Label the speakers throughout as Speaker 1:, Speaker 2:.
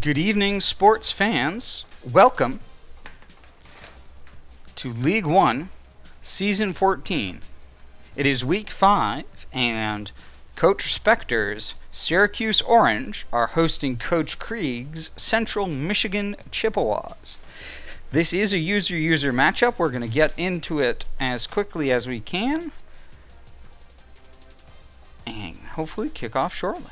Speaker 1: Good evening, sports fans. Welcome to League 1, Season 14. It is Week 5, and Coach Spectre's Syracuse Orange are hosting Coach Krieg's Central Michigan Chippewas. This is a user-user matchup. We're going to get into it as quickly as we can, and hopefully kick off shortly.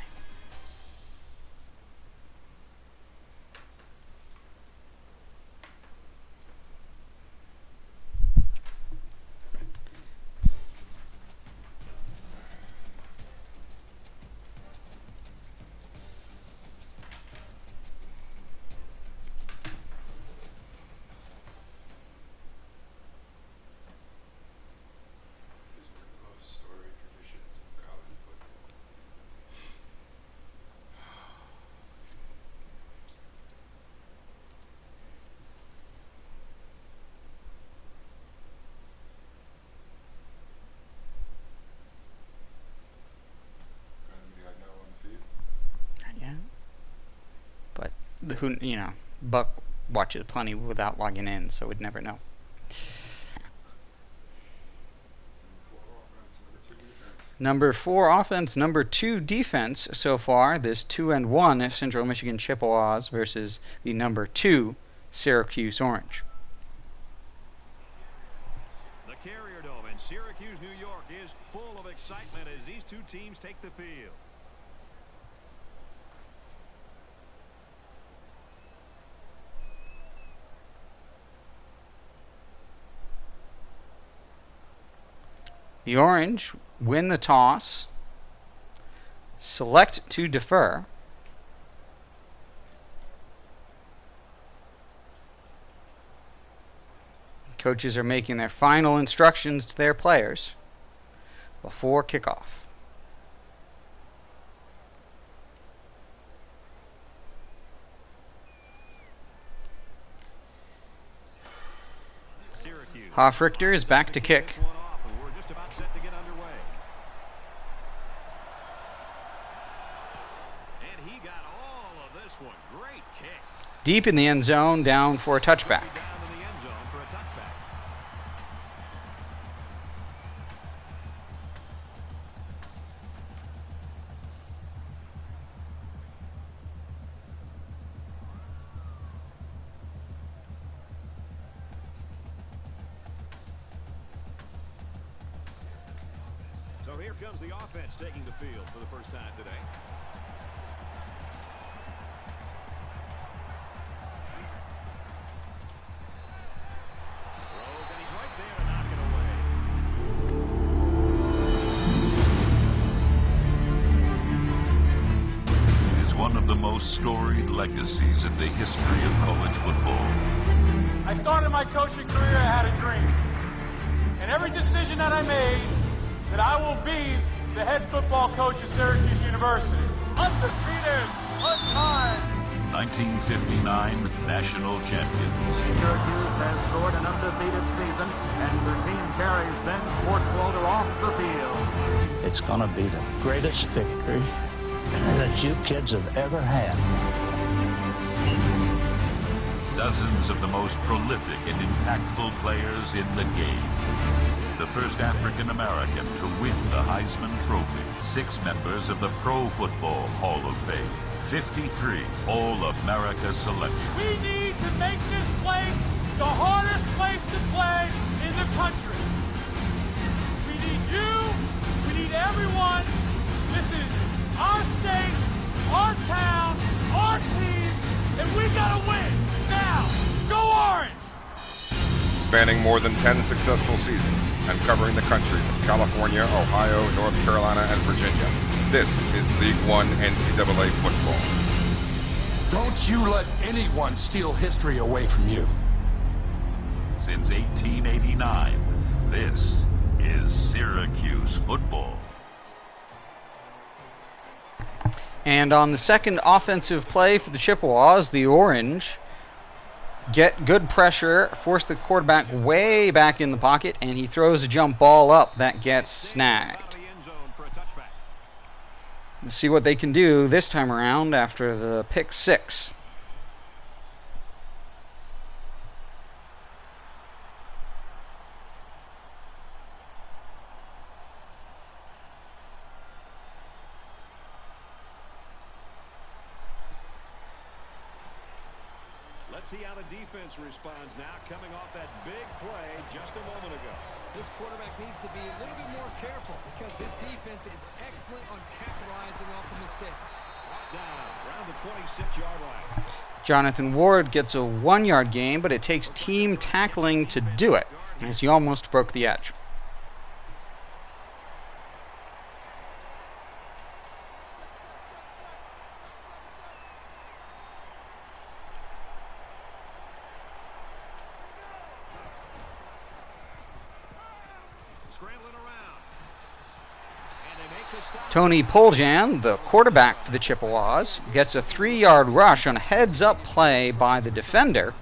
Speaker 1: Buck watches plenty without logging in, so we'd never know. Number 4 offense, number 2 defense so far. This 2-1 Central Michigan Chippewas versus the number 2 Syracuse Orange.
Speaker 2: The Carrier Dome in Syracuse, New York is full of excitement as these two teams take the field.
Speaker 1: The Orange win the toss, select to defer. Coaches are making their final instructions to their players before kickoff. Hoffrichter is back to kick. Deep in the end zone, down for a touchback.
Speaker 2: So here comes the offense taking the field for the first time today.
Speaker 3: One of the most storied legacies in the history of college football.
Speaker 4: I started my coaching career, I had a dream. And every decision that I made, that I will be the head football coach at Syracuse University. Undefeated, untied.
Speaker 3: 1959 national champions.
Speaker 5: Syracuse has scored an undefeated season, and the team carries Ben Schwartzwalder off the field.
Speaker 6: It's going to be the greatest victory that you kids have ever had.
Speaker 3: Dozens of the most prolific and impactful players in the game. The first African American to win the Heisman Trophy. 6 members of the Pro Football Hall of Fame. 53 All-America selections.
Speaker 4: We need to make this place the hardest place to play in the country. We need you. We need everyone. This is our state, our town, our team, and we gotta win now. Go Orange!
Speaker 7: Spanning more than 10 successful seasons and covering the country from California, Ohio, North Carolina, and Virginia. This is League 1 NCAA football.
Speaker 8: Don't you let anyone steal history away from you.
Speaker 3: Since 1889, this is Syracuse football.
Speaker 1: And on the second offensive play for the Chippewas, the Orange get good pressure, force the quarterback way back in the pocket, and he throws a jump ball up that gets snagged. Let's see what they can do this time around after the pick 6.
Speaker 2: Let's see how the defense responds now, coming off that big play just a moment ago.
Speaker 9: This quarterback needs to be a little bit more careful because this defense is excellent on capitalizing off the mistakes.
Speaker 2: Down around the 26-yard line.
Speaker 1: Jonathan Ward gets a 1-yard gain, but it takes team tackling to do it, as he almost broke the edge.
Speaker 2: Scrambling around. And they make the stop.
Speaker 1: Tony Poljan, the quarterback for the Chippewas, gets a 3-yard rush on a heads-up play by the defender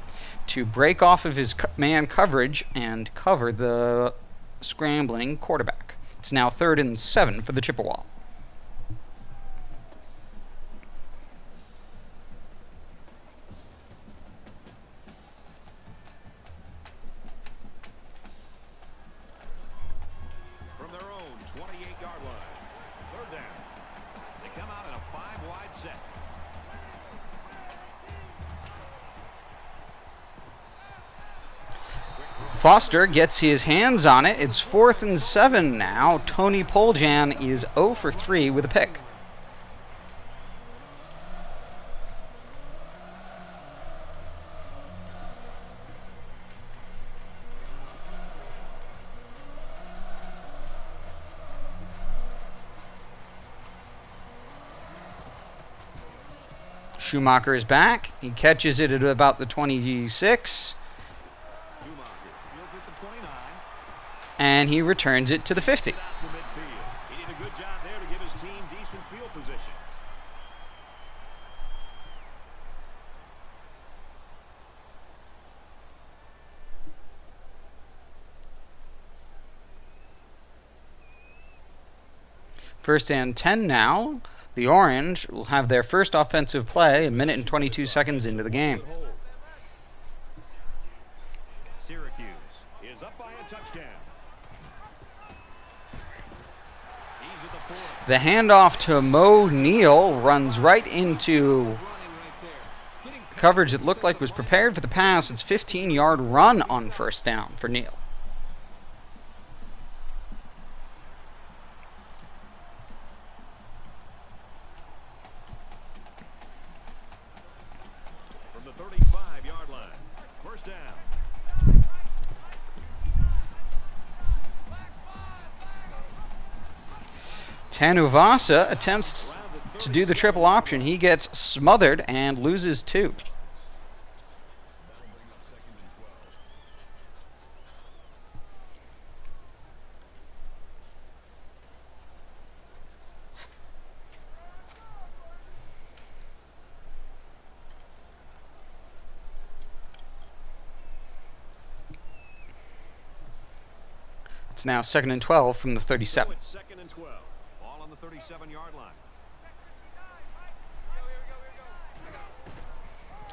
Speaker 1: to break off of his man coverage and cover the scrambling quarterback. It's now 3rd and 7 for the Chippewa.
Speaker 2: From their own 28-yard line. 3rd down. They come out in a 5-wide set.
Speaker 1: Foster gets his hands on it. It's 4th and 7 now. Tony Poljan is 0 for 3 with a pick. Schumacher is back. He catches it at about the 26.
Speaker 2: Schumacher fields at the 29.
Speaker 1: And he returns it to the 50.
Speaker 2: To midfield. He did a good job there to give his team decent field position.
Speaker 1: First and 10 now. The Orange will have their first offensive play a minute and 22 seconds into the game.
Speaker 2: Syracuse is up by a touchdown. He's at the 40.
Speaker 1: The handoff to Mo Neal runs right into coverage that looked like was prepared for the pass. It's 15-yard run on first down for Neal.
Speaker 2: From the 35-yard line. First down.
Speaker 1: Tanuvasa attempts to do the triple option. He gets smothered and loses 2. It's now 2nd and 12 from the 37.
Speaker 2: It's 2nd and 12. All on the 37-yard line.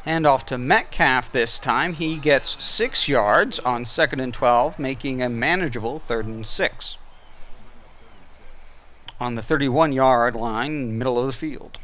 Speaker 1: Hand off to Metcalf this time. He gets 6 yards on 2nd and 12, making a manageable 3rd and 6. On the 31-yard line, middle of the field.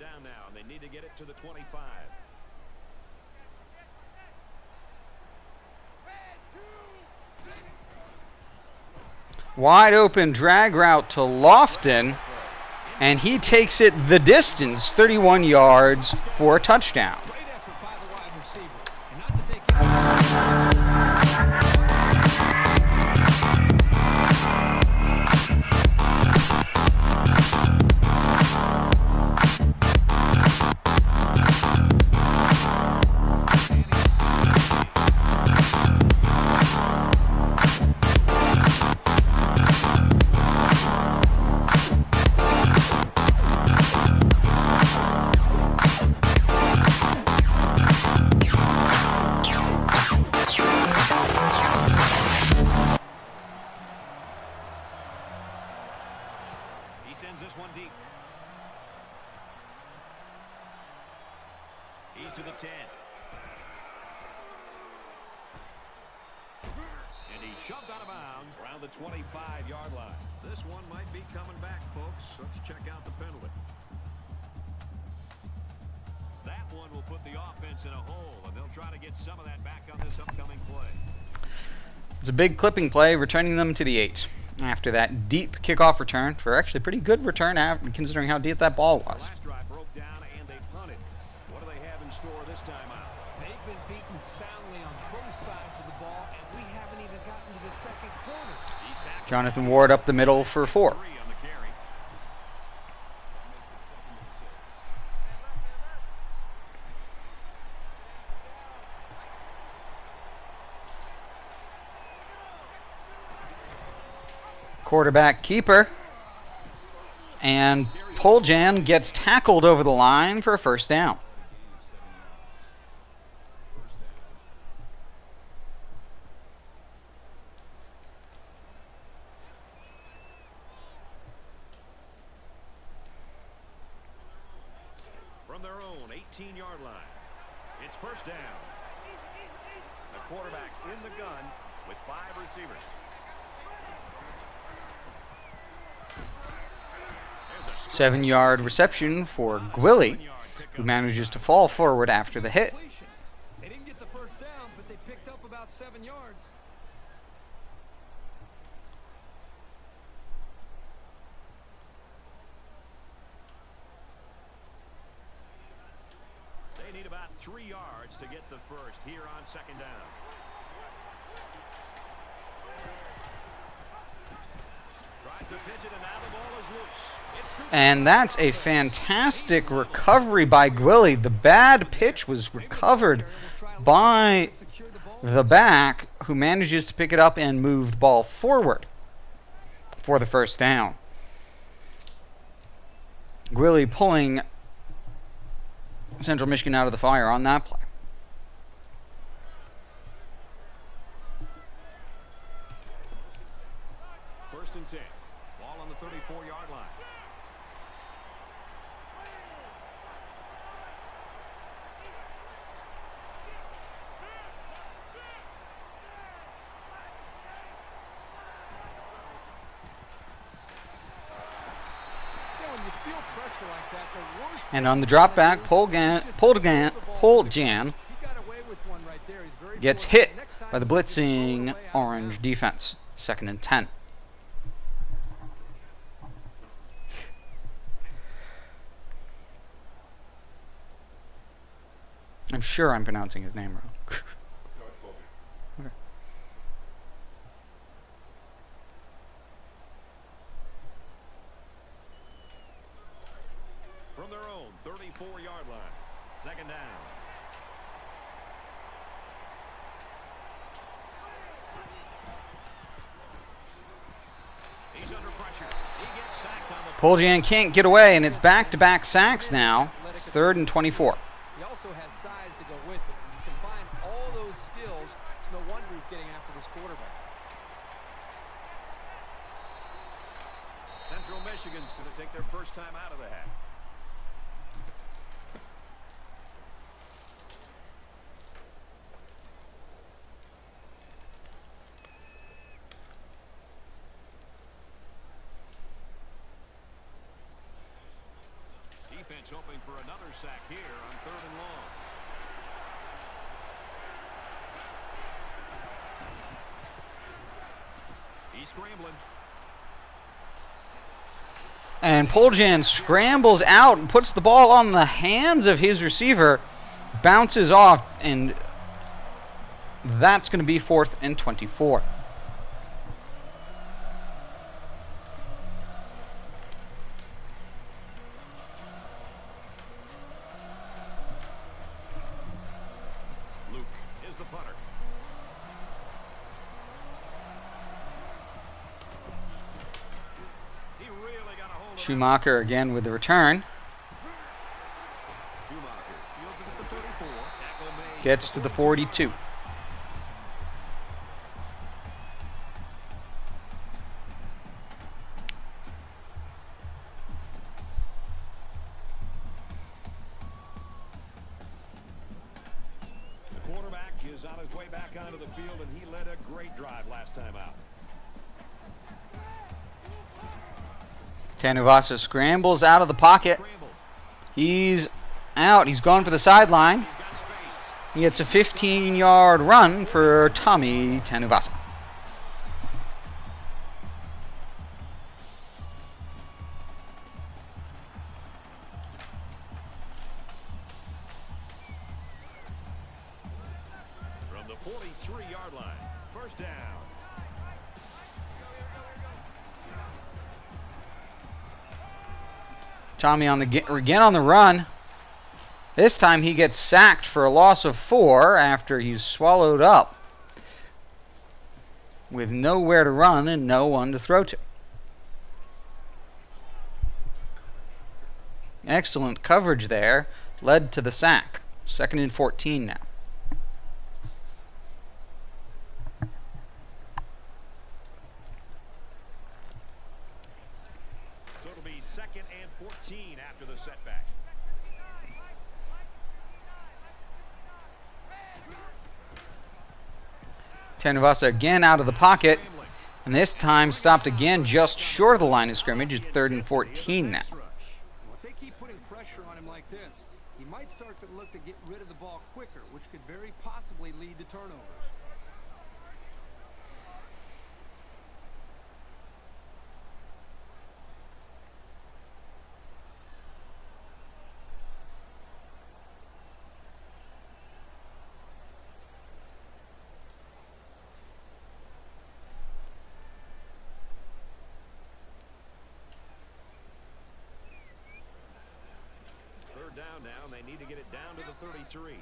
Speaker 2: Down now, and they need to get it to the 25.
Speaker 1: Wide open drag route to Lofton, and he takes it the distance, 31 yards for a touchdown.
Speaker 9: Great effort by the wide receiver. And not to take it.
Speaker 2: shoved out of bounds around the 25-yard line. This one might be coming back, folks. Let's check out the penalty. That one will put the offense in a hole, and they'll try to get some of that back on this upcoming play.
Speaker 1: It's a big clipping play, returning them to the 8 after that deep kickoff return for actually a pretty good return considering how deep that ball was.
Speaker 2: Last drive broke down and they punted. What do they have in store this time out?
Speaker 9: They've been beaten soundly on both sides of the ball, and we haven't even gotten to the second quarter.
Speaker 1: Jonathan Ward up the middle for 4. Quarterback keeper, and Poljan gets tackled over the line for a first down.
Speaker 2: From their own 18-yard line, it's first down. The quarterback in the gun with 5 receivers.
Speaker 1: 7-yard reception for Gwilly, who manages to fall forward after the hit.
Speaker 9: They didn't get the first down, but they picked up about 7 yards.
Speaker 2: They need about 3 yards to get the first here on second down. Tries to pitch it, and now the ball is loose.
Speaker 1: And that's a fantastic recovery by Gwilly. The bad pitch was recovered by the back, who manages to pick it up and move the ball forward for the first down. Gwilly pulling Central Michigan out of the fire on that play.
Speaker 2: First and 10. Ball on the 34-yard line.
Speaker 1: And on the drop back, Poljan gets hit by the blitzing Orange defense. 2nd and 10. I'm sure I'm pronouncing his name wrong. Okay.
Speaker 2: From their own 34-yard line. Second down. He's under pressure. He gets sacked on the
Speaker 1: Poljan can't get away, and it's back-to-back sacks now. It's 3rd and 24.
Speaker 9: He also has size to go with it. When you combine all those skills, it's no wonder he's getting after this quarterback.
Speaker 2: Central Michigan's going to take their first time out of the hat. Defense hoping for another sack here on 3rd and long. He's scrambling.
Speaker 1: And Poljan scrambles out and puts the ball on the hands of his receiver, bounces off, and that's going to be 4th and 24.
Speaker 2: Luke is the punter. He really got a hold of
Speaker 1: Schumacher again with the return.
Speaker 2: Schumacher fields it at the 34. Tackle made.
Speaker 1: Gets to the 42.
Speaker 2: The quarterback is on his way back onto the field, and he led a great drive last time out.
Speaker 1: Tanuvasa scrambles out of the pocket. He's out. He's gone for the sideline. He gets a 15-yard run for Tommy Tanuvasa.
Speaker 2: From the 43-yard line, first down.
Speaker 1: Tommy again on the run. This time he gets sacked for a loss of 4 after he's swallowed up with nowhere to run and no one to throw to. Excellent coverage there led to the sack. 2nd and 14 now.
Speaker 2: So it'll be 2nd and 14 after the setback.
Speaker 1: Tanuvasa again out of the pocket, and this time stopped again just short of the line of scrimmage. It's 3rd and 14 now.
Speaker 9: If they keep putting pressure on him like this, he might start to look to get rid of the ball quicker, which could very possibly lead to turnovers.
Speaker 2: Down now, and they need to get it down to the 33.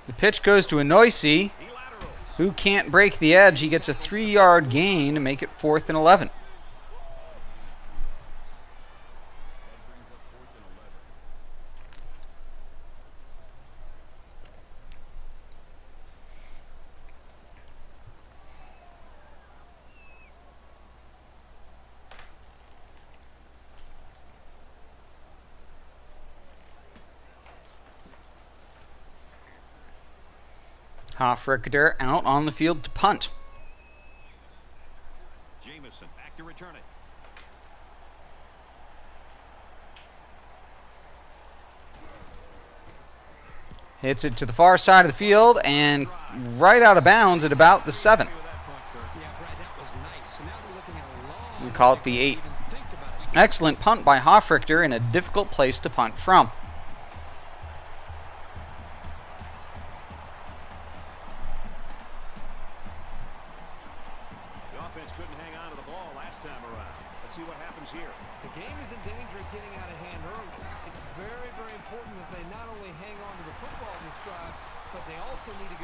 Speaker 1: The pitch goes to Anoisi, who can't break the edge. He gets a 3-yard gain to make it 4th and 11. Hofrichter out on the field to punt.
Speaker 2: Jamison back to return it.
Speaker 1: Hits it to the far side of the field and right out of bounds at about the 7. We call it the 8. Excellent punt by Hofrichter in a difficult place to punt from.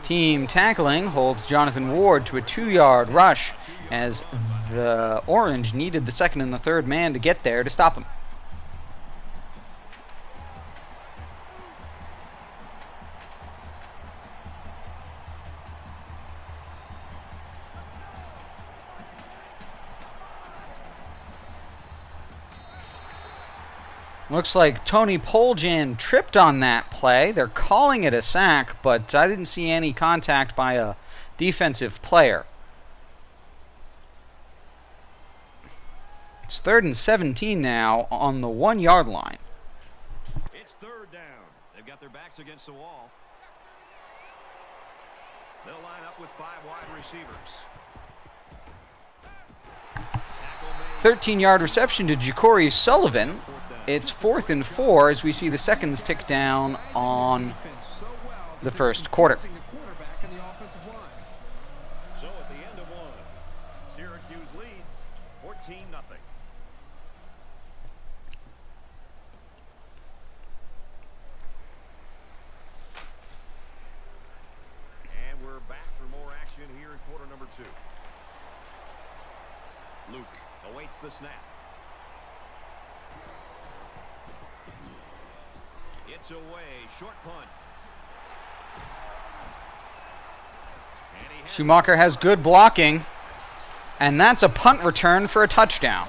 Speaker 1: Team tackling holds Jonathan Ward to a 2-yard rush as the Orange needed the 2nd and the 3rd man to get there to stop him. Looks like Tony Poljan tripped on that play. They're calling it a sack, but I didn't see any contact by a defensive player. It's 3rd and 17 now on the 1-yard line.
Speaker 2: It's 3rd down. They've got their backs against the wall. They'll line up with 5 wide receivers.
Speaker 1: 13-yard reception to Ja'Cory Sullivan. It's 4th and 4 as we see the seconds tick down on the first quarter.
Speaker 2: So at the end of 1, Syracuse leads 14-0. And we're back for more action here in quarter number 2. Luke awaits the snap. It's away, short punt.
Speaker 1: Schumacher has good blocking, and that's a punt return for a touchdown.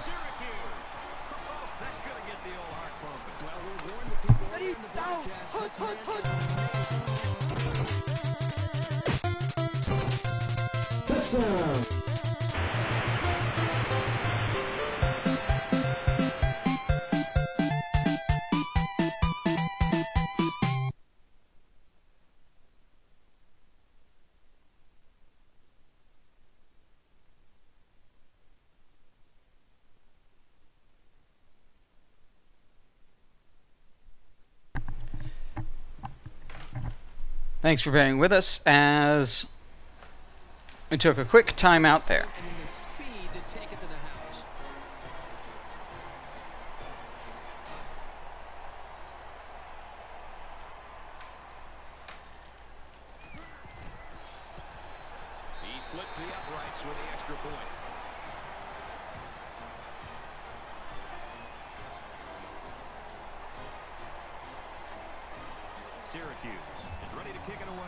Speaker 1: Thanks for bearing with us as we took a quick time out there.
Speaker 2: He splits the uprights with the extra point. Syracuse is ready to kick it away.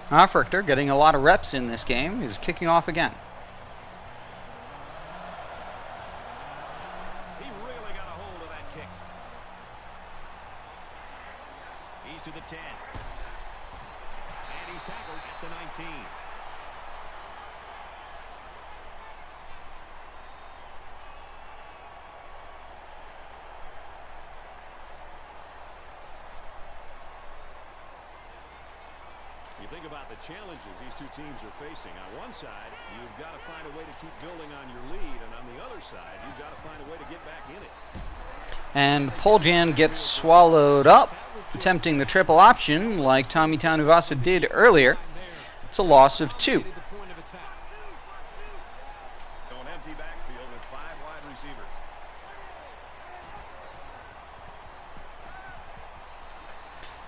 Speaker 1: Hofrichter getting a lot of reps in this game. He's kicking off again.
Speaker 2: He really got a hold of that kick. He's to the 10. And he's tackled at the 19. You think about the challenges these two teams are facing. On one side, you've got to find a way to keep building on your lead, and on the other side, you've got to find a way to get back in it.
Speaker 1: And Poljan gets swallowed up, attempting the triple option like Tommy Tanuvasa did earlier. It's a loss of 2.
Speaker 2: So an empty backfield with 5 wide receivers.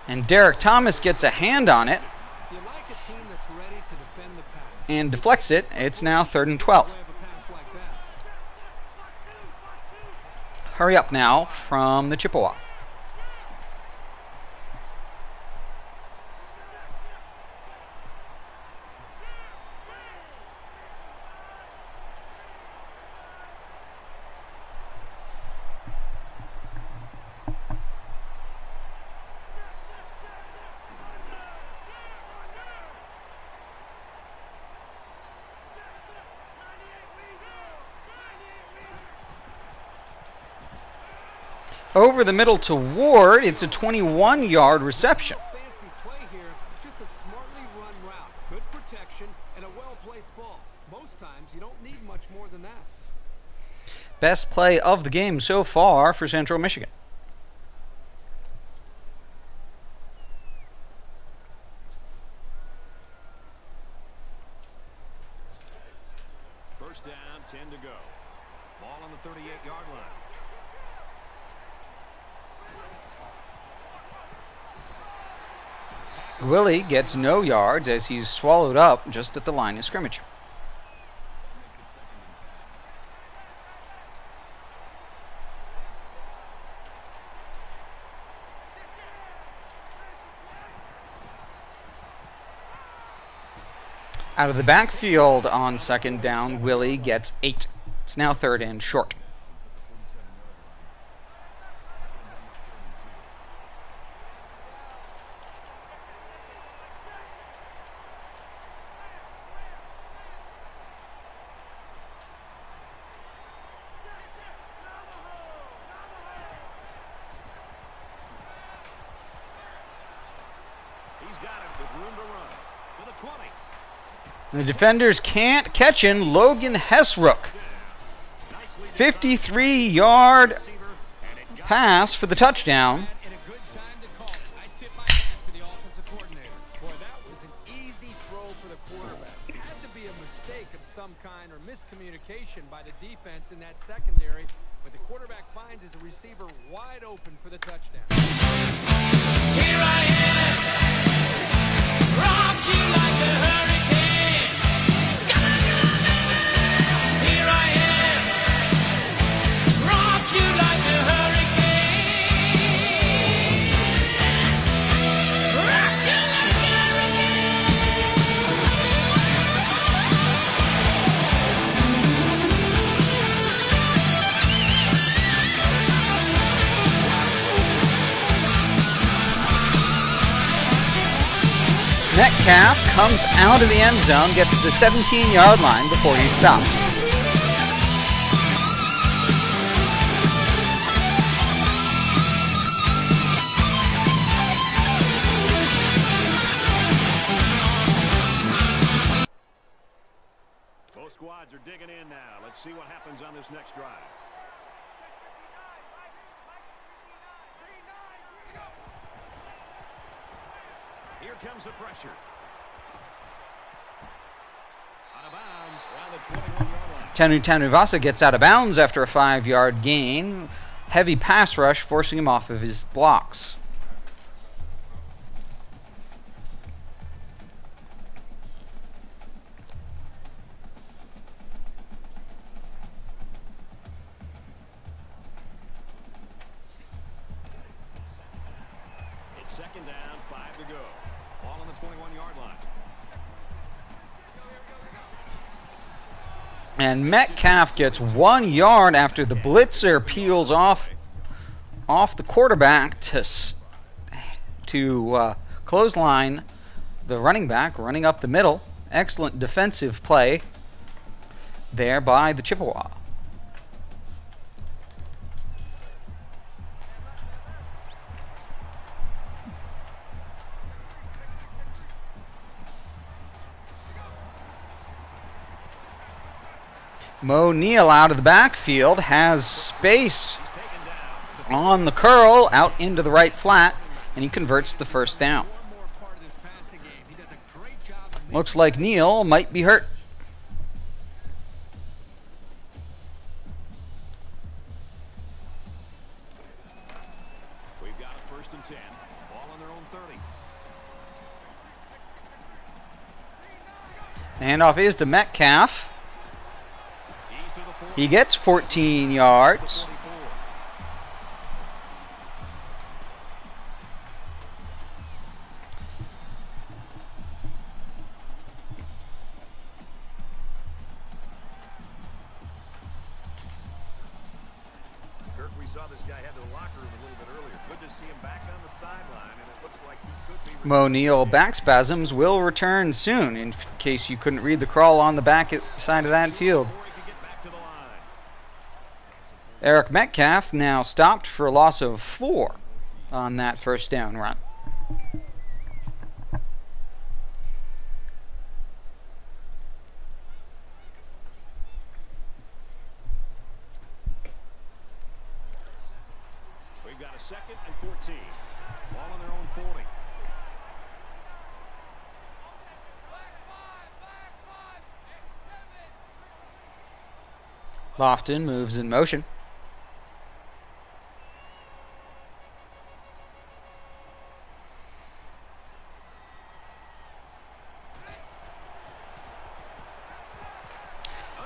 Speaker 1: And Derek Thomas gets a hand on it and deflects it. It's now 3rd and 12. Hurry up now from the Chippewa. Over the middle to Ward. It's a 21-yard reception.
Speaker 9: Fancy play here, just a smartly run route, good protection, and a well-placed ball. Most times you don't need much more than that.
Speaker 1: Best play of the game so far for Central Michigan.
Speaker 2: First down, 10 to go. Ball on the 38-yard line.
Speaker 1: Willie gets no yards as he's swallowed up just at the line of scrimmage. Out of the backfield on 2nd down, Willie gets 8. It's now 3rd and short. The defenders can't catch him. Logan Hessrook. 53-yard pass for the touchdown.
Speaker 9: Miscommunication by the defense in that secondary, but the quarterback finds his receiver wide open for the touchdown.
Speaker 10: Here I am, rock you like a hurricane. Come on, baby. Here I am, rock you like a hurricane. Rock you like a hurricane.
Speaker 1: Metcalf comes out of the end zone, gets to the 17-yard line before he's stopped.
Speaker 2: Both squads are digging in now. Let's see what happens on this next drive. Here comes the pressure. Out of bounds around the 21-yard line.
Speaker 1: Tanuvasa gets out of bounds after a 5-yard gain. Heavy pass rush forcing him off of his blocks.
Speaker 2: It's second down, 5 to go. Ball on the 21-yard line.
Speaker 1: And Metcalf gets 1 yard after the blitzer peels off the quarterback to clothesline the running back, running up the middle. Excellent defensive play there by the Chippewa. Mo Neal out of the backfield has space on the curl out into the right flat, and he converts the first down. Looks like Neal might be hurt.
Speaker 2: We've got a 1st and 10. Ball on their own 30.
Speaker 1: Handoff is to Metcalf. He gets 14 yards.
Speaker 2: Kirk, we saw this guy head to the locker room a little bit earlier. Good to see him back on the sideline, and it looks like he could be...
Speaker 1: Mo Neal back spasms will return soon, in case you couldn't read the crawl on the back side of that field. Eric Metcalf now stopped for a loss of 4 on that first down run.
Speaker 2: We've got a 2nd and 14. Ball on their own 40.
Speaker 1: Lofton moves in motion.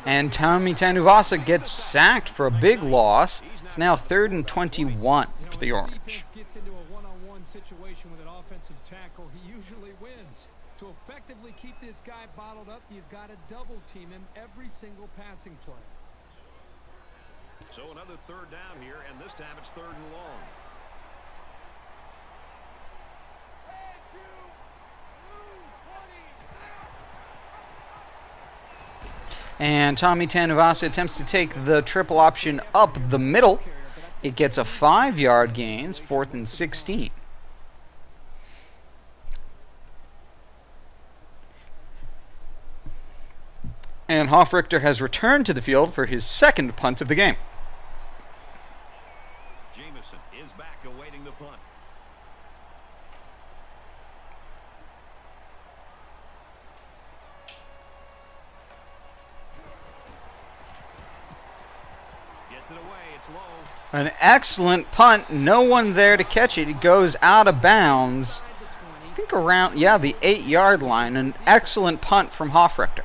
Speaker 1: And Tommy Tanuvasa gets sacked for a big loss. It's now 3rd and 21 for the Orange.
Speaker 9: Gets into a one-on-one situation with an offensive tackle, he usually wins. To effectively keep this guy bottled up, you've got to double team him every single passing play.
Speaker 2: So another 3rd down here, and this time it's 3rd and long.
Speaker 1: And Tommy Tanuvasa attempts to take the triple option up the middle. It gets a 5-yard gain, 4th and 16. And Hofrichter has returned to the field for his 2nd punt of the game.
Speaker 2: Jamison is back awaiting the punt. Gets it away, it's low.
Speaker 1: An excellent punt. No one there to catch it. It goes out of bounds. I think around, the 8-yard line. An excellent punt from Hofrichter.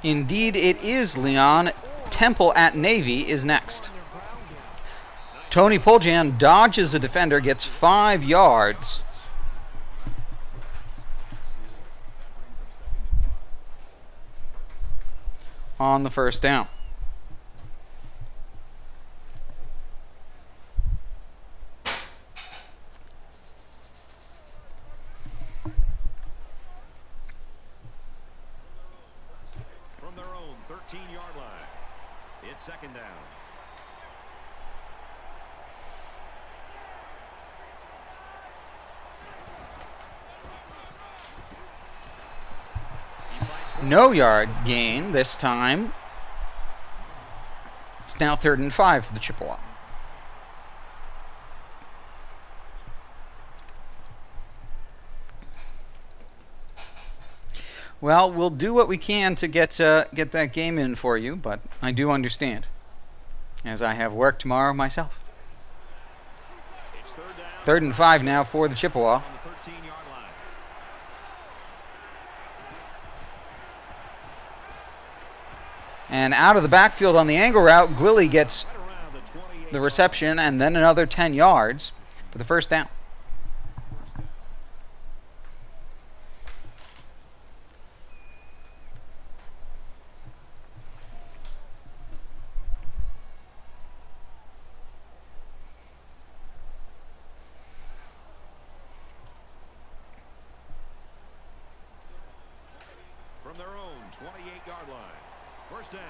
Speaker 1: Indeed, it is, Leon. Temple at Navy is next. Tony Poljan dodges a defender, gets 5 yards. On the first down.
Speaker 2: From their own 13-yard line. It's second down.
Speaker 1: No yard gain this time. It's now 3rd and 5 for the Chippewa. Well, we'll do what we can to get that game in for you, but I do understand, as I have work tomorrow myself. 3rd and 5 now for the Chippewa. And out of the backfield on the angle route, Gwilly gets the reception and then another 10 yards for the first down.
Speaker 2: From their own 28-yard line. First down.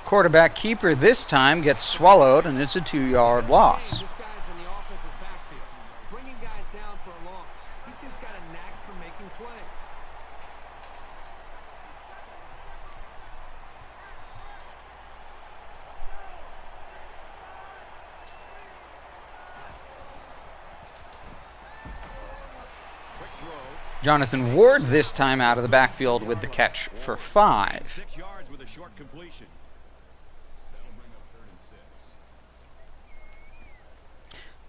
Speaker 1: Quarterback keeper this time gets swallowed, and it's a 2-yard loss.
Speaker 9: This guy's in the offensive backfield, bringing guys down for a loss. He's just got a knack for making plays.
Speaker 1: Jonathan Ward this time out of the backfield with the catch for 5.
Speaker 2: 6 yards with a short completion.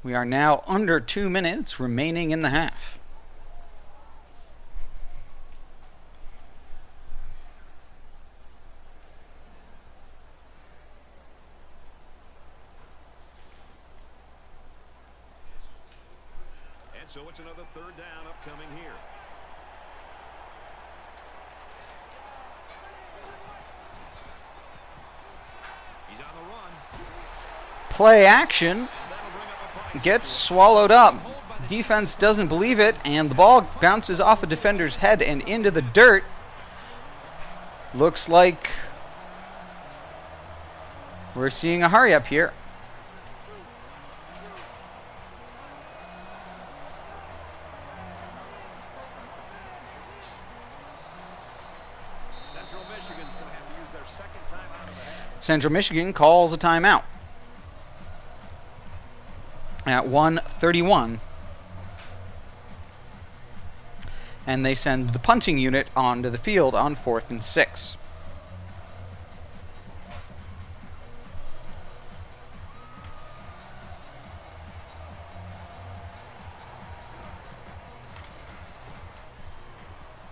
Speaker 1: We are now under 2 minutes remaining in the half.
Speaker 2: And so it's another 3rd down upcoming here. He's on the run.
Speaker 1: Play action gets swallowed up. Defense doesn't believe it, and the ball bounces off a defender's head and into the dirt. Looks like we're seeing a hurry up here.
Speaker 2: Central Michigan's going to have to use their second time out of the half.
Speaker 1: Central Michigan calls a timeout at 1:31. And they send the punting unit onto the field on 4th and 6.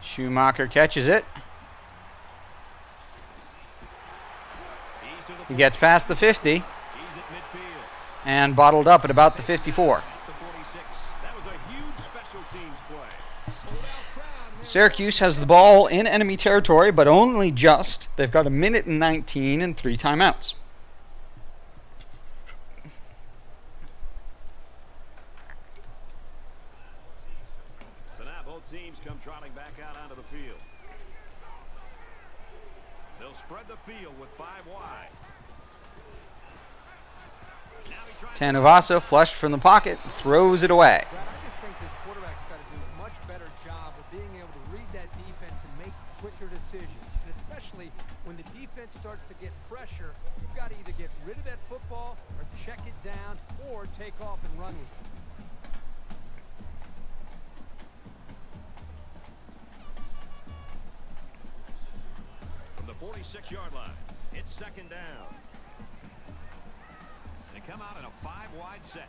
Speaker 1: Schumacher catches it. He gets past the 50 and bottled up at about the 54. Syracuse has the ball in enemy territory, but only just. They've got 1:19 and 3 timeouts.
Speaker 2: So now both teams come trotting back out onto the field. They'll spread the field with 5 wide.
Speaker 1: Tanuvasa, flushed from the pocket, throws it away.
Speaker 9: Brad, I just think this quarterback's got to do a much better job of being able to read that defense and make quicker decisions. And especially when the defense starts to get pressure, you've got to either get rid of that football or check it down or take off and run with it.
Speaker 2: From the 46-yard line, it's second down. They come out in a 5-wide set.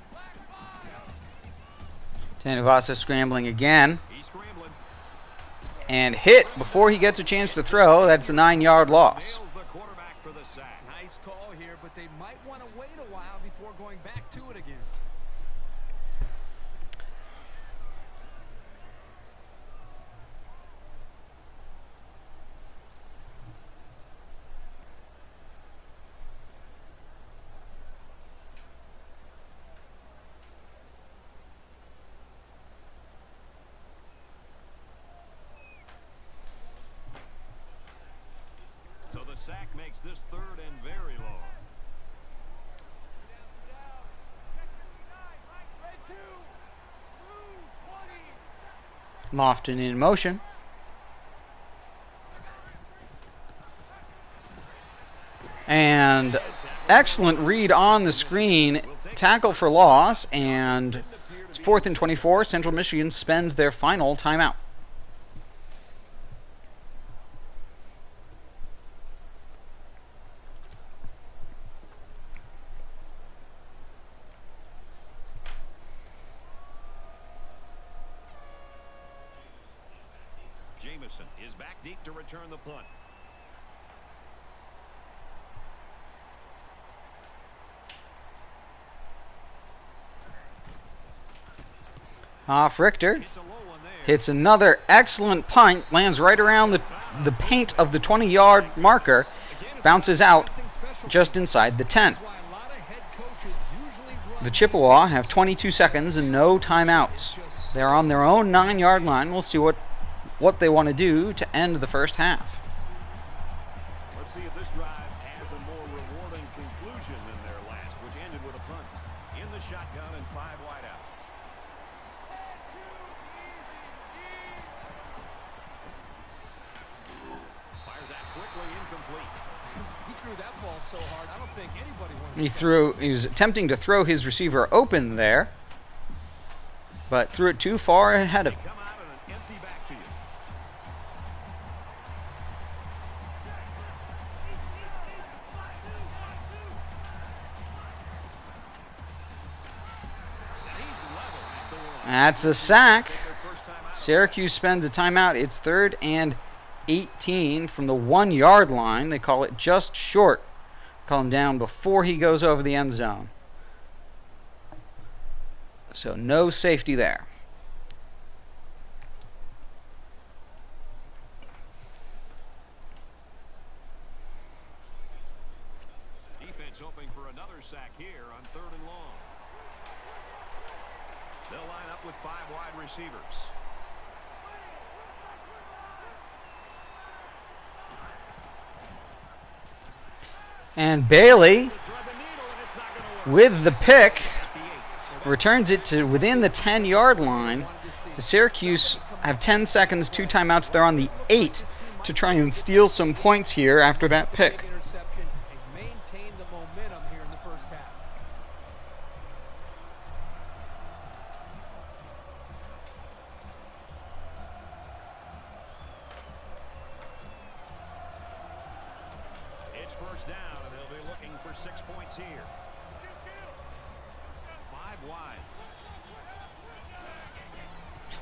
Speaker 1: Tanuvasa scrambling again.
Speaker 2: He's scrambling.
Speaker 1: and hit before he gets a chance to throw. That's a 9-yard loss.
Speaker 2: Nails the quarterback for the sack.
Speaker 9: Nice call here, but they might want to wait a while before going back to it again.
Speaker 2: So the sack makes this 3rd and very long.
Speaker 1: Lofton in motion. And excellent read on the screen. Tackle for loss, and it's 4th and 24. Central Michigan spends their final timeout.
Speaker 2: Jamison is back deep to return the punt.
Speaker 1: Off Richter.
Speaker 2: It's a low one there.
Speaker 1: Hits another excellent punt. Lands right around the paint of the 20-yard marker. Bounces out just inside the 10. The Chippewa have 22 seconds and no timeouts. They're on their own 9-yard line. We'll see what they want to do to end the first half.
Speaker 2: Let's see if this drive has a more rewarding conclusion than their last, which ended with a punt. In the shotgun and 5 wideouts. Fires out quickly, incomplete.
Speaker 9: He threw that ball so hard, I don't think anybody wanted
Speaker 1: He was attempting to throw his receiver open there, but threw it too far ahead of him.
Speaker 2: Come out in an empty backfield.
Speaker 1: That's a sack. Syracuse spends a timeout. It's 3rd and 18 from the 1-yard line. They call it just short. Call him down before he goes over the end zone. So no safety there.
Speaker 2: Defense hoping for another sack here on 3rd and long. They'll line up with 5 wide receivers.
Speaker 1: And Bailey, with the pick, returns it to within the 10-yard line. The Syracuse have 10 seconds, 2 timeouts. They're on the 8 to try and steal some points here after that pick.
Speaker 9: interception and maintain the momentum here in the first half.
Speaker 2: It's 1st down, and they'll be looking for 6 points here. 5 wide.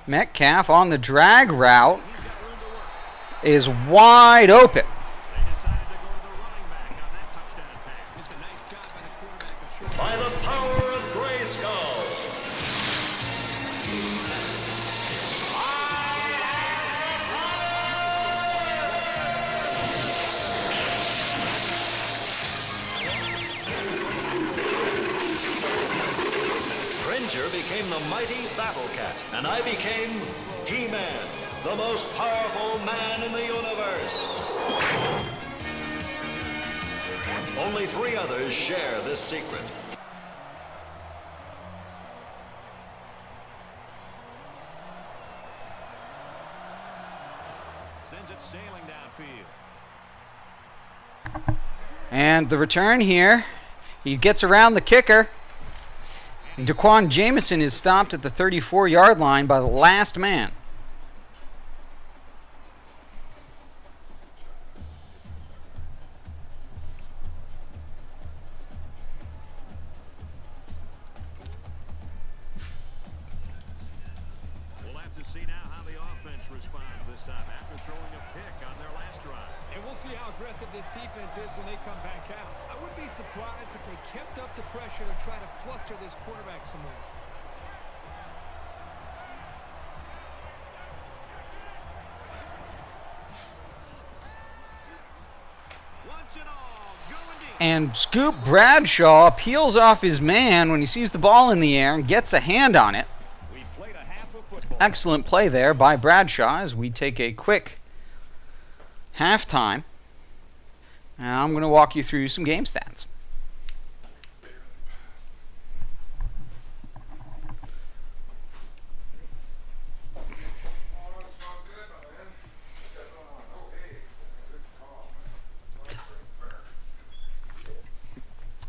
Speaker 1: Metcalf on the drag route is wide open.
Speaker 2: They decided to go to the running back on that touchdown pass. It's a nice job by the quarterback of short.
Speaker 10: By the power of Grayskull. Cringer became the mighty Battle Cat, and I became He-Man, the most powerful man in the universe. Only 3 others share this secret.
Speaker 2: Sends it sailing downfield.
Speaker 1: And the return here, he gets around the kicker. And Daquan Jamison is stopped at the 34-yard line by the last man.
Speaker 2: We'll have to see now how the offense responds this this time after throwing a pick on their last drive.
Speaker 9: And we'll see how aggressive this defense is when they come back out. I would be surprised if they kept up the pressure to try to fluster this quarterback some more.
Speaker 1: And Scoop Bradshaw peels off his man when he sees the ball in the air and gets a hand on it. Excellent play there by Bradshaw as we take a quick halftime. Now I'm going to walk you through some game stats.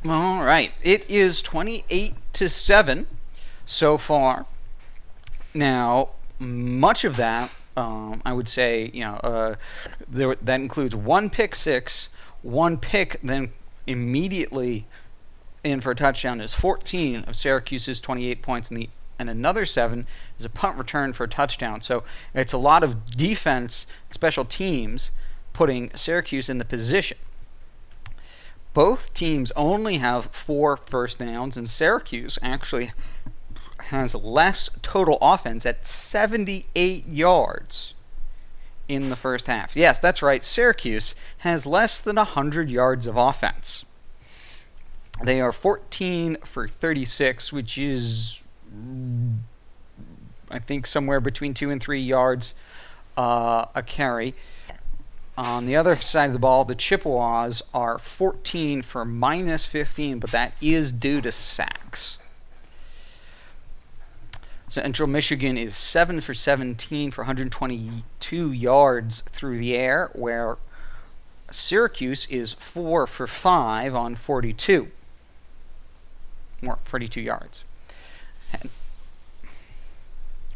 Speaker 1: All right, it is 28-7 so far. Now, much of that, I would say, that includes one pick six, one pick, then immediately in for a touchdown is 14 of Syracuse's 28 points, and another 7 is a punt return for a touchdown. So it's a lot of defense, special teams, putting Syracuse in the position. Both teams only have 4 first downs, and Syracuse actually has less total offense at 78 yards in the first half. Yes, that's right. Syracuse has less than 100 yards of offense. They are 14 for 36, which is, I think, somewhere between 2 and 3 yards a carry. On the other side of the ball, the Chippewas are 14 for minus 15, but that is due to sacks. Central Michigan is 7 for 17 for 122 yards through the air, where Syracuse is 4 for 5 on 42 yards. And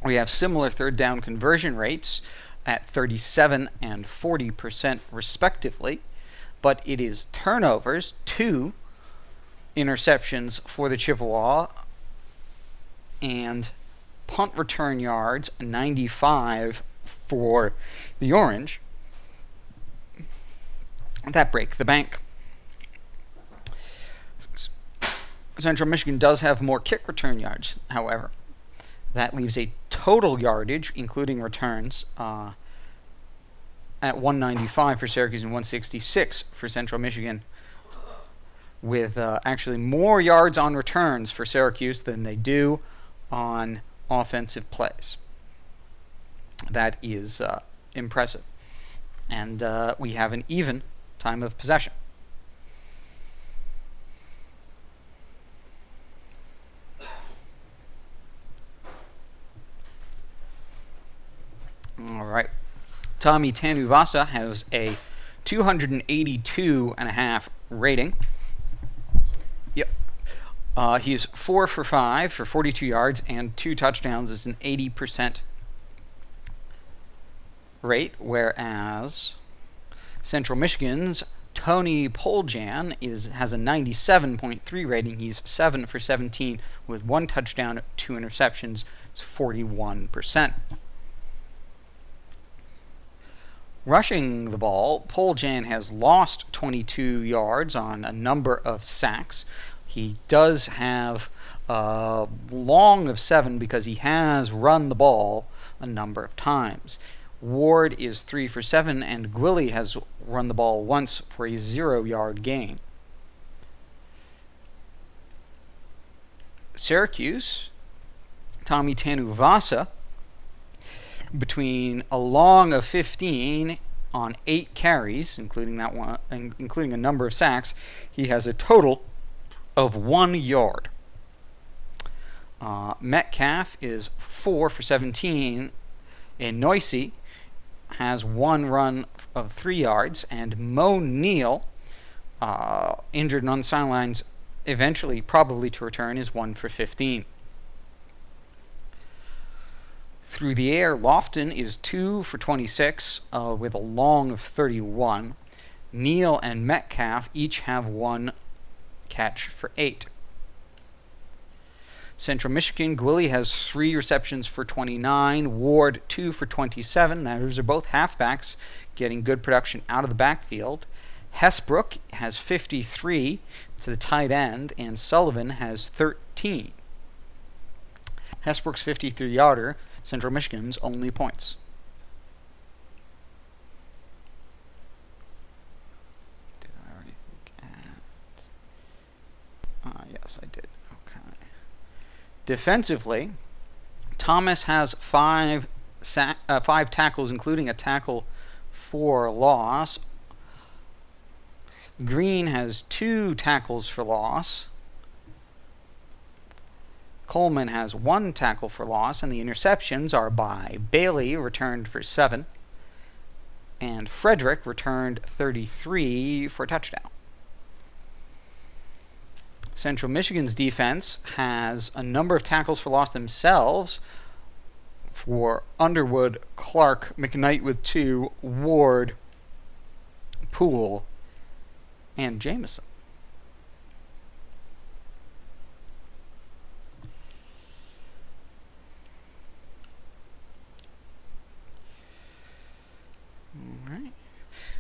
Speaker 1: we have similar third down conversion rates at 37 and 40% respectively, but it is turnovers, 2 interceptions for the Chippewa, and punt return yards, 95 for the Orange, that break the bank. Central Michigan does have more kick return yards, however. That leaves a total yardage, including returns, at 195 for Syracuse and 166 for Central Michigan, with actually more yards on returns for Syracuse than they do on offensive plays. That is impressive. And we have an even time of possession. All right. Tommy Tanuvasa has a 282.5 rating. Yep. He's 4 for 5 for 42 yards and 2 touchdowns. It's an 80% rate, whereas Central Michigan's Tony Poljan has a 97.3 rating. He's 7 for 17 with 1 touchdown, 2 interceptions. It's 41%. Rushing the ball, Poljan has lost 22 yards on a number of sacks. He does have a long of 7 because he has run the ball a number of times. Ward is 3 for 7, and Gwilly has run the ball once for a 0-yard gain. Syracuse, Tommy Tanuvasa, between a long of 15 on 8 carries, including that one, including a number of sacks, he has a total of 1 yard. Metcalf is 4 for 17, and Noisy has 1 run of 3 yards, and Mo Neal, injured and on the sidelines, eventually probably to return, is 1 for 15. Through the air, Lofton is 2 for 26 with a long of 31. Neal and Metcalf each have 1 catch for 8. Central Michigan, Gwilly has 3 receptions for 29, Ward 2 for 27. Those are both halfbacks getting good production out of the backfield. Hesbrook has 53 to the tight end, and Sullivan has 13. Hesbrook's 53-yarder, Central Michigan's only points. Did I already look at... yes, I did. Okay. Defensively, Thomas has 5 tackles, including a tackle for loss. Green has 2 tackles for loss. Coleman has 1 tackle for loss, and the interceptions are by Bailey, returned for 7, and Frederick returned 33 for a touchdown. Central Michigan's defense has a number of tackles for loss themselves for Underwood, Clark, McKnight with 2, Ward, Poole, and Jameson. All right.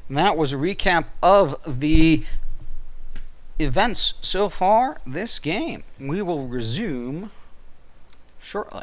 Speaker 1: And that was a recap of the events so far this game. We will resume shortly.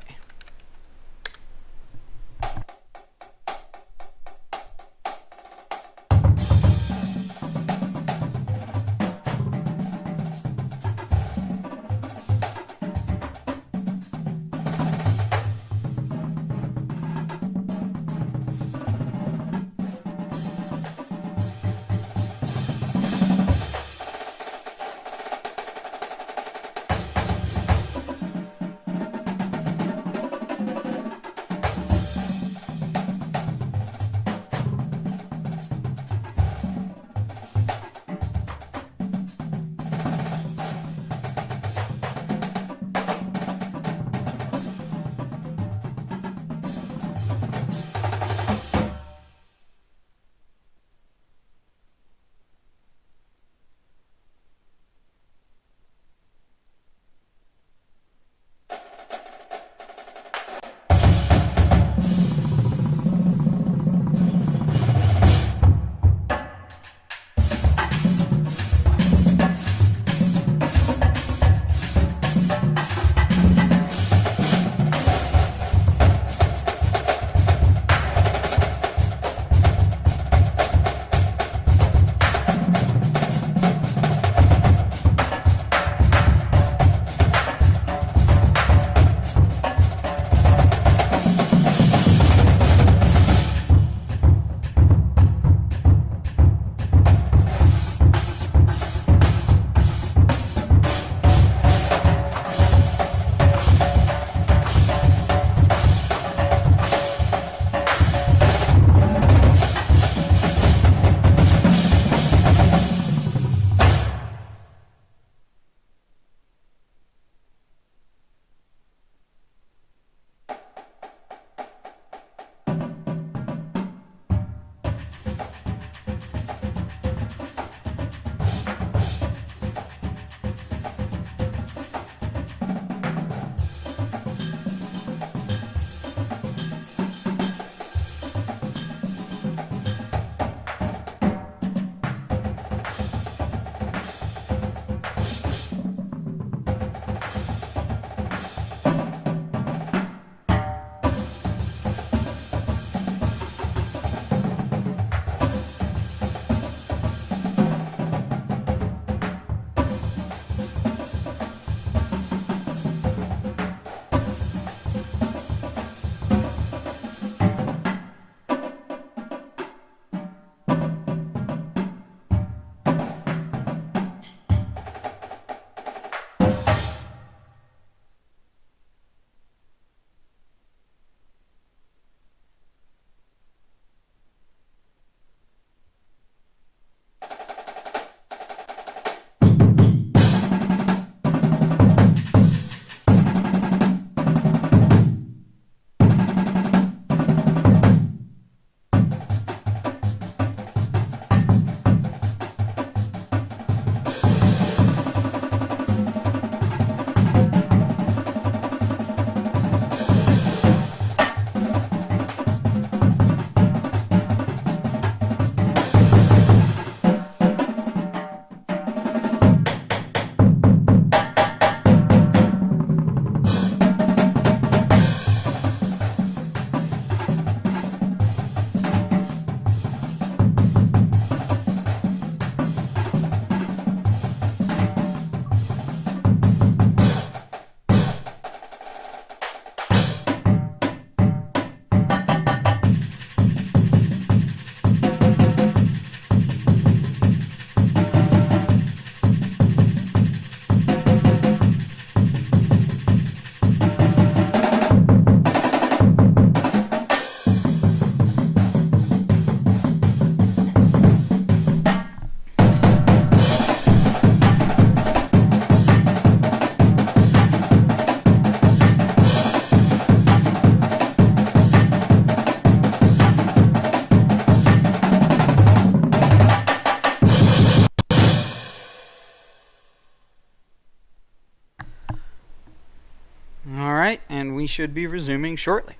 Speaker 1: should be resuming shortly.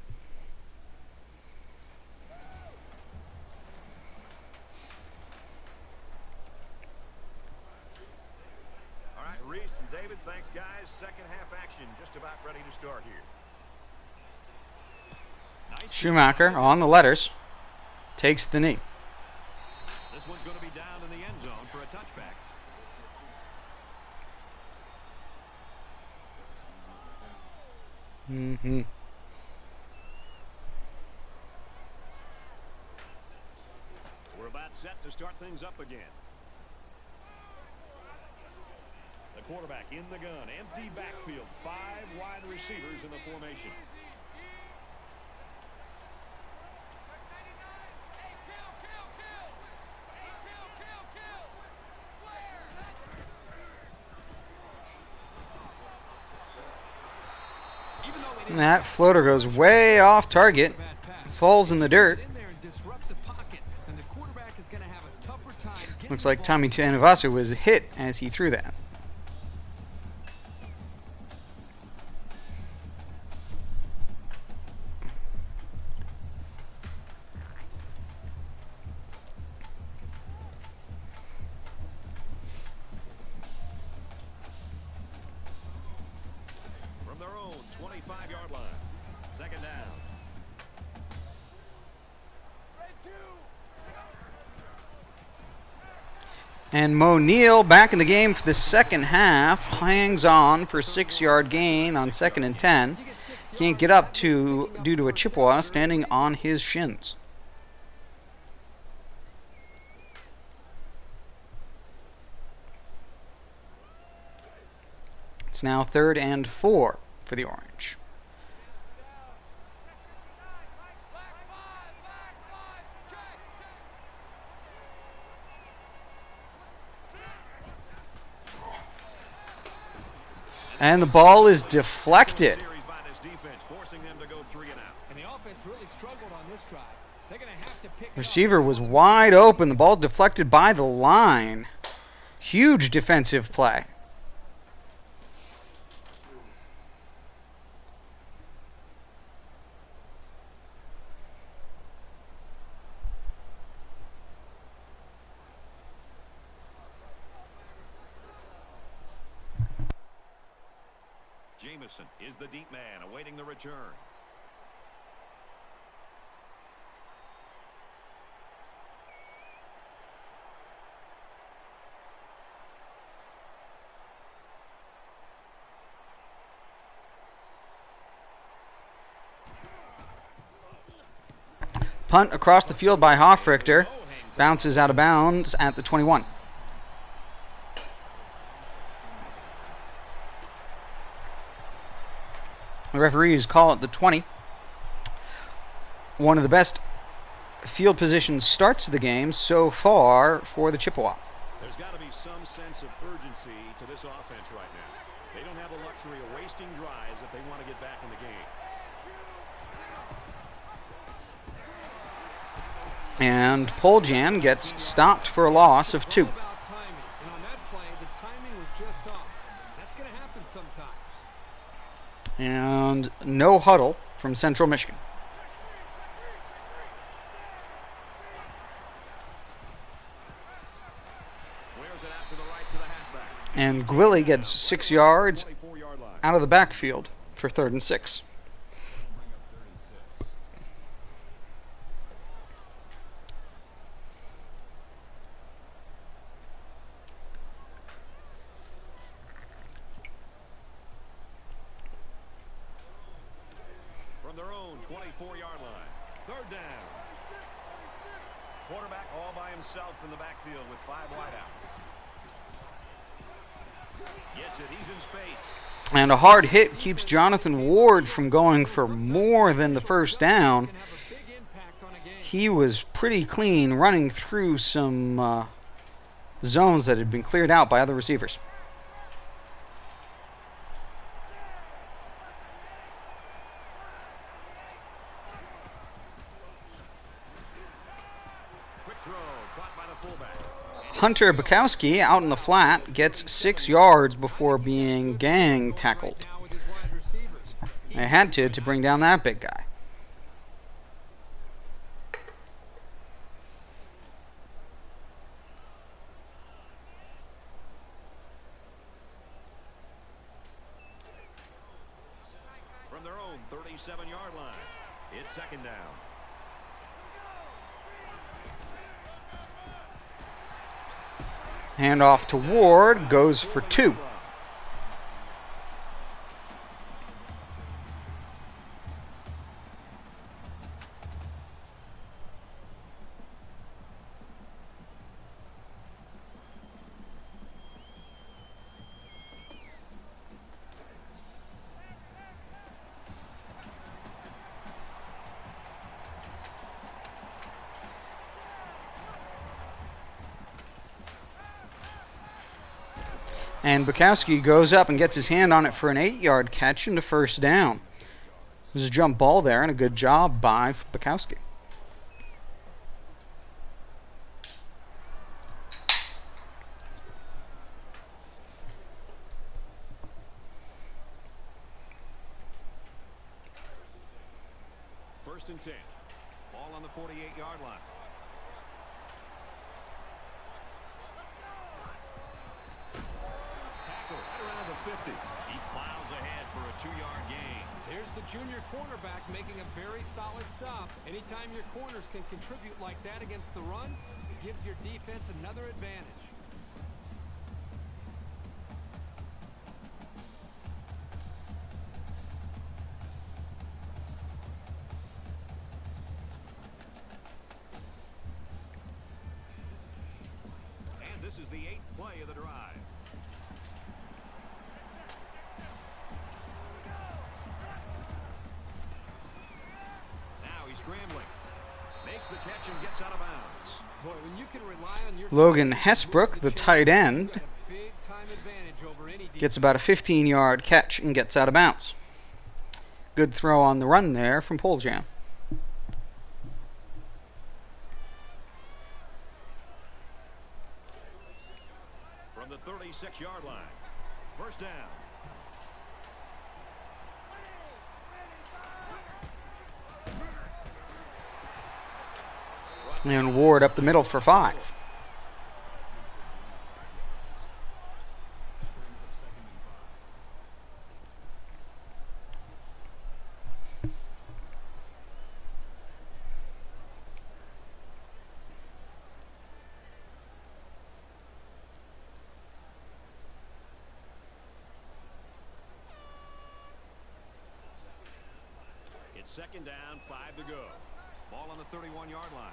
Speaker 2: All right, Reese and David, thanks, guys. Second half action just about ready to start here. Nice.
Speaker 1: Schumacher on the letters takes the knee.
Speaker 2: This one's going to be down in the end zone for a touchback.
Speaker 1: Mm-hmm.
Speaker 2: We're about set to start things up again. The quarterback in the gun, empty backfield, 5 wide receivers in the formation.
Speaker 1: And that floater goes way off target, falls in the dirt. Looks like Tommy Tuivasa was hit as he threw that.
Speaker 2: From their own 25-yard line. Second down.
Speaker 1: And Mo Neal back in the game for the second half. Hangs on for a 6-yard gain on 2nd and 10. Can't get up due to a Chippewa standing on his shins. It's now 3rd and 4 for the Orange. And the ball is deflected. Receiver was wide open. The ball deflected by the line. Huge defensive play.
Speaker 2: Jamison is the deep man awaiting the return.
Speaker 1: Punt across the field by Hofrichter. Bounces out of bounds at the 21. The referees call it the 20. One of the best field position starts of the game so far for the Chippewa.
Speaker 2: There's got to be some sense of urgency to this offense right now. They don't have the luxury of wasting drives if they want to get back in the game.
Speaker 1: And Poljan gets stopped for a loss of 2. And no huddle from Central Michigan. And Gwilly gets 6 yards out of the backfield for 3rd and 6.
Speaker 2: From their own 24-yard line. 3rd down. Quarterback all by himself in the backfield with 5 wideouts. Gets it. He's in space.
Speaker 1: And a hard hit keeps Jonathan Ward from going for more than the first down. He was pretty clean running through some zones that had been cleared out by other receivers. Hunter Bukowski out in the flat gets 6 yards before being gang tackled. They had to bring down that big guy.
Speaker 2: From their own 37-yard line, it's second down.
Speaker 1: Handoff to Ward, goes for 2. And Bukowski goes up and gets his hand on it for an 8-yard catch into first down. There's a jump ball there and a good job by Bukowski.
Speaker 2: First and 10. Ball on the 48-yard line. Around the 50. He plows ahead for a 2-yard gain.
Speaker 9: There's the junior cornerback making a very solid stop. Anytime your corners can contribute like that against the run, it gives your defense another advantage.
Speaker 2: And this is the 8th play of the drive. Scrambling. Makes the catch and gets out of bounds.
Speaker 9: Boy, when you can rely on your
Speaker 1: Logan Hesbrook, the tight end, gets about a 15-yard catch and gets out of bounds. Good throw on the run there from Poljam.
Speaker 2: From the 36-yard line. First down.
Speaker 1: And Ward up the middle for 5.
Speaker 2: It's second down, 5 to go. Ball on the 31-yard line.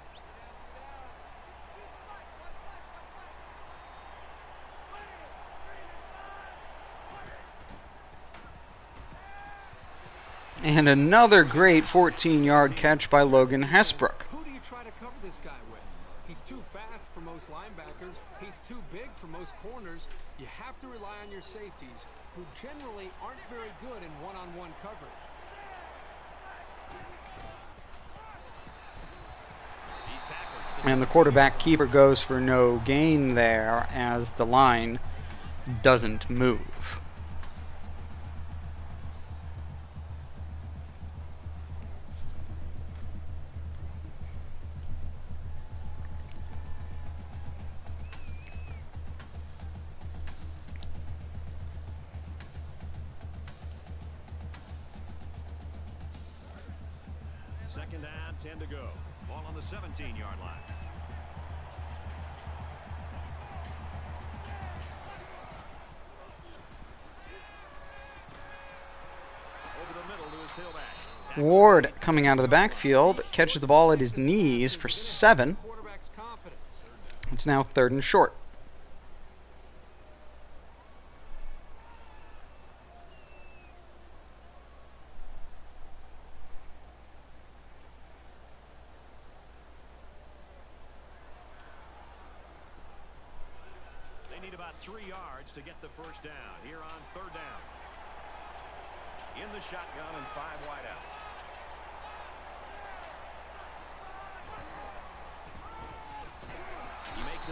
Speaker 1: And another great 14-yard catch by Logan Hesbrook.
Speaker 9: Who do you try to cover this guy with? He's too fast for most linebackers. He's too big for most corners. You have to rely on your safeties, who generally aren't very good in one-on-one coverage.
Speaker 1: And the quarterback keeper goes for no gain there as the line doesn't move.
Speaker 2: Second down, 10 to go. Ball on the 17-yard line. Over the middle to his tailback.
Speaker 1: Ward, coming out of the backfield, catches the ball at his knees for 7. It's now 3rd and short.
Speaker 2: They need about 3 yards to get the first down here on 3rd down. In the shotgun and 5 wideouts.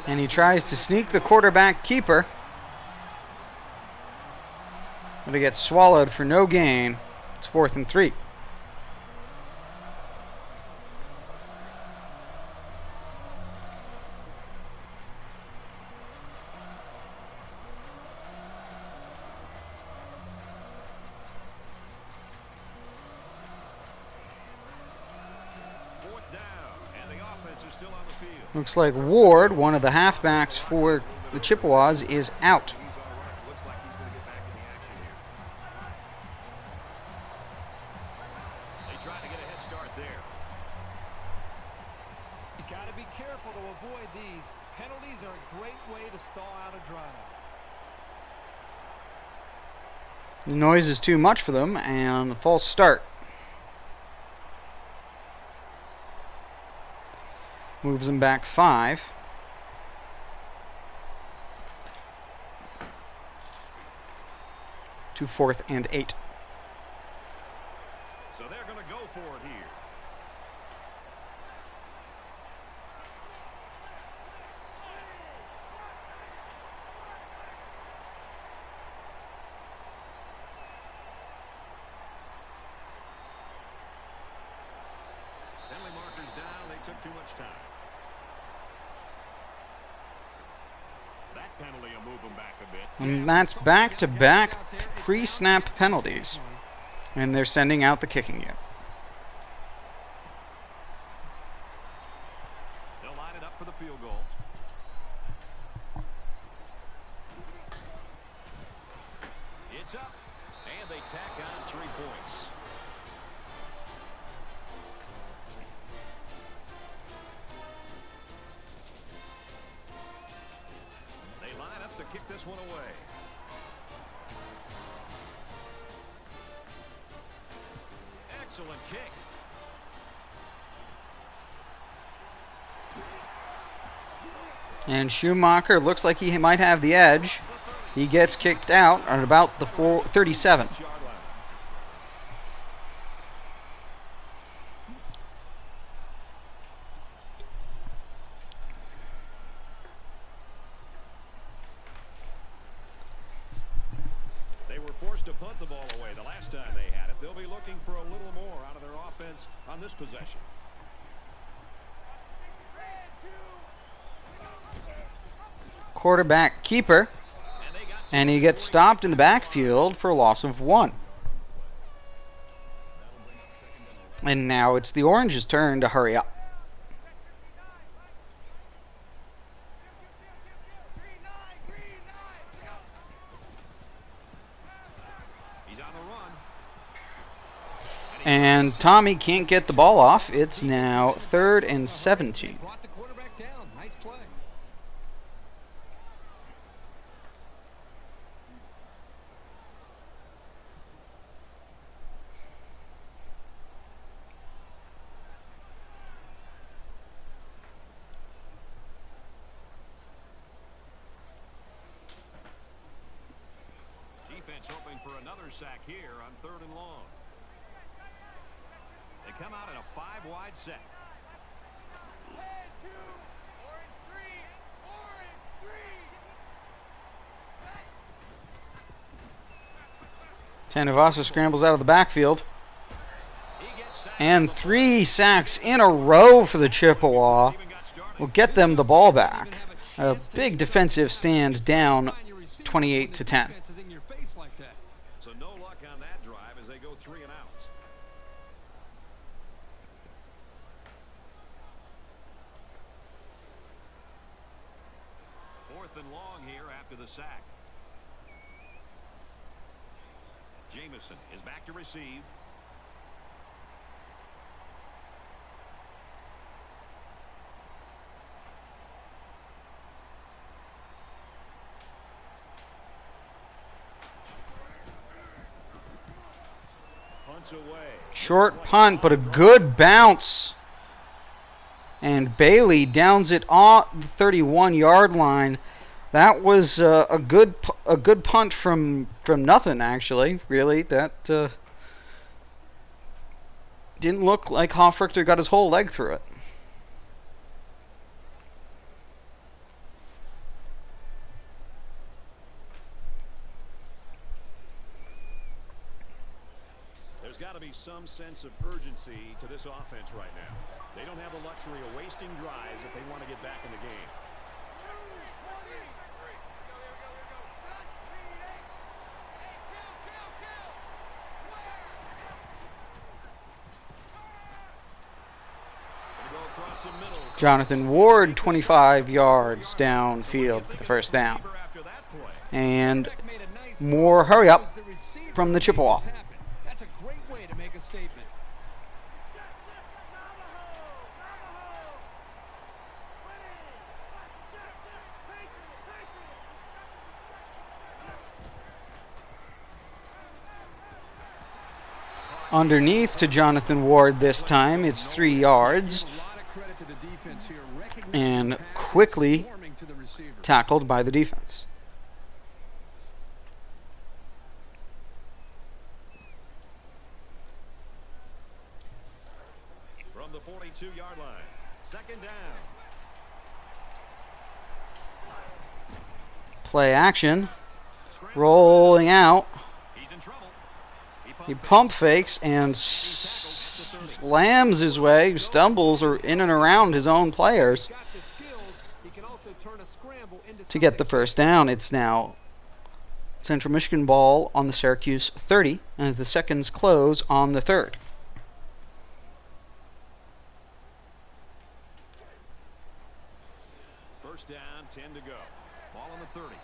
Speaker 1: And he tries to sneak the quarterback keeper. But he gets swallowed for no gain. It's 4th and 3. Looks like Ward, one of the halfbacks for the Chippewas, is out.
Speaker 2: They try to get a head start there.
Speaker 9: You got to be careful to avoid these. Penalties are a great way to stall out a drive.
Speaker 1: The noise is too much for them, and a false start. Moves them back 5. To 4th and 8.
Speaker 2: So they're going to go for it here. Penalty markers down. They took too much time. That penalty will move them back a bit.
Speaker 1: And that's back-to-back pre-snap penalties. And they're sending out the kicking unit.
Speaker 2: They'll line it up for the field goal. It's up, and they tack on 3 points. They line up to kick this one away. Excellent kick.
Speaker 1: And Schumacher looks like he might have the edge. He gets kicked out at about the 37.
Speaker 2: They were forced to punt the ball away the last time they had it. They'll be looking for a little more out of their offense on this possession.
Speaker 1: Quarterback keeper. And he gets stopped in the backfield for a loss of 1. And now it's the Orange's turn to hurry up. And Tommy can't get the ball off. It's now 3rd and 17.
Speaker 9: Brought the quarterback down. Nice play.
Speaker 2: Defense hoping for another sack here on 3rd and long. They come out in a 5-wide set.
Speaker 1: 'Tanuvasa scrambles out of the backfield. And 3 sacks in a row for the Chippewa will get them the ball back. A big defensive stand down 28-10.
Speaker 2: So no luck on that drive as they go 3 and out. Fourth and long here after the sack. Jamison is back to receive. Punts away.
Speaker 1: Short punt, but a good bounce. And Bailey downs it on the 31-yard line. That was a good punt from nothing, actually. Really, that didn't look like Hofrichter got his whole leg through it.
Speaker 2: got to be some sense of urgency to this offense right now. They don't have the luxury of wasting drives if they want to get back in the game.
Speaker 1: Jonathan Ward, 25 yards downfield for the first down. And more hurry up from the Chippewa.
Speaker 9: That's a great way to make a statement.
Speaker 1: Underneath to Jonathan Ward this time. It's 3 yards. And quickly tackled by the defense.
Speaker 2: From the 42-yard line, second down.
Speaker 1: Play action. Rolling out. He pump fakes and slams his way, stumbles or in and around his own players to get the first down. It's now Central Michigan ball on the Syracuse 30 as the seconds close on the third.
Speaker 2: First down, 10 to go. Ball on the 30.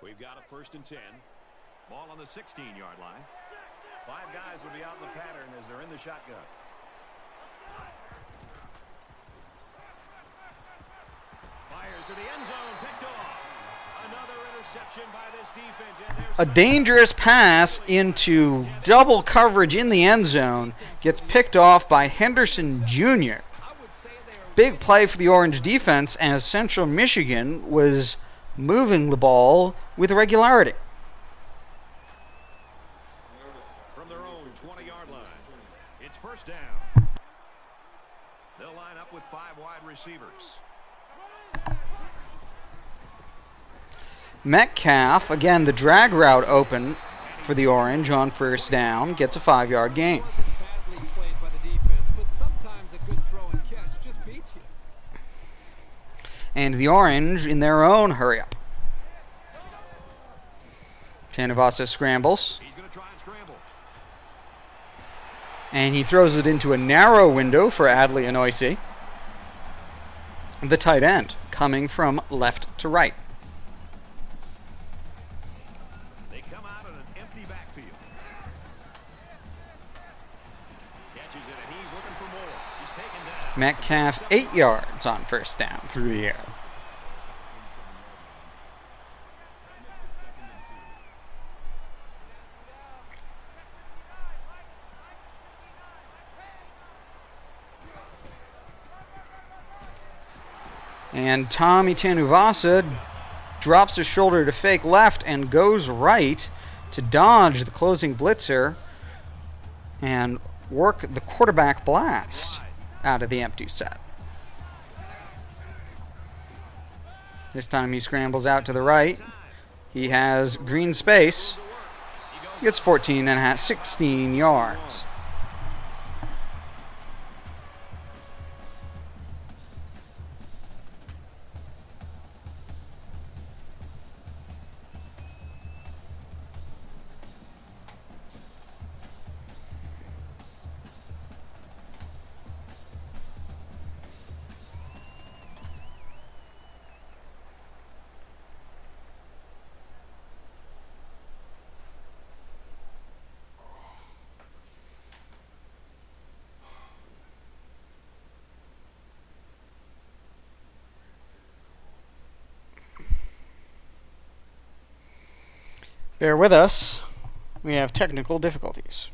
Speaker 2: We've got a first and 10. Ball on the 16-yard line. 5 guys will be out in the pattern as they're in the shotgun. Fires to the end zone, picked off. Another interception by this defense. And
Speaker 1: A dangerous pass into double coverage in the end zone gets picked off by Henderson Jr. Big play for the Orange defense as Central Michigan was moving the ball with regularity.
Speaker 2: From their own 20-yard line, it's first down. They'll line up with 5 wide receivers.
Speaker 1: Metcalf, again the drag route open for the Orange on first down, gets a 5-yard gain. And the Orange in their own hurry up. Tanuvasa scrambles. And he throws it into a narrow window for Adley Anoisi. The tight end coming from left to right.
Speaker 2: They come out in an empty backfield. Catches it and he's looking for more. He's taken down.
Speaker 1: Metcalf 8 yards on first down through the air. And Tommy Tanuvasa drops his shoulder to fake left and goes right to dodge the closing blitzer and work the quarterback blast out of the empty set. This time he scrambles out to the right. He has green space. He gets 16 yards. Bear with us. We have technical difficulties.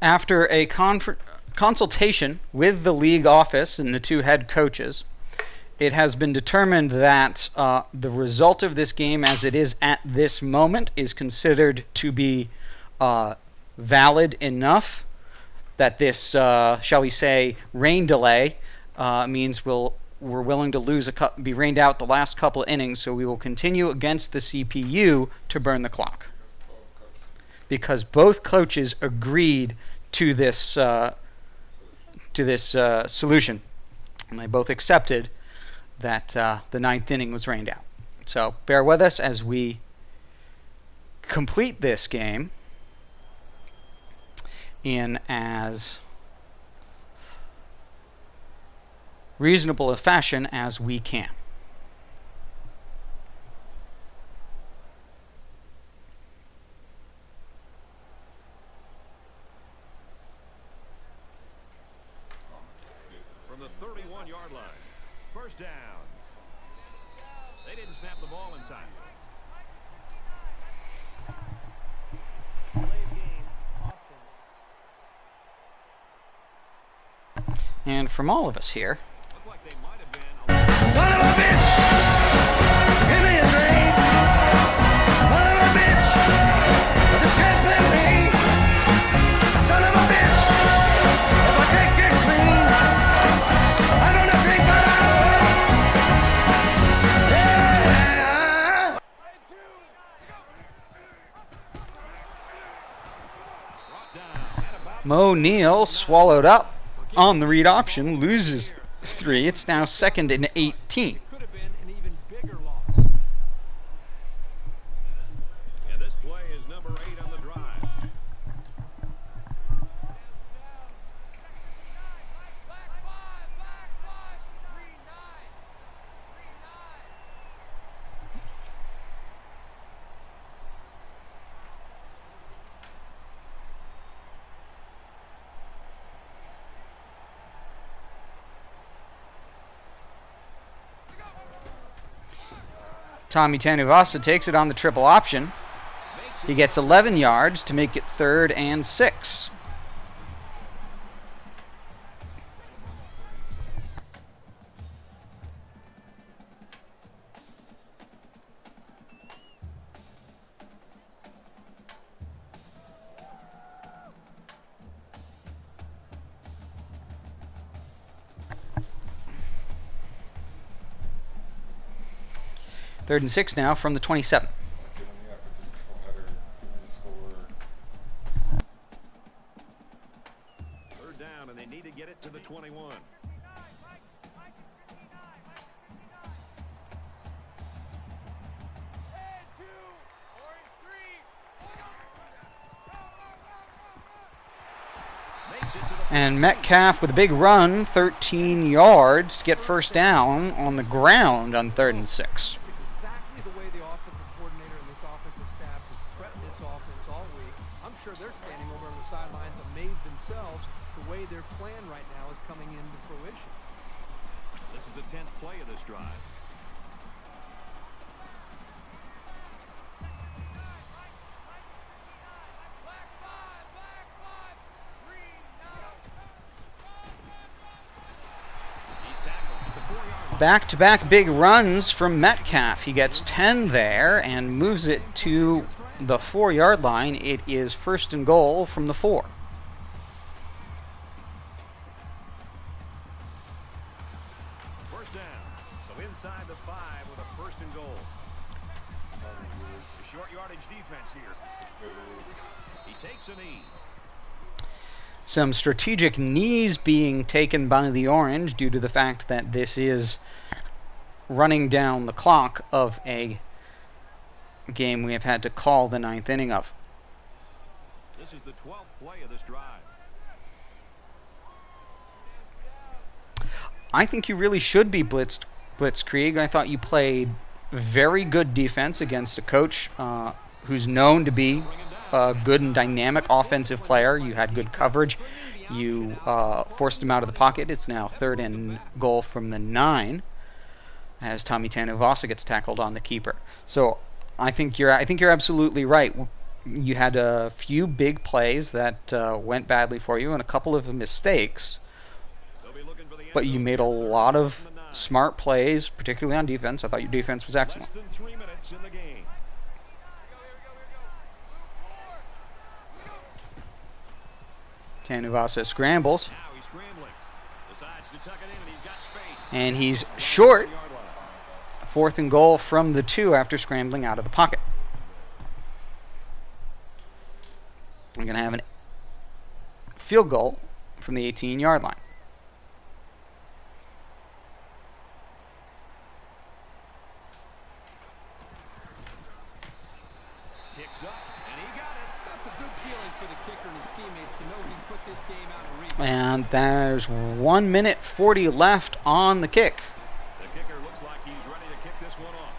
Speaker 1: After a consultation with the league office and the two head coaches, it has been determined that the result of this game as it is at this moment is considered to be valid enough that this, shall we say, rain delay means we're willing to be rained out the last couple of innings, so we will continue against the CPU to burn the clock. Because both coaches agreed to this solution, and they both accepted that the ninth inning was rained out. So bear with us as we complete this game in as reasonable a fashion as we can.
Speaker 2: From the 31-yard line, first down. They didn't snap the ball in time.
Speaker 11: Play game offense.
Speaker 1: And from all of us here,
Speaker 11: Son of a bitch! Give me a drink! Son of a bitch! This can't play me! Son of a bitch! If I can't get clean, I'm gonna drink my life away!
Speaker 1: Mo Neal swallowed up on the read option, loses 3. It's now 2nd and 18.
Speaker 9: Could have been an even bigger loss.
Speaker 2: And this play is number 8 on the drive.
Speaker 1: Tommy Tanuvasa takes it on the triple option. He gets 11 yards to make it 3rd and 6. Third and 6 now from the 27.
Speaker 2: Third down, and they need to get it to the 21.
Speaker 1: And Metcalf with a big run, 13 yards to get first down on the ground on 3rd and 6.
Speaker 9: Exactly the way the offensive coordinator and this offensive staff has prepped this offense all week. I'm sure they're standing over on the sidelines amazed themselves the way their plan right now is coming into fruition.
Speaker 2: This is the 10th play of this drive.
Speaker 1: Back-to-back big runs from Metcalf. He gets 10 there and moves it to the 4-yard line. It is 1st and goal from the 4.
Speaker 2: First down. So inside the 5 with a 1st and goal. The short yardage defense here. He takes a knee.
Speaker 1: Some strategic knees being taken by the Orange due to the fact that this is running down the clock of a game we have had to call the 9th inning of.
Speaker 2: This is the 12th play of this drive.
Speaker 1: I think you really should be blitzkrieg. I thought you played very good defense against a coach who's known to be a good and dynamic offensive player. You had good coverage. You forced him out of the pocket. It's now 3rd and goal from the 9 as Tommy Tanuvasa gets tackled on the keeper. So I think you're absolutely right. You had a few big plays that went badly for you and a couple of mistakes, but you made a lot of smart plays, particularly on defense. I thought your defense was excellent.
Speaker 2: Less than 3 minutes in the game.
Speaker 1: Tanuvasa scrambles,
Speaker 2: Now he's scrambling. Decides to tuck it in, and he's got space.
Speaker 1: and he's short. 4th and goal from the 2 after scrambling out of the pocket. We're going to have a field goal from the 18-yard line.
Speaker 2: Kicks up, and he got it.
Speaker 9: That's a good feeling for the kicker and his teammates to know he's put this game out of reach.
Speaker 1: And there's 1 minute 40 left on the kick.
Speaker 2: The kicker looks like he's ready to kick this one off.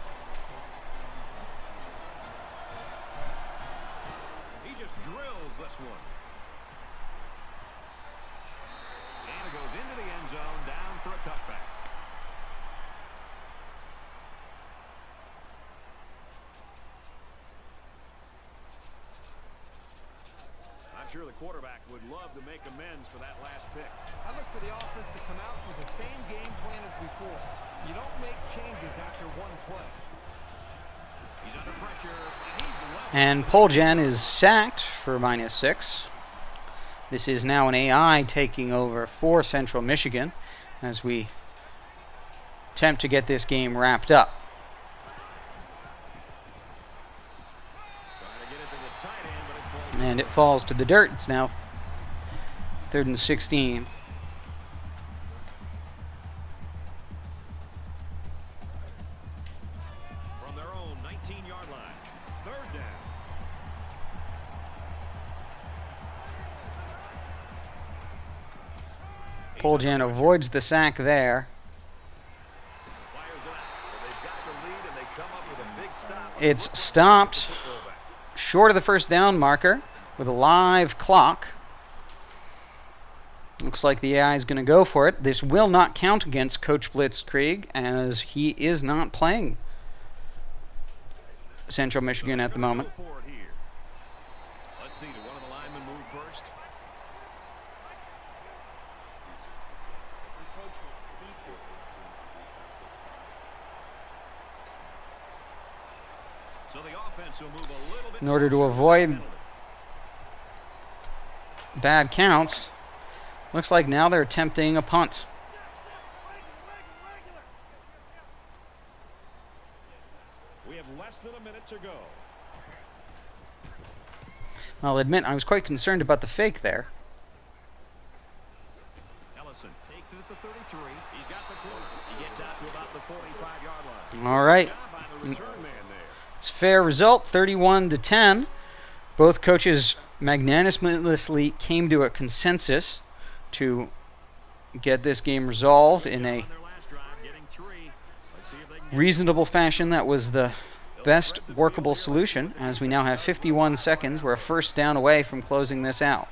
Speaker 2: He just drills this one. And it goes into the end zone, down for a touchback. Not sure the quarterback would love to make amends for that last pick.
Speaker 9: I look for the offense to come out with the same game plan as before. You don't make changes after one play.
Speaker 2: He's under pressure, and he's level.
Speaker 1: And Poljan is sacked for -6. This is now an AI taking over for Central Michigan as we attempt to get this game wrapped up. And it falls to the dirt. It's now 3rd and 16.
Speaker 2: From their own 19-yard line. 3rd down.
Speaker 1: Poljan avoids the sack there. It's stopped short of the first down marker with a live clock. Looks like the AI is going to go for it. This will not count against Coach Blitz Krieg as he is not playing Central Michigan at the moment.
Speaker 2: Let's see, did one of the linemen move first? So the offense will move a little bit
Speaker 1: In order to avoid bad counts, looks like now they're attempting a punt.
Speaker 2: We have less than a minute to go.
Speaker 1: I'll admit I was quite concerned about the fake there.
Speaker 2: Ellison takes it at the 33. He's got the corner. He gets out to about the 45-yard line.
Speaker 1: All right.
Speaker 2: Good job by the return man there.
Speaker 1: It's a fair result, 31-10. Both coaches magnanimously came to a consensus to get this game resolved in a reasonable fashion. That was the best workable solution, as we now have 51 seconds. We're a first down away from closing this out.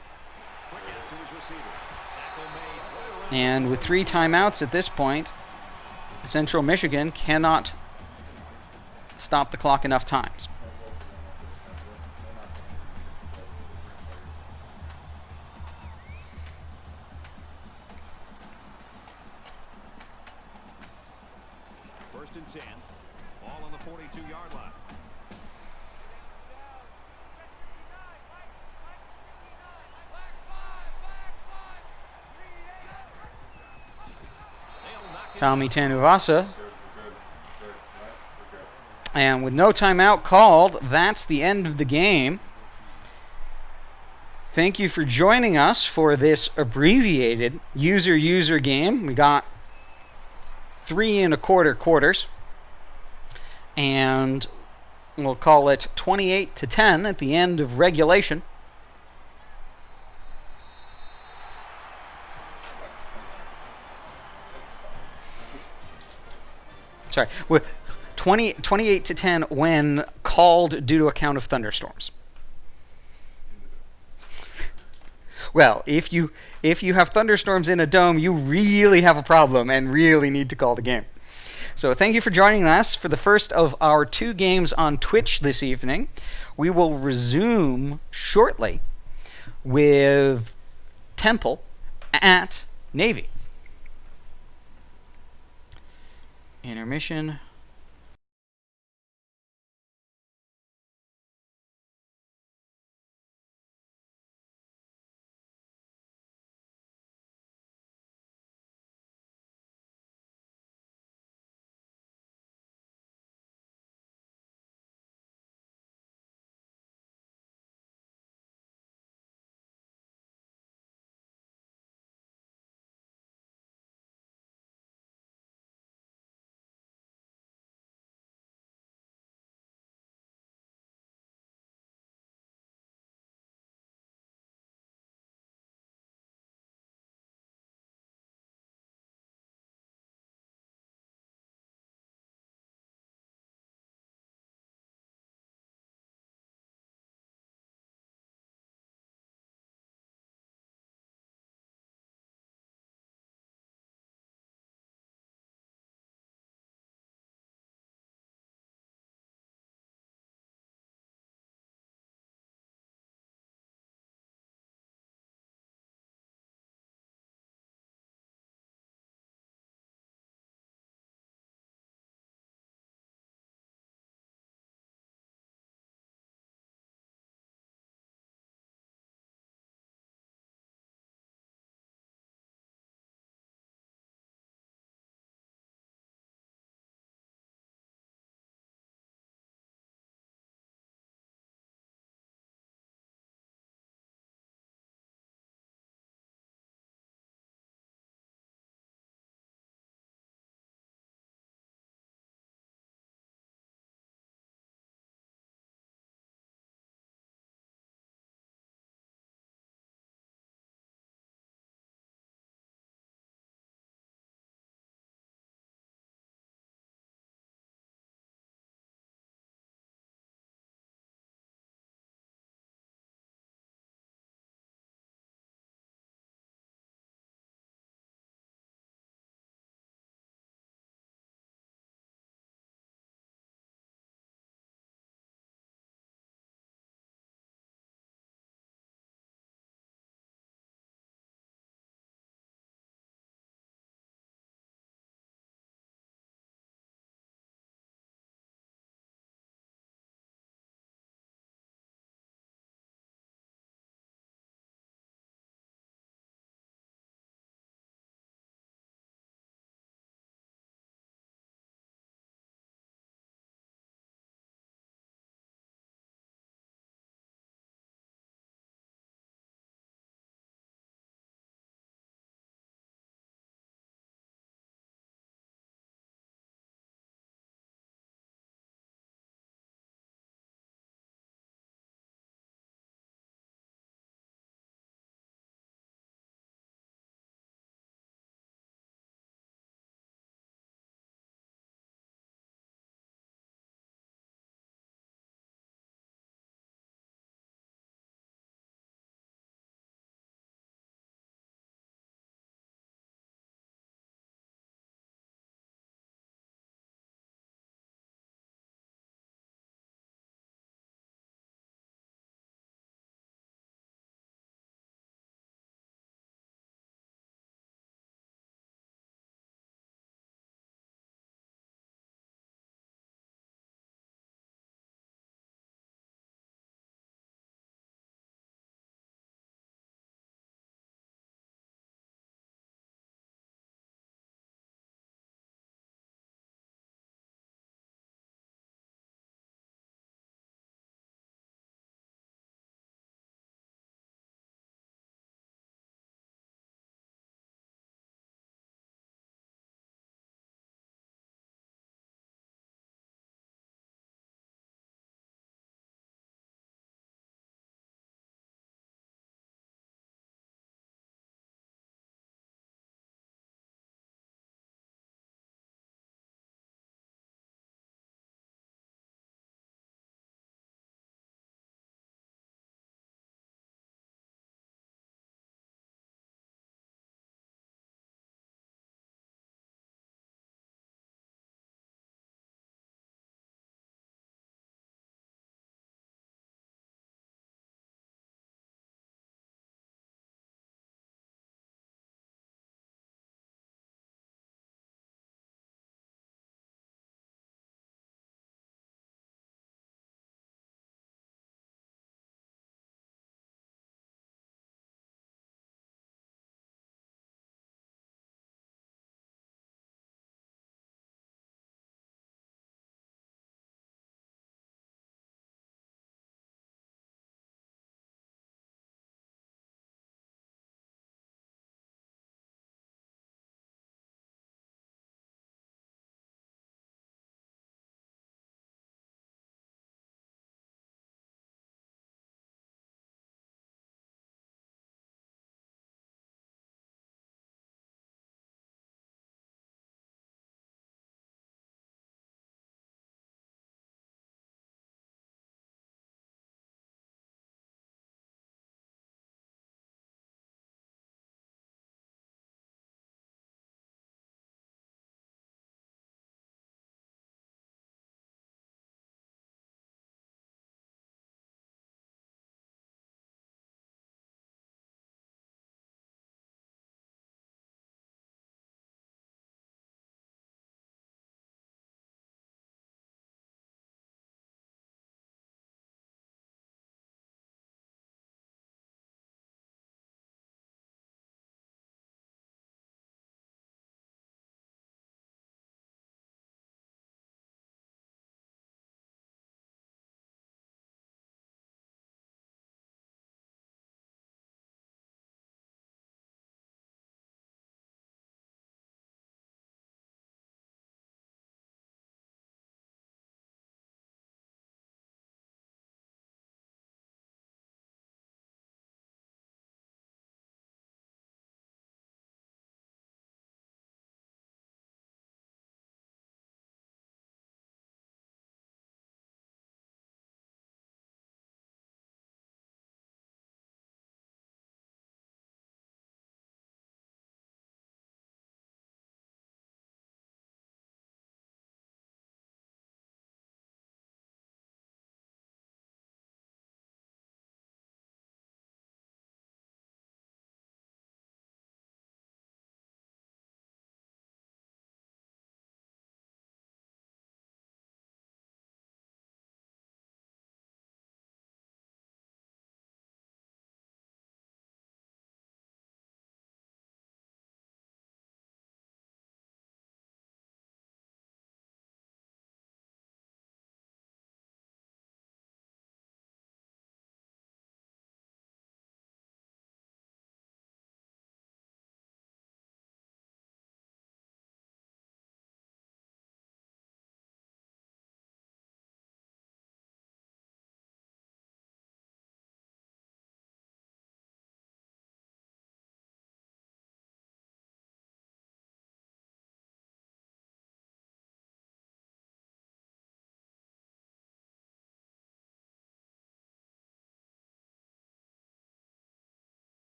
Speaker 1: And with 3 timeouts at this point, Central Michigan cannot stop the clock enough times.
Speaker 2: First and 10. Ball on the 42-yard line.
Speaker 1: Tommy Tanuvasa. And with no timeout called, that's the end of the game. Thank you for joining us for this abbreviated user game. We got 3 1/4 quarters. And we'll call it 28-10 at the end of regulation. Sorry, with 28-10 when called due to a count of thunderstorms. Well, if you have thunderstorms in a dome, you really have a problem and really need to call the game. So thank you for joining us for the first of our 2 games on Twitch this evening. We will resume shortly with Temple at Navy. Intermission.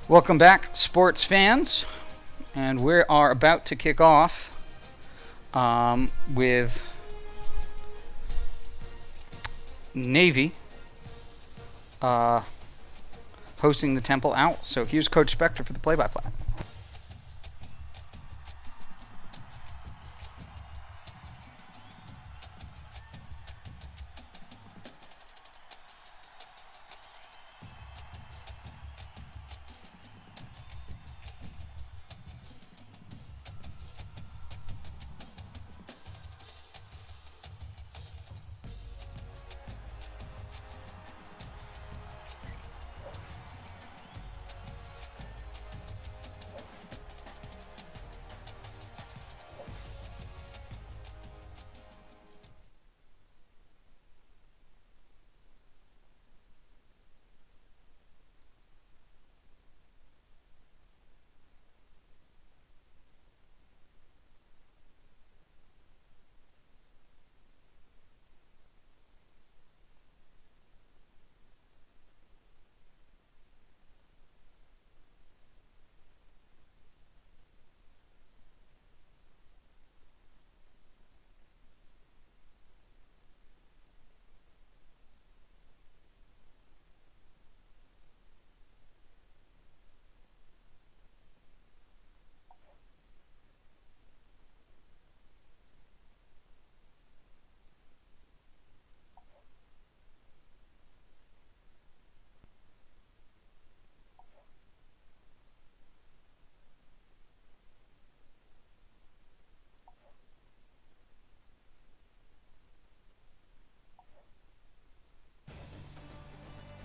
Speaker 1: Welcome back, sports fans, and we are about to kick off with Navy hosting the Temple Owls. So here's Coach Spectre for the play-by-play.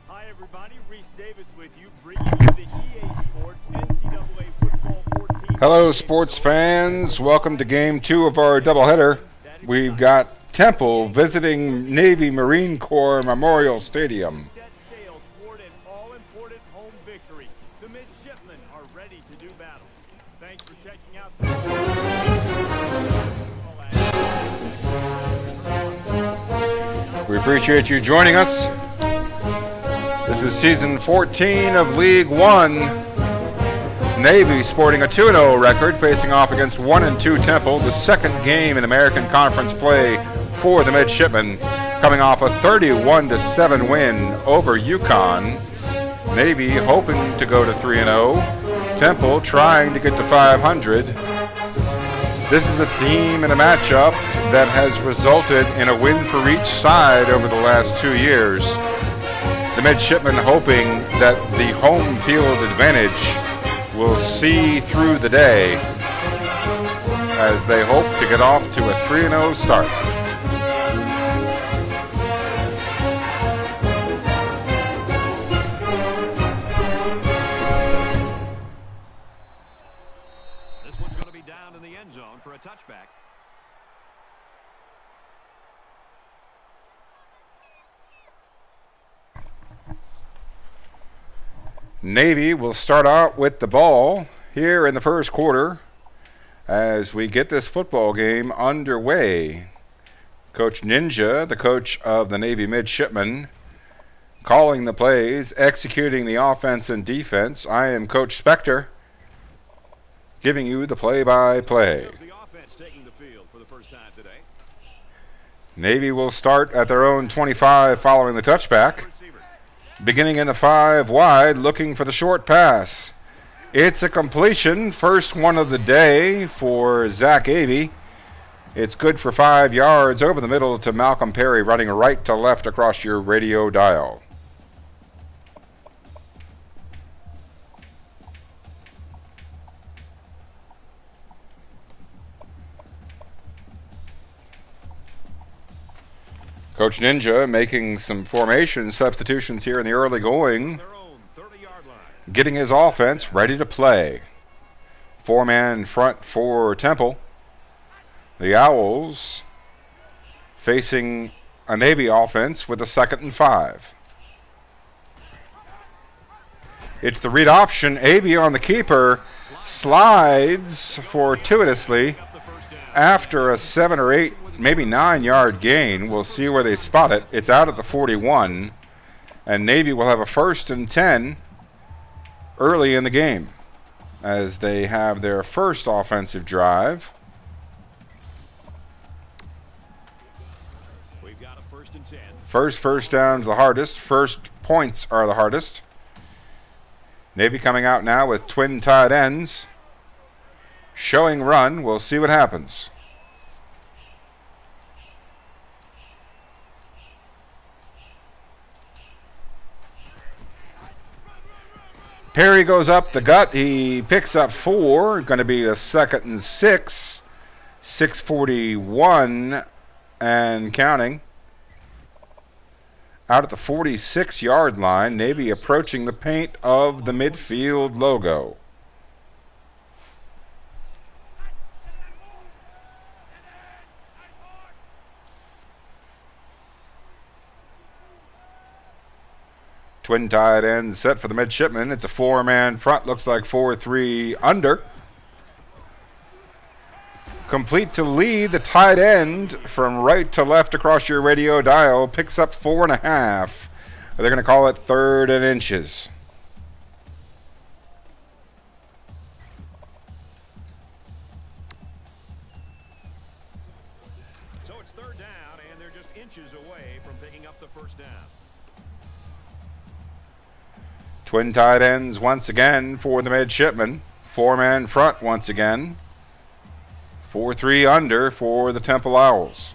Speaker 4: Hi everybody, Reese Davis with you, bringing you the EA Sports NCAA Football 14.
Speaker 7: Hello, sports fans. Welcome to Game 2 of our doubleheader. We've got Temple visiting Navy Marine Corps Memorial Stadium.
Speaker 4: Set sail toward an all-important home victory. The midshipmen are ready to do battle. Thanks for checking out
Speaker 7: We appreciate you joining us. This is season 14 of League 1. Navy sporting a 2-0 record, facing off against 1-2 Temple, the second game in American Conference play for the midshipmen, coming off a 31-7 win over UConn. Navy hoping to go to 3-0. Temple trying to get to 500. This is a team and a matchup that has resulted in a win for each side over the last 2 years. The midshipmen hoping that the home field advantage will see through the day as they hope to get off to a 3-0 start.
Speaker 2: This one's going to be down in the end zone for a touchback.
Speaker 7: Navy will start out with the ball here in the first quarter as we get this football game underway. Coach Ninja, the coach of the Navy midshipmen, calling the plays, executing the offense and defense. I am Coach Spectre, giving you the play-by-play.
Speaker 2: The offense taking the field for the first time today.
Speaker 7: Navy will start at their own 25 following the touchback. Beginning in the 5 wide, looking for the short pass. It's a completion, first one of the day for Zach Avey. It's good for 5 yards over the middle to Malcolm Perry, running right to left across your radio dial. Coach Ninja making some formation substitutions here in the early going, getting his offense ready to play. 4-man front for Temple. The Owls facing a Navy offense with a 2nd and 5. It's the read option. Avey on the keeper, slides fortuitously after a 7 or 8, maybe 9-yard gain. We'll see where they spot it. It's out at the 41, and Navy will have a 1st and 10 early in the game as they have their first offensive drive.
Speaker 2: We've got a 1st and 10.
Speaker 7: First down's the hardest. First points are the hardest. Navy coming out now with twin tight ends. Showing run. We'll see what happens. Perry goes up the gut. He picks up 4. Going to be a 2nd and 6. 6:41 and counting. Out at the 46-yard line. Navy approaching the paint of the midfield logo. Twin tight end set for the midshipman. It's a 4-man front. Looks like 4-3 under. Complete to lead. The tight end from right to left across your radio dial picks up 4.5. They're going to call it 3rd and inches.
Speaker 2: So it's 3rd down, and they're just inches away from picking up the 1st down.
Speaker 7: Twin tight ends once again for the midshipman. 4-man front once again. 4-3 under for the Temple Owls.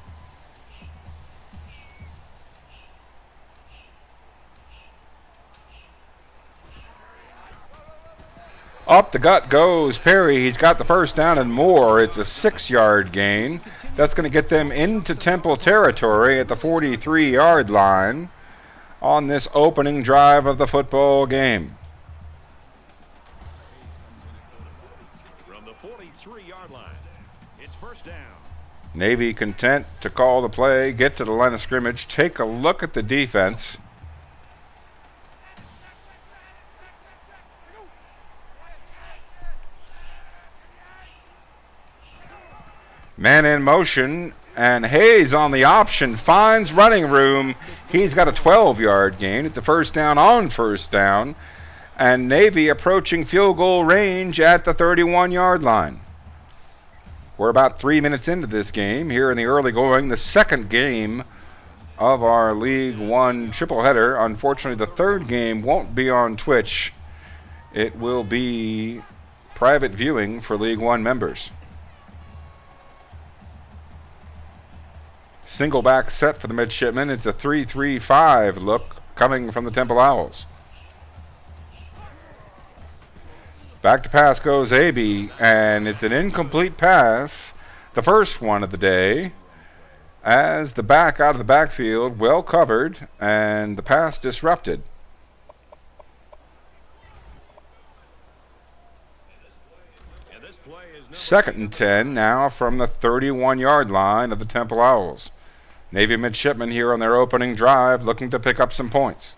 Speaker 7: Up the gut goes Perry. He's got the 1st down and more. It's a 6-yard gain. That's going to get them into Temple territory at the 43-yard line on this opening drive of the football game.
Speaker 2: From the 43-yard line, it's 1st down.
Speaker 7: Navy content to call the play, get to the line of scrimmage, take a look at the defense. Man in motion, and Hayes on the option finds running room. He's got a 12-yard gain. It's a 1st down on 1st down, and Navy approaching field goal range at the 31-yard line. We're about 3 minutes into this game here in the early going, the 2nd game of our League 1 triple header. Unfortunately, the 3rd game won't be on Twitch. It will be private viewing for League 1 members. Single back set for the midshipmen. It's a 3-3-5 look coming from the Temple Owls. Back to pass goes Aby, and it's an incomplete pass, the first one of the day, as the back out of the backfield, well covered, and the pass disrupted. Second and 10 now from the 31-yard line of the Temple Owls. Navy midshipmen here on their opening drive looking to pick up some points.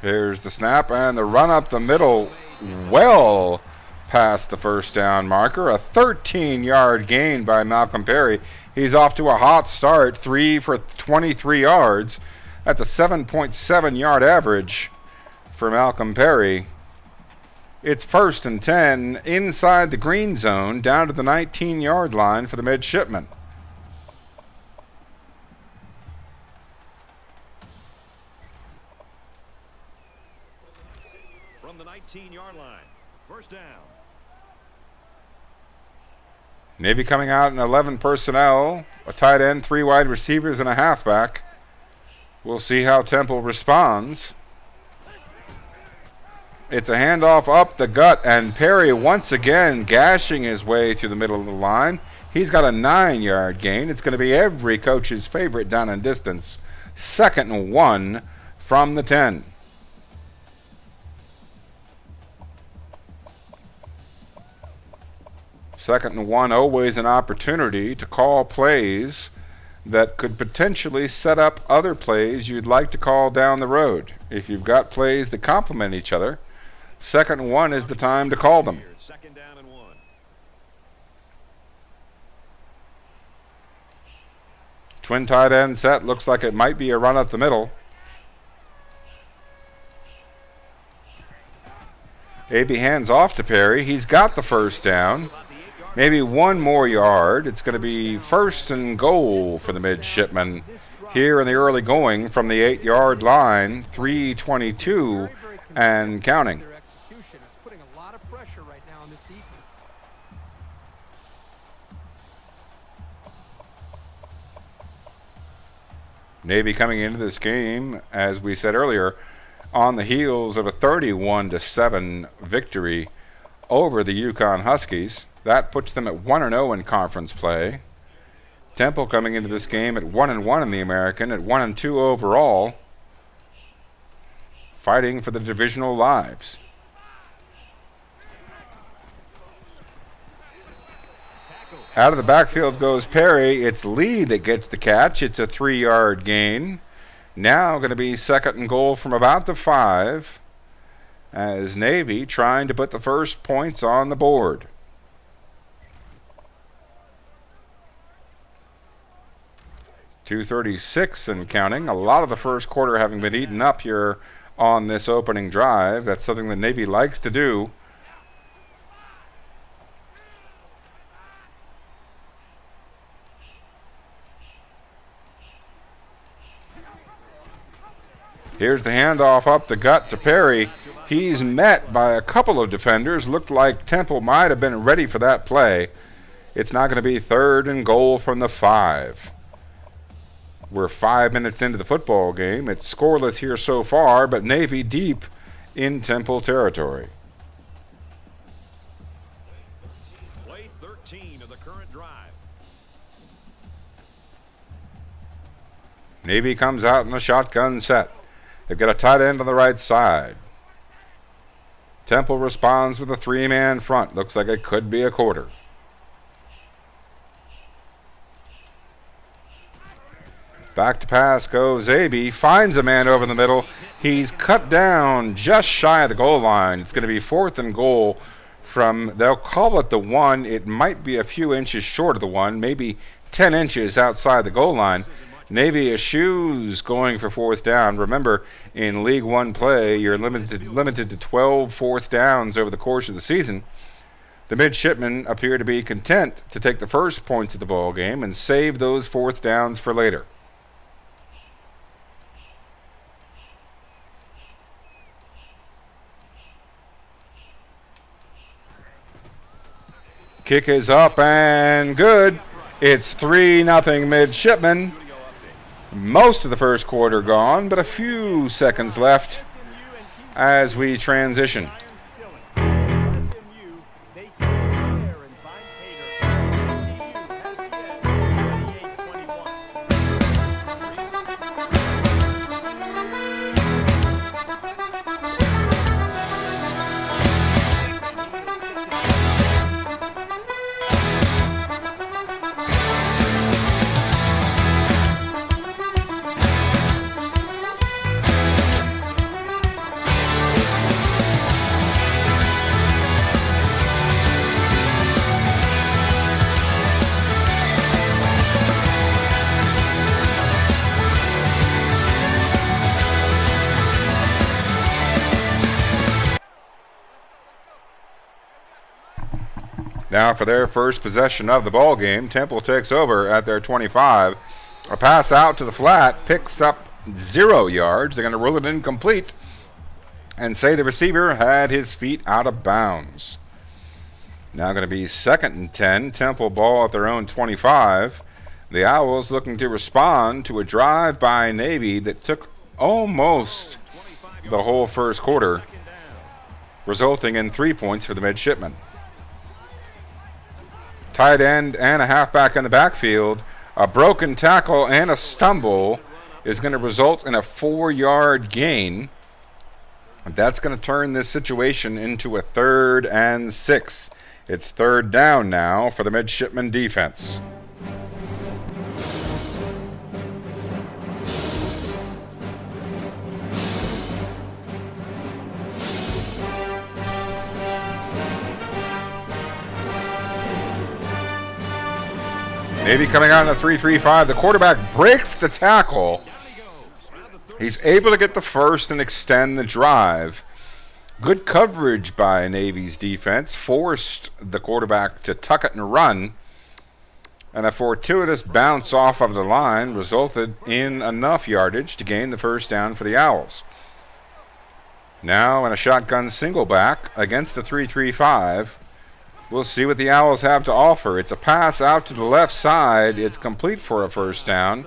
Speaker 7: Here's the snap and the run up the middle, well past the 1st down marker. A 13-yard gain by Malcolm Perry. He's off to a hot start, 3 for 23 yards. That's a 7.7-yard average for Malcolm Perry. It's 1st and 10 inside the green zone down to the 19-yard line for the midshipmen.
Speaker 2: From the 19-yard line, 1st down.
Speaker 7: Navy coming out in 11 personnel, a tight end, 3 wide receivers, and a halfback. We'll see how Temple responds. It's a handoff up the gut, and Perry once again gashing his way through the middle of the line. He's got a 9-yard gain. It's going to be every coach's favorite down and distance. 2nd and 1 from the 10. Second and 1, always an opportunity to call plays that could potentially set up other plays you'd like to call down the road. If you've got plays that complement each other, 2nd and 1 is the time to call them.
Speaker 2: 2nd down and 1.
Speaker 7: Twin tight end set. Looks like it might be a run up the middle. AB hands off to Perry. He's got the first down. Maybe one more yard. It's going to be 1st and goal for the midshipmen here in the early going from the 8-yard line. 3:22 and counting. Navy coming into this game, as we said earlier, on the heels of a 31-7 victory over the Yukon Huskies. That puts them at 1-0 in conference play. Temple coming into this game at 1-1 in the American, at 1-2 overall, fighting for the divisional lives. Out of the backfield goes Perry. It's Lee that gets the catch. It's a 3-yard gain. Now going to be 2nd and goal from about the 5, as Navy trying to put the first points on the board. .236 and counting. A lot of the first quarter having been eaten up here on this opening drive. That's something that Navy likes to do. Here's the handoff up the gut to Perry. He's met by a couple of defenders. Looked like Temple might have been ready for that play. It's now going to be 3rd and goal from the 5. We're 5 minutes into the football game. It's scoreless here so far, but Navy deep in Temple territory.
Speaker 2: Play 13 of the current drive.
Speaker 7: Navy comes out in a shotgun set. They've got a tight end on the right side. Temple responds with a 3-man front. Looks like it could be a quarter. Back to pass goes AB. Finds a man over the middle. He's cut down just shy of the goal line. It's going to be 4th and goal from, they'll call it the 1. It might be a few inches short of the 1, maybe 10 inches outside the goal line. Navy eschews going for 4th down. Remember, in League 1 play, you're limited to 12 4th downs over the course of the season. The midshipmen appear to be content to take the first points of the ball game and save those 4th downs for later. Kick is up and good. It's 3-0 midshipmen. Most of the first quarter gone, but a few seconds left as we transition. Now for their first possession of the ball game, Temple takes over at their 25. A pass out to the flat, picks up 0 yards. They're going to rule it incomplete and say the receiver had his feet out of bounds. Now going to be 2nd and 10. Temple ball at their own 25. The Owls looking to respond to a drive by Navy that took almost the whole first quarter, resulting in 3 points for the midshipmen. Tight end and a halfback in the backfield. A broken tackle and a stumble is going to result in a 4-yard gain. That's going to turn this situation into a 3rd and 6. It's 3rd down now for the midshipmen defense. Navy coming out in a 3-3-5. The quarterback breaks the tackle. He's able to get the first and extend the drive. Good coverage by Navy's defense. Forced the quarterback to tuck it and run. And a fortuitous bounce off of the line resulted in enough yardage to gain the first down for the Owls. Now in a shotgun single back against the 3-3-5. We'll see what the Owls have to offer. It's a pass out to the left side. It's complete for a first down.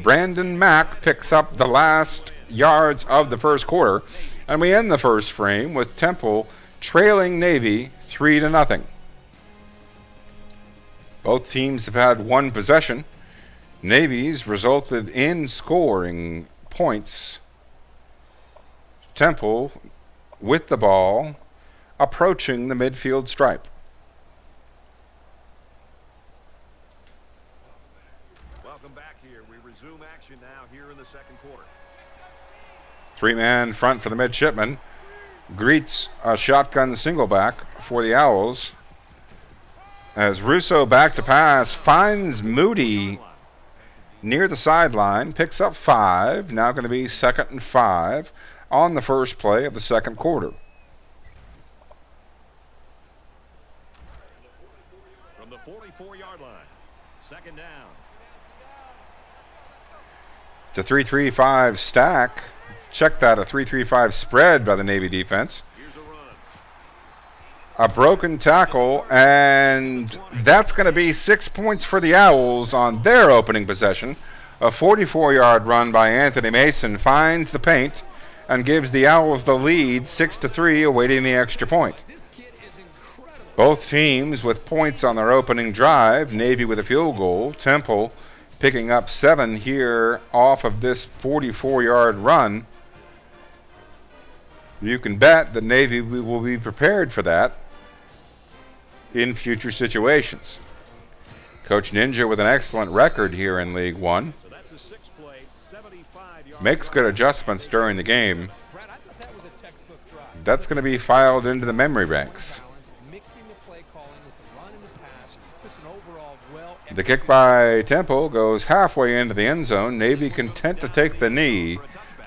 Speaker 7: Brandon Mack picks up the last yards of the first quarter. And we end the first frame with Temple trailing Navy 3-0. Both teams have had one possession. Navy's resulted in scoring points. Temple with the ball approaching the midfield stripe.
Speaker 2: Welcome back here. We resume action now here in the second quarter.
Speaker 7: Three-man front for the midshipman. Greets a shotgun single back for the Owls. As Russo back to pass, finds Moody near the sideline, picks up 5. Now going to be 2nd and 5 on the first play of the second quarter.
Speaker 2: From the 44-yard line, second down.
Speaker 7: It's a 3-3-5 stack. Check that, a 3-3-5 spread by the Navy defense. A broken tackle, and that's going to be 6 points for the Owls on their opening possession. A 44-yard run by Anthony Mason finds the paint and gives the Owls the lead 6-3, awaiting the extra point. Both teams with points on their opening drive. Navy with a field goal. Temple picking up 7 here off of this 44-yard run. You can bet that Navy will be prepared for that in future situations. Coach Ninja with an excellent record here in League One. Makes good adjustments during the game. That's going to be filed into the memory banks. The kick by Temple goes halfway into the end zone. Navy content to take the knee.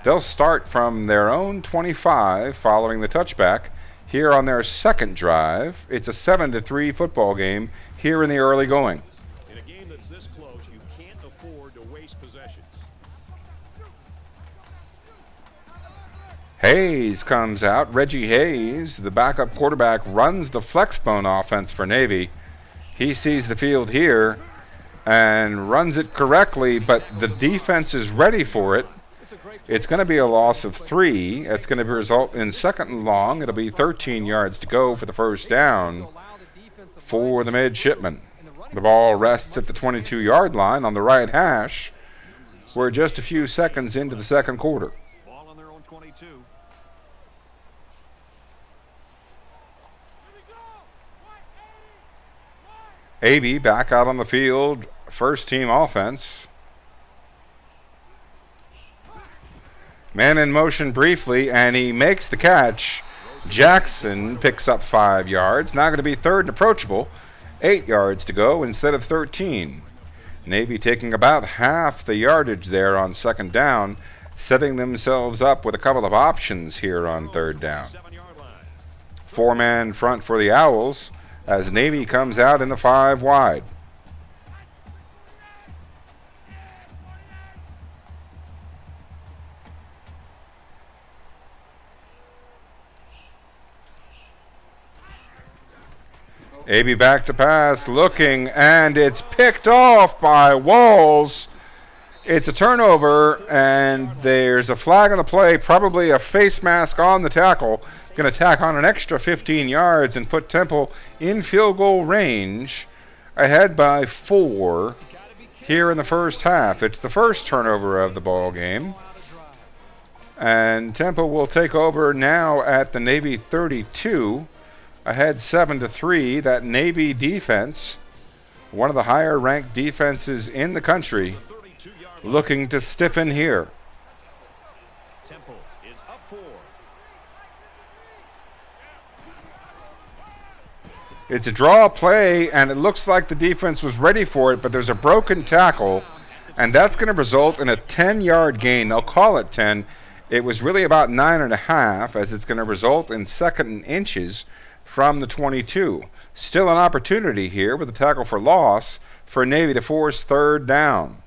Speaker 7: They'll start from their own 25 following the touchback here on their second drive. It's a 7-3 football game here in the early going.
Speaker 2: In a game that's this close, you can't afford to waste possessions.
Speaker 7: Hayes comes out. Reggie Hayes, the backup quarterback, runs the flexbone offense for Navy. He sees the field here and runs it correctly, but the defense is ready for it. It's going to be a loss of 3. It's going to result in 2nd and long. It'll be 13 yards to go for the first down for the midshipmen. The ball rests at the 22-yard line on the right hash. We're just a few seconds into the second quarter.
Speaker 2: Ball on their own 22.
Speaker 7: AB back out on the field. First team offense. Man in motion briefly, and he makes the catch. Jackson picks up 5 yards. Now going to be 3rd and approachable. 8 yards to go instead of 13. Navy taking about half the yardage there on 2nd down, setting themselves up with a couple of options here on 3rd down. 4-man front for the Owls as Navy comes out in the 5 wide. AB back to pass, looking, and it's picked off by Walls. It's a turnover, and there's a flag on the play, probably a face mask on the tackle. Going to tack on an extra 15 yards and put Temple in field goal range, ahead by 4 here in the first half. It's the first turnover of the ball game. And Temple will take over now at the Navy 32. Ahead 7-3. That Navy defense, one of the higher ranked defenses in the country, looking to stiffen here.
Speaker 2: Temple is up 4.
Speaker 7: It's a draw play, and it looks like the defense was ready for it, but there's a broken tackle, and that's going to result in a 10-yard gain. They'll call it 10. It was really about 9.5, as it's going to result in 2nd and inches from the 22. Still an opportunity here with a tackle for loss for Navy to force 3rd down.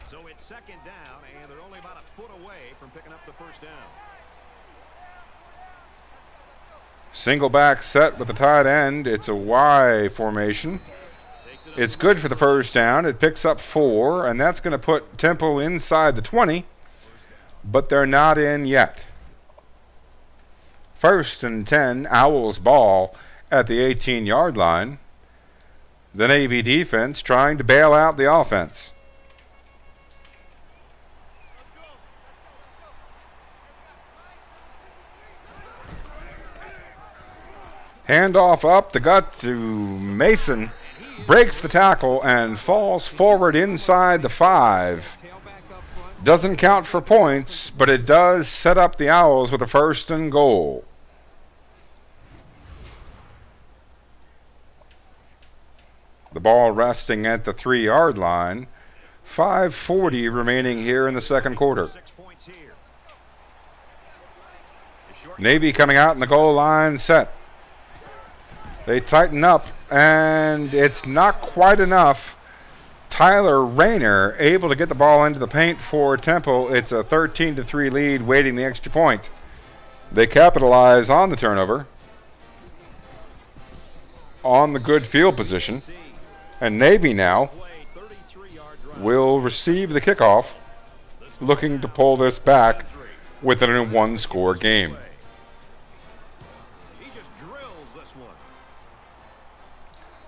Speaker 2: So it's 2nd down, and they're only about a foot away from picking up the 1st down.
Speaker 7: Single back set with the tight end. It's a Y formation. It's good for the 1st down. It picks up 4, and that's going to put Temple inside the 20, but they're not in yet. 1st and 10, Owls ball at the 18-yard line. The Navy defense trying to bail out the offense. Handoff up the gut to Mason. Breaks the tackle and falls forward inside the 5. Doesn't count for points, but it does set up the Owls with a 1st and goal. The ball resting at the 3-yard line. 5:40 remaining here in the 2nd quarter. Navy coming out in the goal line set. They tighten up, and it's not quite enough. Tyler Rayner able to get the ball into the paint for Temple. It's a 13-3 lead, waiting the extra point. They capitalize on the turnover, on the good field position, and Navy now will receive the kickoff, looking to pull this back within a 1-score game.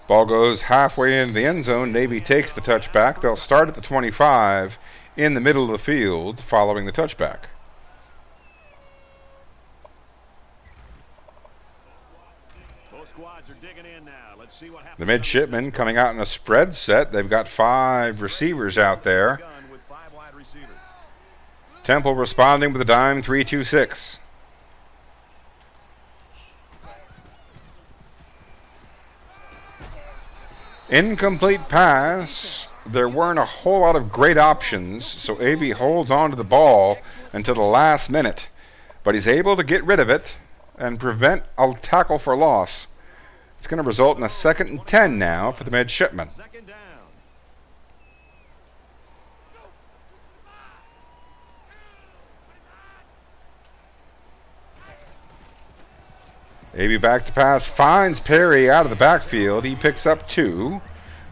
Speaker 7: Ball goes halfway into the end zone. Navy takes the touchback. They'll start at the 25 in the middle of the field following the touchback.
Speaker 2: Both squads are digging in now. Let's see what happens.
Speaker 7: The midshipmen coming out in a spread set. They've got 5 receivers out there. Temple responding with a dime 3-2-6. Incomplete pass. There weren't a whole lot of great options, so AB holds on to the ball until the last minute. But he's able to get rid of it and prevent a tackle for loss. It's going to result in a 2nd and 10 now for the midshipmen. AB back to pass, finds Perry out of the backfield. He picks up 2.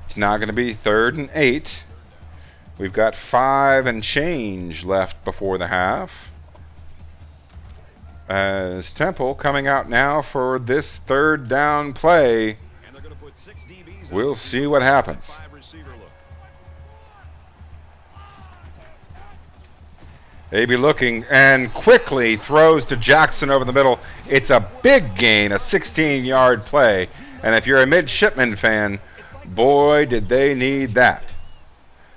Speaker 7: It's now going to be 3rd and 8. We've got 5 and change left before the half. As Temple coming out now for this 3rd down play. We'll see what happens. AB looking and quickly throws to Jackson over the middle. It's a big gain, a 16-yard play. And if you're a midshipman fan, boy, did they need that.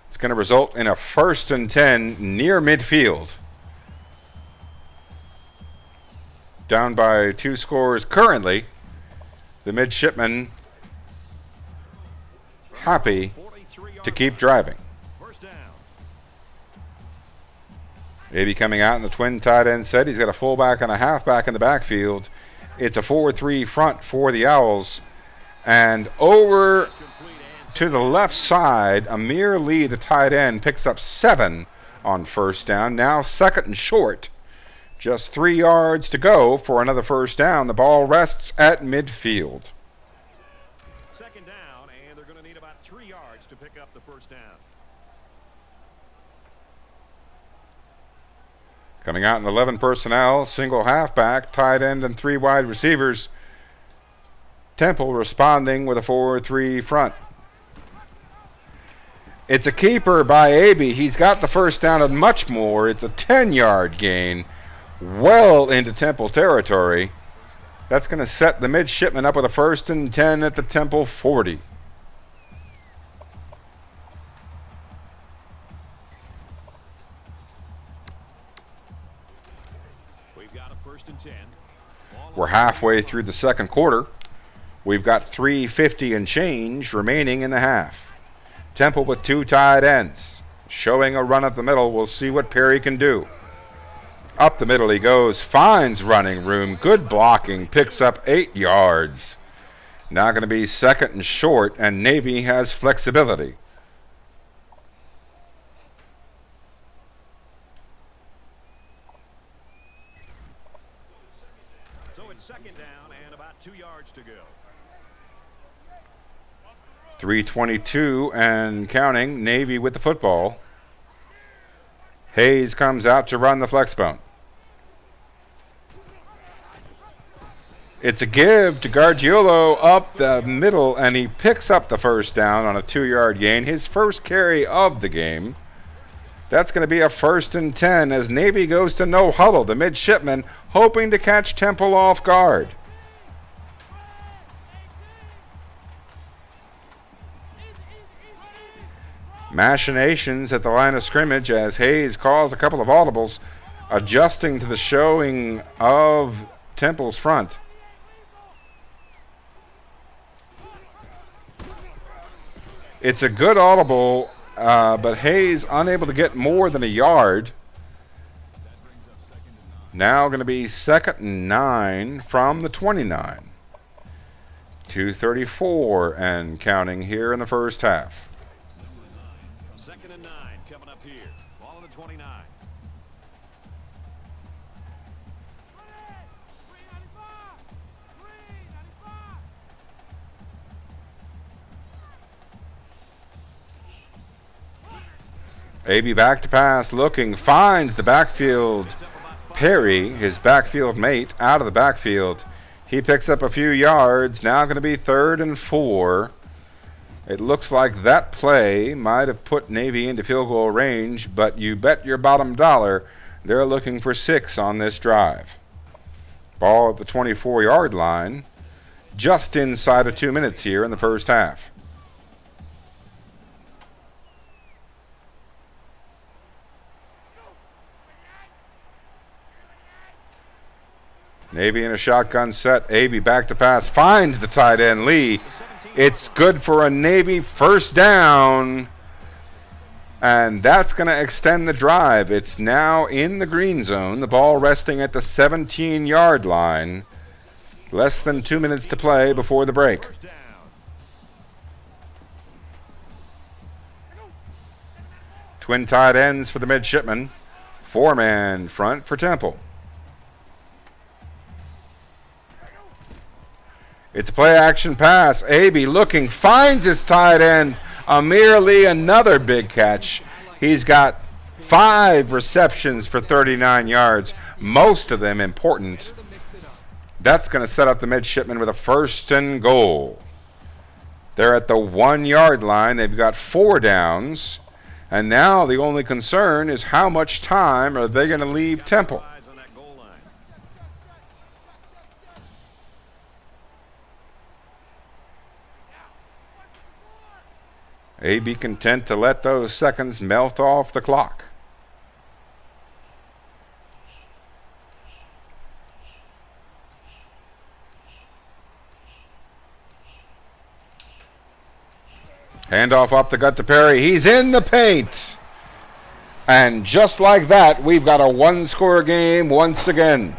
Speaker 7: It's going to result in a 1st and 10 near midfield. Down by 2 scores currently. The midshipmen happy to keep driving. AB coming out in the twin tight end set. He's got a fullback and a halfback in the backfield. It's a 4-3 front for the Owls. And over to the left side, Amir Lee, the tight end, picks up 7 on 1st down. Now 2nd and short. Just 3 yards to go for another 1st down. The ball rests at midfield.
Speaker 2: 2nd down, and they're going to need about 3 yards to pick up the 1st down.
Speaker 7: Coming out in 11 personnel, single halfback, tight end, and 3 wide receivers. Temple responding with a 4-3 front. It's a keeper by AB. He's got the 1st down and much more. It's a 10-yard gain, well into Temple territory. That's going to set the midshipmen up with a 1st and 10 at the Temple 40. We're halfway through the second quarter. We've got 3:50 and change remaining in the half. Temple with 2 tight ends. Showing a run up the middle. We'll see what Perry can do. Up the middle he goes. Finds running room. Good blocking. Picks up 8 yards. Now going to be second and short, and Navy has flexibility.
Speaker 2: So it's second down and about 2 yards to go.
Speaker 7: 3:22 and counting. Navy with the football. Hayes comes out to run the flex bone. It's a give to Gargiulo up the middle, and he picks up the first down on a 2-yard gain. His first carry of the game. That's going to be a 1st and 10 as Navy goes to no huddle. The midshipmen hoping to catch Temple off guard. Machinations at the line of scrimmage as Hayes calls a couple of audibles, adjusting to the showing of Temple's front. It's a good audible, but Hayes unable to get more than a yard. Now going to be 2nd and 9 from the 29. 2:34 and counting here in the first half.
Speaker 2: 2nd and 9 coming up here. Ball on the 29.
Speaker 7: AB back to pass, looking, finds the backfield. Perry, his backfield mate, out of the backfield. He picks up a few yards. Now going to be 3rd and 4. It looks like that play might have put Navy into field goal range, but you bet your bottom dollar they're looking for 6 on this drive. Ball at the 24-yard line, just inside of 2 minutes here in the first half. Navy in a shotgun set. AB back to pass. Finds the tight end, Lee. It's good for a Navy first down. And that's going to extend the drive. It's now in the green zone. The ball resting at the 17-yard line. Less than 2 minutes to play before the break. Twin tight ends for the midshipmen. 4-man front for Temple. It's a play-action pass. AB looking, finds his tight end. Amir Lee, another big catch. He's got 5 receptions for 39 yards, most of them important. That's going to set up the midshipmen with a 1st and goal. They're at the 1-yard line. They've got 4 downs. And now the only concern is how much time are they going to leave Temple? AB content to let those seconds melt off the clock. Handoff up the gut to Perry. He's in the paint. And just like that, we've got a 1-score game once again.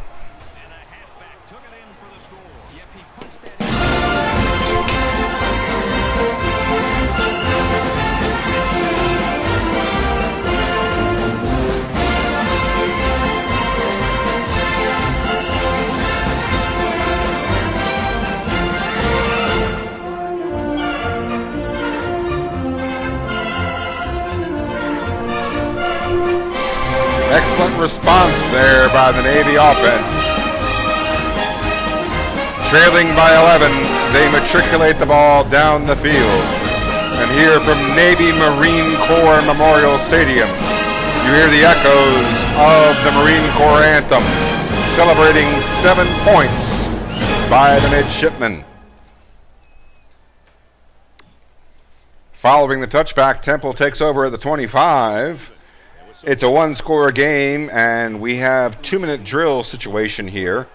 Speaker 7: Excellent response there by the Navy offense. Trailing by 11, they matriculate the ball down the field. And here from Navy Marine Corps Memorial Stadium, you hear the echoes of the Marine Corps anthem, celebrating 7 points by the midshipmen. Following the touchback, Temple takes over at the 25. It's a 1-score game, and we have 2-minute drill situation here.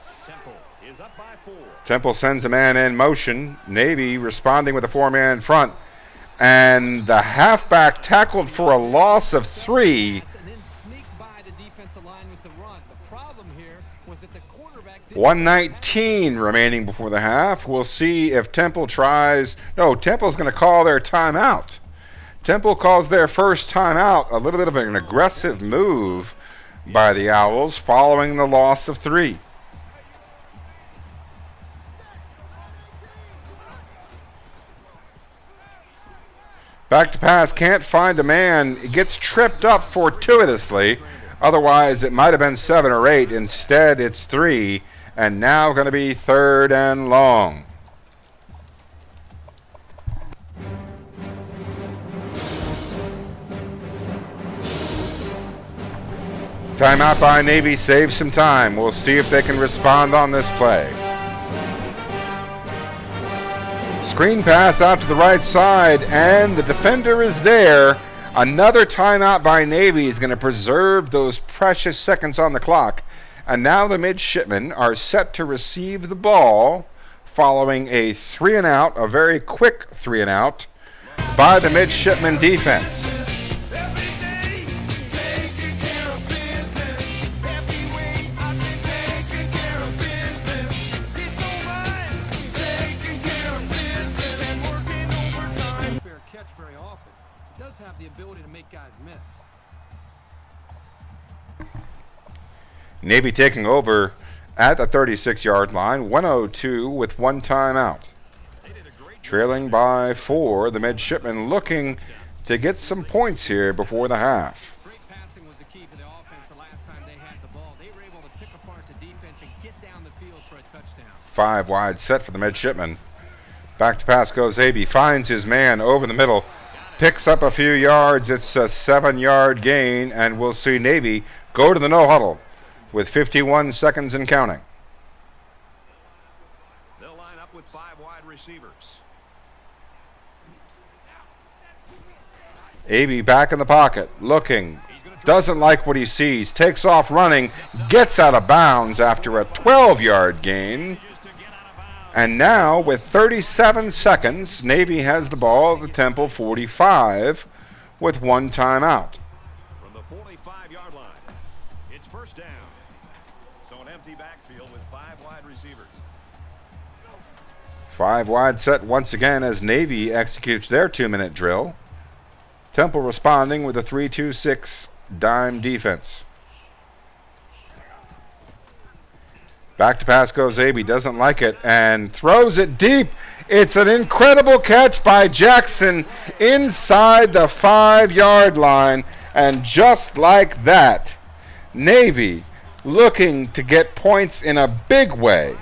Speaker 2: up by 4.
Speaker 7: Temple sends a man in motion. Navy responding with a 4-man front. And the halfback tackled for a loss of 3. 1:19 remaining before the half. We'll see if Temple tries. No, Temple's going to call their timeout. Temple calls their first timeout. A little bit of an aggressive move by the Owls following the loss of 3. Back to pass, can't find a man. It gets tripped up fortuitously. Otherwise, it might have been 7 or 8. Instead, it's 3. And now going to be 3rd and long. Timeout by Navy saves some time. We'll see if they can respond on this play. Screen pass out to the right side, and the defender is there. Another timeout by Navy is going to preserve those precious seconds on the clock. And now the midshipmen are set to receive the ball following a 3-and-out, a very quick 3-and-out by the midshipmen defense. Navy taking over at the 36-yard line, 1:02 with 1 timeout. Trailing by 4, the midshipmen looking to get some points here before the half.
Speaker 9: Great passing was the key for the offense the last time they had the ball. They were able to pick apart the defense and get down the field for a touchdown.
Speaker 7: 5 wide set for the midshipmen. Back to pass goes Aby, finds his man over the middle, picks up a few yards. It's a 7-yard gain, and we'll see Navy go to the no huddle with 51 seconds and counting.
Speaker 2: They'll line up with 5 wide receivers.
Speaker 7: Aby back in the pocket, looking, doesn't like what he sees, takes off running, gets out of bounds after a 12-yard gain. And now, with 37 seconds, Navy has the ball at the Temple 45 with 1 timeout.
Speaker 2: From the 45-yard line, it's first down. So an empty backfield with 5 wide receivers.
Speaker 7: 5 wide set once again as Navy executes their 2-minute drill. Temple responding with a 3-2-6 dime defense. Back to pass goes Aby, doesn't like it, and throws it deep. It's an incredible catch by Jackson inside the 5-yard line, and just like that, Navy looking to get points in a big way.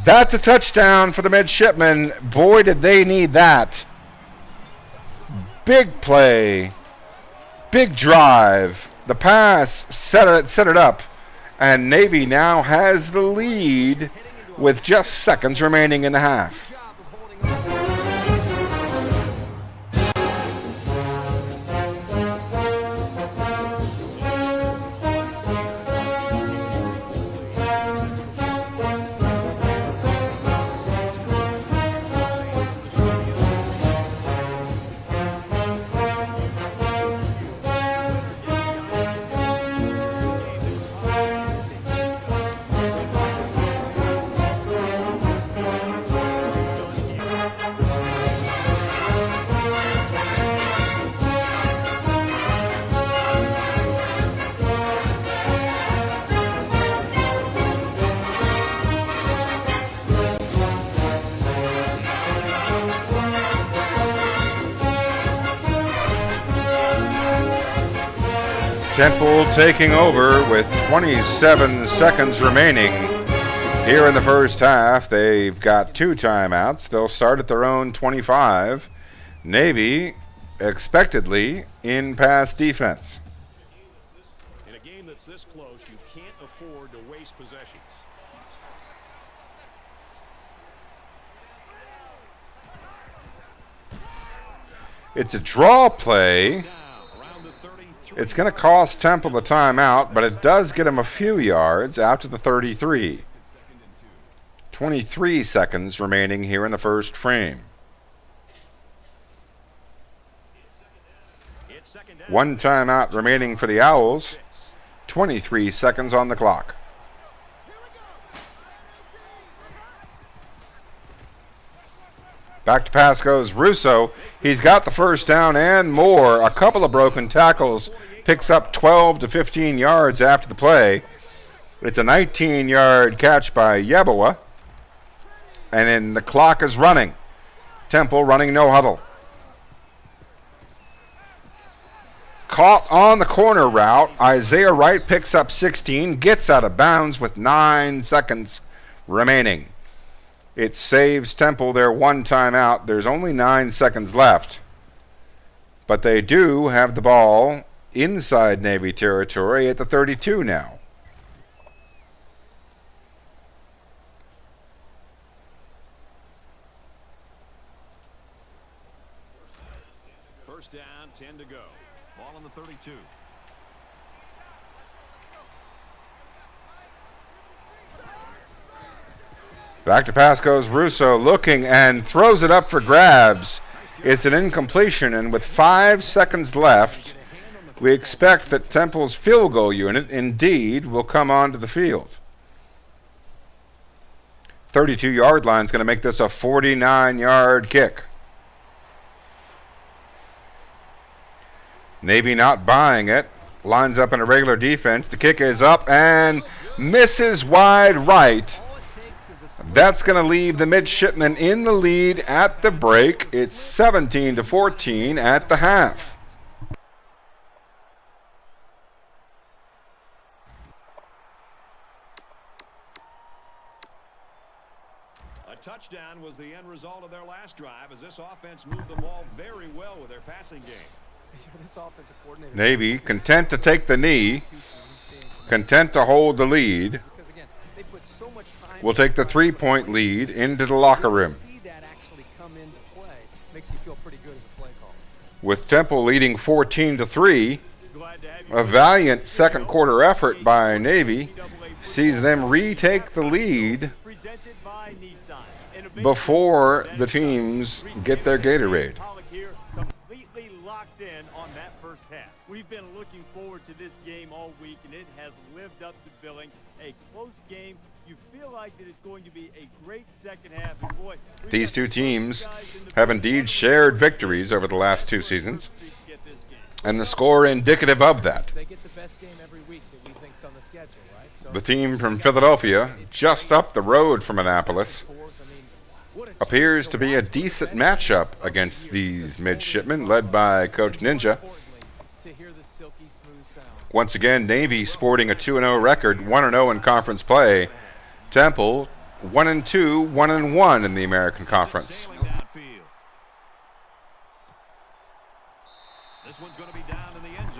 Speaker 7: That's a touchdown for the midshipmen. Boy, did they need that. Big play. Big drive. The pass set it up. And Navy now has the lead with just seconds remaining in the half. Temple taking over with 27 seconds remaining here in the first half. They've got 2 timeouts. They'll start at their own 25. Navy expectedly in pass defense.
Speaker 2: In a game that's this close, you can't afford to waste possessions.
Speaker 7: It's a draw play. It's going to cost Temple the timeout, but it does get him a few yards out to the 33. 23 seconds remaining here in the first frame. One timeout remaining for the Owls. 23 seconds on the clock. Back to pass goes Russo. He's got the first down and more. A couple of broken tackles. Picks up 12 to 15 yards after the play. It's a 19-yard catch by Yeboah. And then the clock is running. Temple running no huddle. Caught on the corner route. Isaiah Wright picks up 16, gets out of bounds with 9 seconds remaining. It saves Temple their one timeout. There's only 9 seconds left. But they do have the ball inside Navy territory at the 32 now.
Speaker 2: First down, 10 to go. Ball on the 32.
Speaker 7: Back to pass goes Russo, looking and throws it up for grabs. It's an incompletion, and with 5 seconds left, we expect that Temple's field goal unit indeed will come onto the field. 32-yard line is going to make this a 49-yard kick. Navy not buying it. Lines up in a regular defense. The kick is up and misses wide right. That's going to leave the midshipmen in the lead at the break. It's 17-14 at the half.
Speaker 2: A touchdown was the end result of their last drive as this offense moved the ball very well with their passing game.
Speaker 7: Navy content to take the knee, content to hold the lead. We'll take the 3-point lead into the locker room. With Temple leading 14-3, a valiant second quarter effort by Navy sees them retake the lead before the teams get their Gatorade.
Speaker 12: Completely locked in on that first half. We've been looking forward to this game all week, and it has lived up to billing. A close game. You feel like that it's going to be a great second half. And boy,
Speaker 7: these two teams have indeed shared victories over the last 2 seasons, and the score indicative of that. The team from Philadelphia, just up the road from Annapolis, appears to be a decent matchup against these midshipmen, led by Coach Ninja. Once again, Navy sporting a 2-0 record, 1-0 in conference play. Temple 1-2, 1-1 in the American Conference.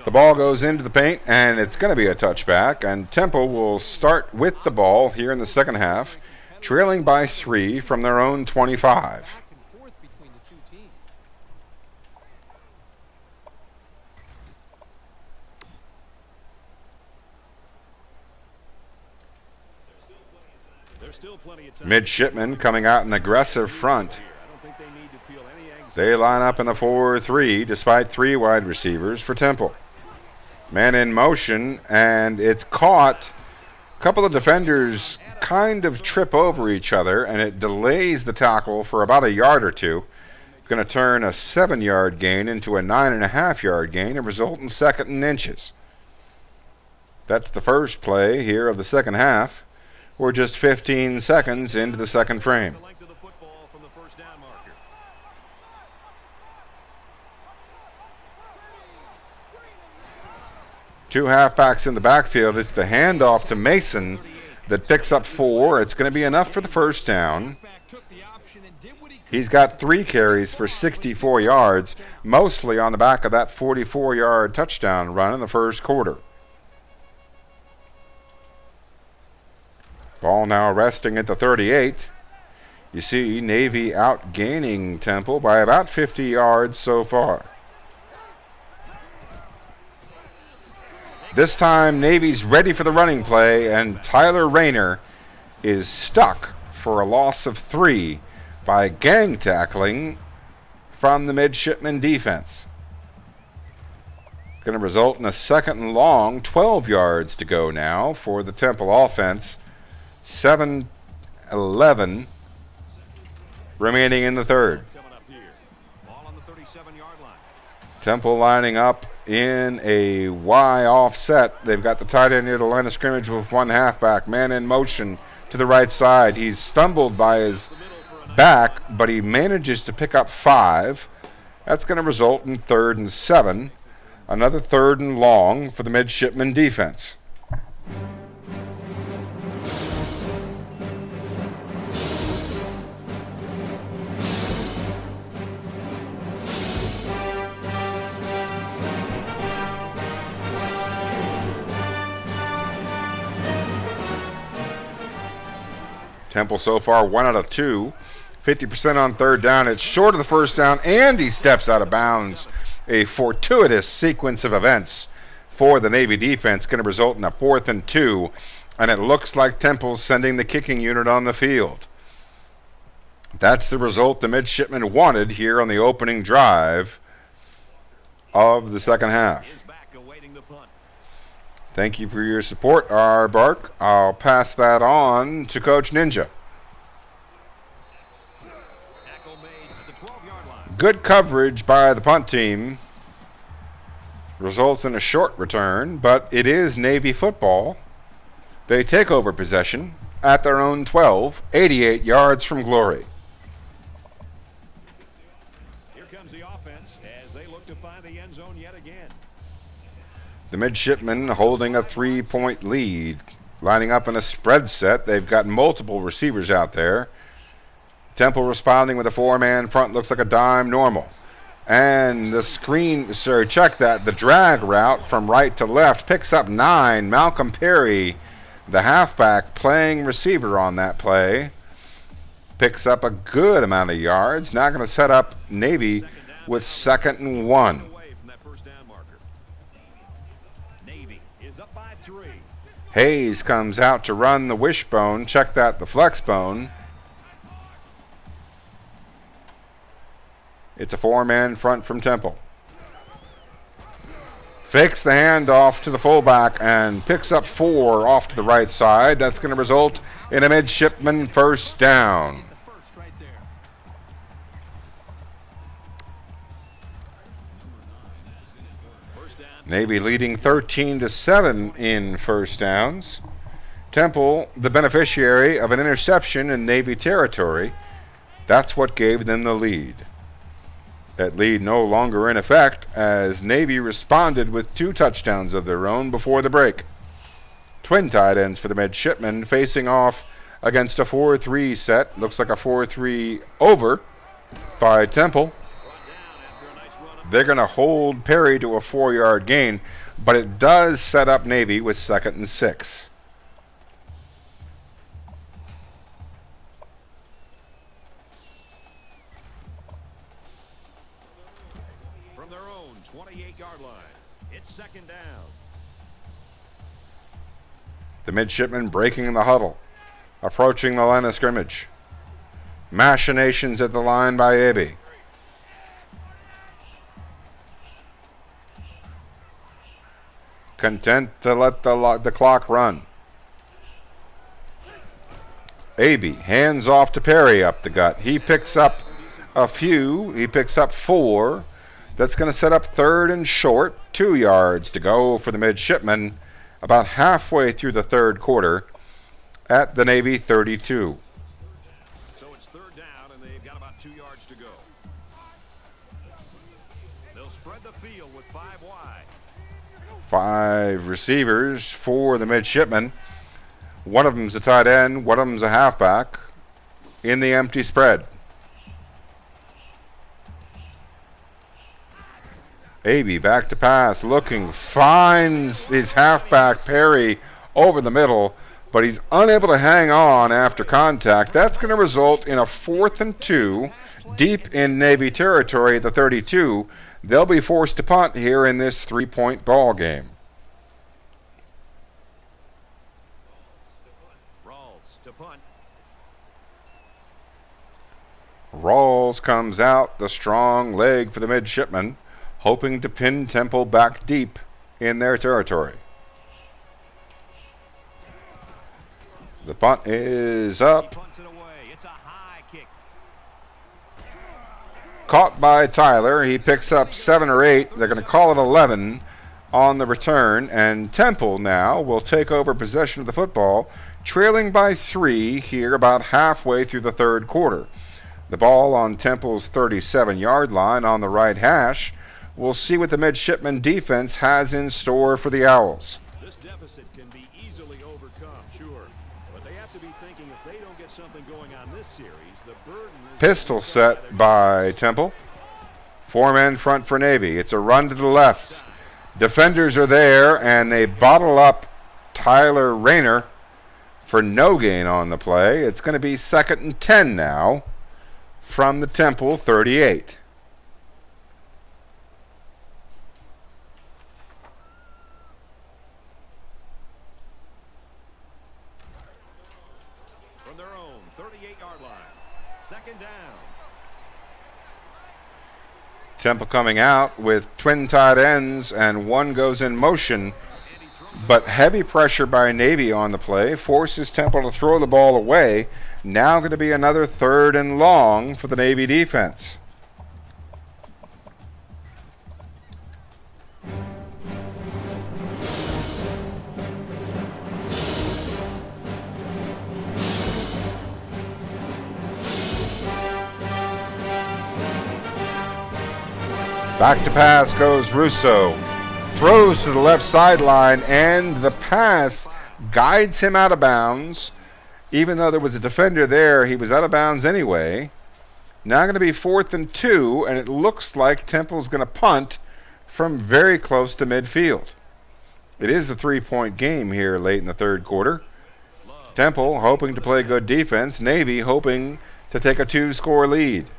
Speaker 7: The ball goes into the paint, and it's going to be a touchback, and Temple will start with the ball here in the second half, trailing by 3 from their own 25. Midshipmen coming out in aggressive front. They line up in the 4-3 despite 3 wide receivers for Temple. Man in motion, and it's caught. A couple of defenders kind of trip over each other, and it delays the tackle for about a yard or two. Going to turn a 7-yard gain into a 9.5-yard gain and result in 2nd and inches. That's the first play here of the second half. We're just 15 seconds into the second frame. Two halfbacks in the backfield. It's the handoff to Mason that picks up 4. It's going to be enough for the first down. He's got 3 carries for 64 yards, mostly on the back of that 44-yard touchdown run in the first quarter. Ball now resting at the 38. You see Navy outgaining Temple by about 50 yards so far. This time, Navy's ready for the running play, and Tyler Rayner is stuck for a loss of 3 by gang tackling from the midshipman defense. Going to result in a 2nd and long, 12 yards to go now for the Temple offense. 7:11 remaining in the third. Temple lining up in a Y offset. They've got the tight end near the line of scrimmage with one halfback. Man in motion to the right side. He's stumbled by his back, but he manages to pick up 5. That's going to result in 3rd and 7. Another 3rd and long for the midshipman defense. Temple so far 1 out of 2. 50% on 3rd down. It's short of the 1st down, and he steps out of bounds. A fortuitous sequence of events for the Navy defense, going to result in a 4th and 2, and it looks like Temple's sending the kicking unit on the field. That's the result the midshipmen wanted here on the opening drive of the second half. Thank you for your support, Bark. I'll pass that on to Coach Ninja. Good coverage by the punt team. Results in a short return, but it is Navy football. They take over possession at their own 12, 88 yards from glory.
Speaker 2: Here comes the offense as they look to find the end zone yet again.
Speaker 7: The midshipmen holding a 3-point lead, lining up in a spread set. They've got multiple receivers out there. Temple responding with a 4-man front, looks like a dime normal. And the check that. The drag route from right to left picks up 9. Malcolm Perry, the halfback, playing receiver on that play, picks up a good amount of yards. Now going to set up Navy with 2nd and 1. Hayes comes out to run the wishbone. Check that, the flex bone. It's a 4-man front from Temple. Fakes the handoff to the fullback and picks up 4 off to the right side. That's going to result in a midshipman 1st down. Navy leading 13-7 in 1st downs. Temple, the beneficiary of an interception in Navy territory. That's what gave them the lead. That lead no longer in effect as Navy responded with 2 touchdowns of their own before the break. Twin tight ends for the midshipmen facing off against a 4-3 set. Looks like a 4-3 over by Temple. They're going to hold Perry to a 4-yard gain, but it does set up Navy with 2nd and 6.
Speaker 2: From their own 28-yard line, it's 2nd down.
Speaker 7: The midshipmen breaking the huddle, approaching the line of scrimmage. Machinations at the line by Abe. Content to let the clock run. Abe hands off to Perry up the gut. He picks up a few. He picks up 4. That's going to set up 3rd and short. 2 yards to go for the midshipmen about halfway through the 3rd quarter at the Navy 32.
Speaker 2: So it's 3rd down, and they've got about 2 yards to go. They'll spread the field with 5 wide.
Speaker 7: 5 receivers for the midshipmen. One of them's a tight end, one of them's a halfback in the empty spread. Abe back to pass, looking, finds his halfback Perry over the middle, but he's unable to hang on after contact. That's going to result in a 4th and 2 deep in Navy territory at the 32. They'll be forced to punt here in this 3-point ball game.
Speaker 2: punt.
Speaker 7: Rawls comes out, the strong leg for the midshipmen, hoping to pin Temple back deep in their territory. The punt is up. Caught by Tyler. He picks up 7 or 8. They're going to call it 11 on the return, and Temple now will take over possession of the football, trailing by 3 here about halfway through the third quarter. The ball on Temple's 37-yard line on the right hash. We'll see what the midshipman defense has in store for the Owls.
Speaker 2: This deficit can be easily overcome, sure, but they have to be thinking if they don't get something going on this series, the burden is...
Speaker 7: Pistol set by Temple. 4 men front for Navy. It's a run to the left. Defenders are there, and they bottle up Tyler Rayner for no gain on the play. It's going to be 2nd and 10 now from the Temple 38.
Speaker 2: From their own 38-yard line. 2nd down.
Speaker 7: Temple coming out with twin tight ends, and one goes in motion, but heavy pressure by Navy on the play forces Temple to throw the ball away. Now going to be another 3rd and long for the Navy defense. Back to pass goes Russo. Throws to the left sideline, and the pass guides him out of bounds. Even though there was a defender there, he was out of bounds anyway. Now going to be 4th and 2, and it looks like Temple's going to punt from very close to midfield. It is the 3-point game here late in the third quarter. Temple hoping to play good defense. Navy hoping to take a 2-score lead.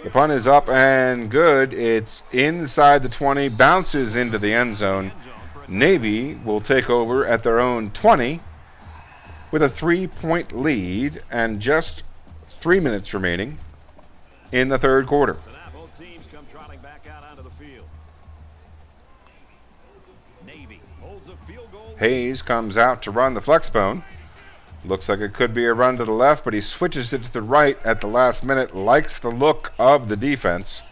Speaker 7: The punt is up and good. It's inside the 20, bounces into the end zone. Navy will take over at their own 20 with a 3-point lead and just 3 minutes remaining in the third quarter.
Speaker 2: So now both teams come trotting back out onto the field. Navy holds a field goal.
Speaker 7: Hayes comes out to run the flex bone. Looks like it could be a run to the left, but he switches it to the right at the last minute. Likes the look of the defense.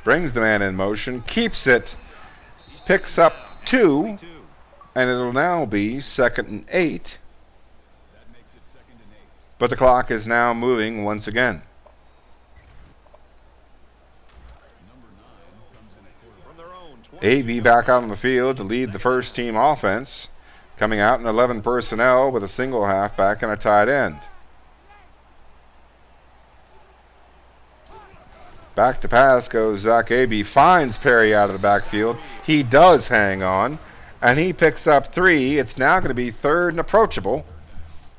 Speaker 7: Brings the man in motion, keeps it, picks up 2, and it'll now be 2nd and 8. But the clock is now moving once again. AB back out on the field to lead the first team offense. Coming out in 11 personnel with a single halfback and a tight end. Back to pass goes Zach Aby. Finds Perry out of the backfield. He does hang on, and he picks up 3. It's now going to be 3rd and approachable.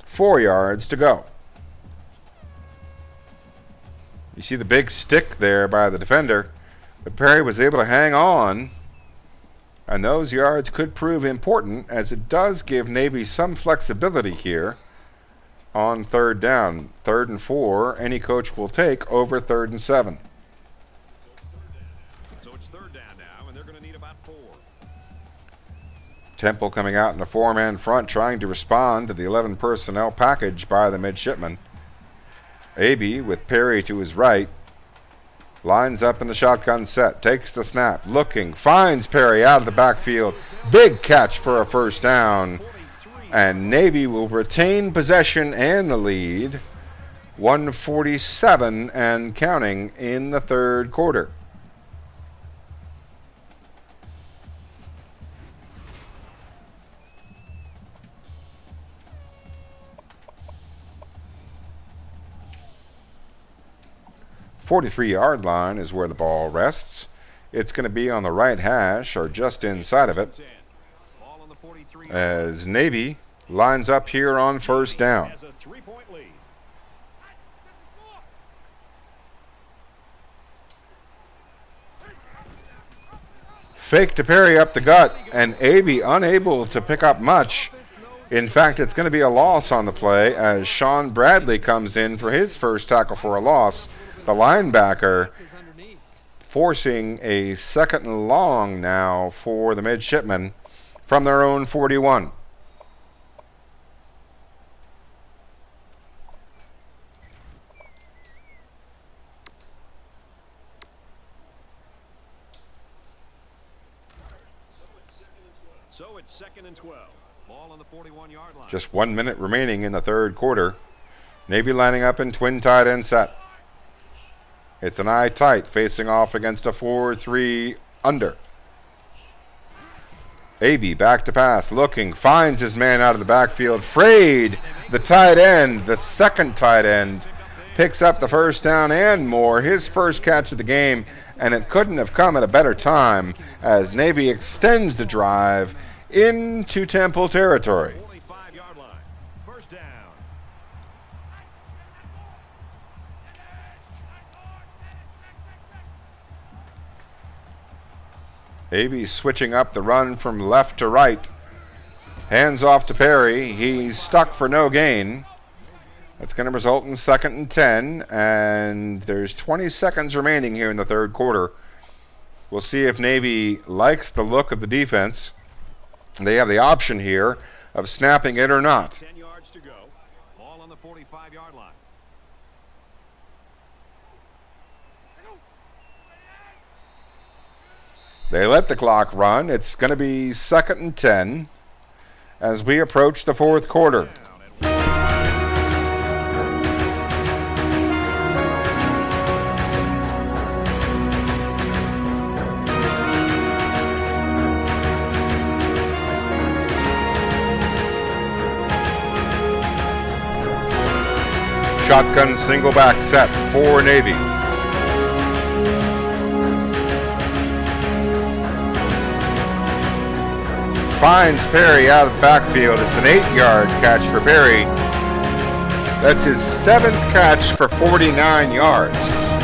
Speaker 7: 4 yards to go. You see the big stick there by the defender, but Perry was able to hang on. And those yards could prove important, as it does give Navy some flexibility here on 3rd down. 3rd and 4, any coach will take over 3rd and 7.
Speaker 2: So it's 3rd down now, and they're going to need about 4.
Speaker 7: Temple coming out in a 4-man front, trying to respond to the 11 personnel package by the midshipmen. Aby with Perry to his right. Lines up in the shotgun set, takes the snap, looking, finds Perry out of the backfield. Big catch for a 1st down. And Navy will retain possession and the lead. 1:47 and counting in the third quarter. The 43-yard line is where the ball rests. It's going to be on the right hash or just inside of it, as Navy lines up here on 1st down. Fake to Perry up the gut, and Aby unable to pick up much. In fact, it's going to be a loss on the play as Sean Bradley comes in for his first tackle for a loss. The linebacker forcing a second and long now for the midshipmen from their own 41.
Speaker 2: So it's 2nd and 12. Ball on the 41-yard line.
Speaker 7: Just 1 minute remaining in the third quarter. Navy lining up in twin tight end set. It's an eye tight facing off against a 4-3 under. AB back to pass, looking, finds his man out of the backfield. Frayed, the tight end, the second tight end, picks up the first down and more. His first catch of the game, and it couldn't have come at a better time as Navy extends the drive into Temple territory.
Speaker 2: 45-yard line. First down.
Speaker 7: AB switching up the run from left to right. Hands off to Perry. He's stuck for no gain. That's going to result in 2nd and 10, and there's 20 seconds remaining here in the third quarter. We'll see if Navy likes the look of the defense. They have the option here of snapping it or not.
Speaker 2: 10 yards to go. Ball on the 45-yard line.
Speaker 7: They let the clock run. It's going to be 2nd and 10 as we approach the fourth quarter. Shotgun single back set for Navy. Finds Perry out of the backfield. It's an 8-yard catch for Perry. That's his 7th catch for 49 yards.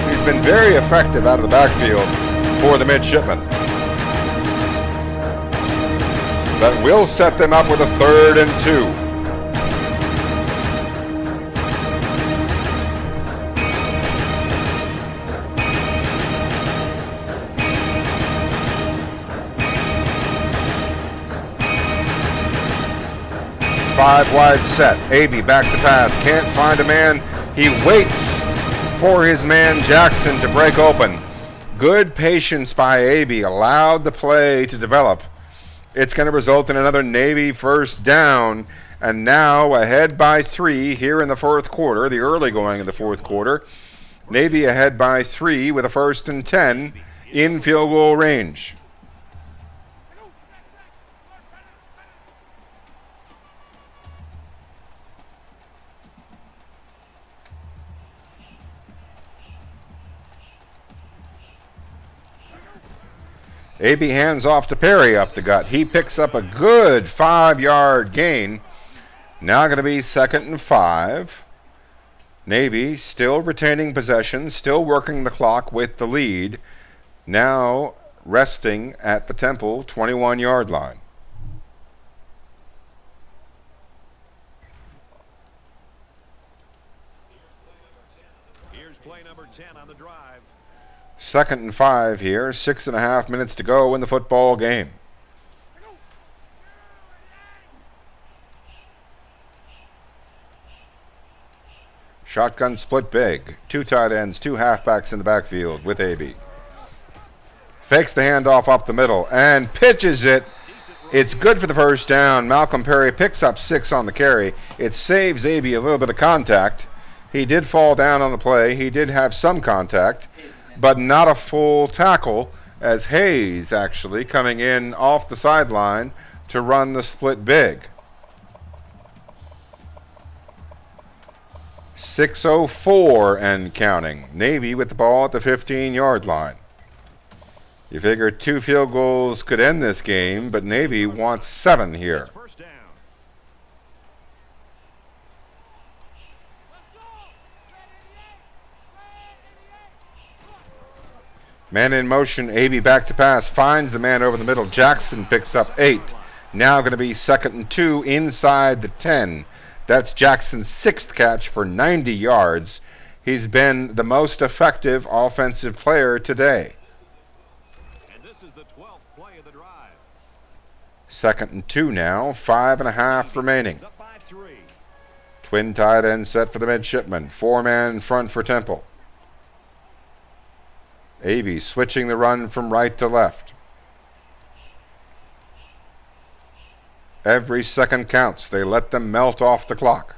Speaker 7: He's been very effective out of the backfield for the midshipmen. That will set them up with a 3rd and 2. Five wide set. AB back to pass. Can't find a man. He waits for his man Jackson to break open. Good patience by AB. Allowed the play to develop. It's going to result in another Navy first down. And now ahead by 3 here in the fourth quarter. The early going of the fourth quarter. Navy ahead by 3 with a 1st and 10 in field goal range. AB hands off to Perry up the gut. He picks up a good 5-yard gain. Now going to be 2nd and 5. Navy still retaining possession, still working the clock with the lead. Now resting at the Temple 21-yard line.
Speaker 2: Here's play number 10 on the drive.
Speaker 7: 2nd and 5 here. 6.5 minutes to go in the football game. Shotgun split big. 2 tight ends, 2 halfbacks in the backfield with AB. Fakes the handoff up the middle and pitches it. It's good for the first down. Malcolm Perry picks up 6 on the carry. It saves AB a little bit of contact. He did fall down on the play. He did have some contact, but not a full tackle, as Hayes actually coming in off the sideline to run the split big. 6:04 and counting. Navy with the ball at the 15-yard line. You figure 2 field goals could end this game, but Navy wants 7 here. Man in motion, AB back to pass, finds the man over the middle. Jackson picks up 8. Now going to be 2nd and 2 inside the 10. That's Jackson's 6th catch for 90 yards. He's been the most effective offensive player today.
Speaker 2: And this is the 12th play of the drive.
Speaker 7: 2nd and 2 now, 5.5 remaining.
Speaker 2: Up by 3.
Speaker 7: Twin tight end set for the midshipman. 4-man front for Temple. Avey switching the run from right to left. Every second counts. They let them melt off the clock.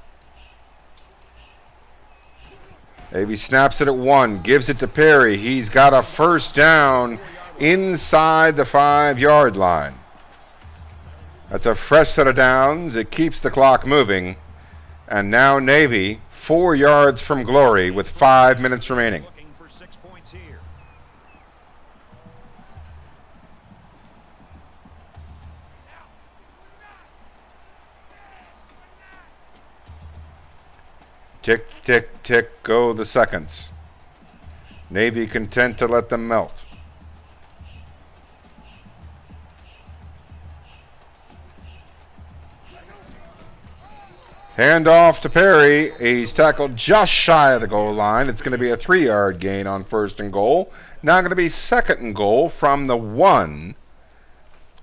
Speaker 7: Avey snaps it at 1, gives it to Perry. He's got a first down inside the 5-yard line. That's a fresh set of downs. It keeps the clock moving. And now Navy 4 yards from glory with 5 minutes remaining.
Speaker 2: Looking for 6 points here.
Speaker 7: Tick, tick, tick, go the seconds. Navy content to let them melt. Hand off to Perry. He's tackled just shy of the goal line. It's going to be a 3-yard gain on 1st and goal. Now going to be 2nd and goal from the 1.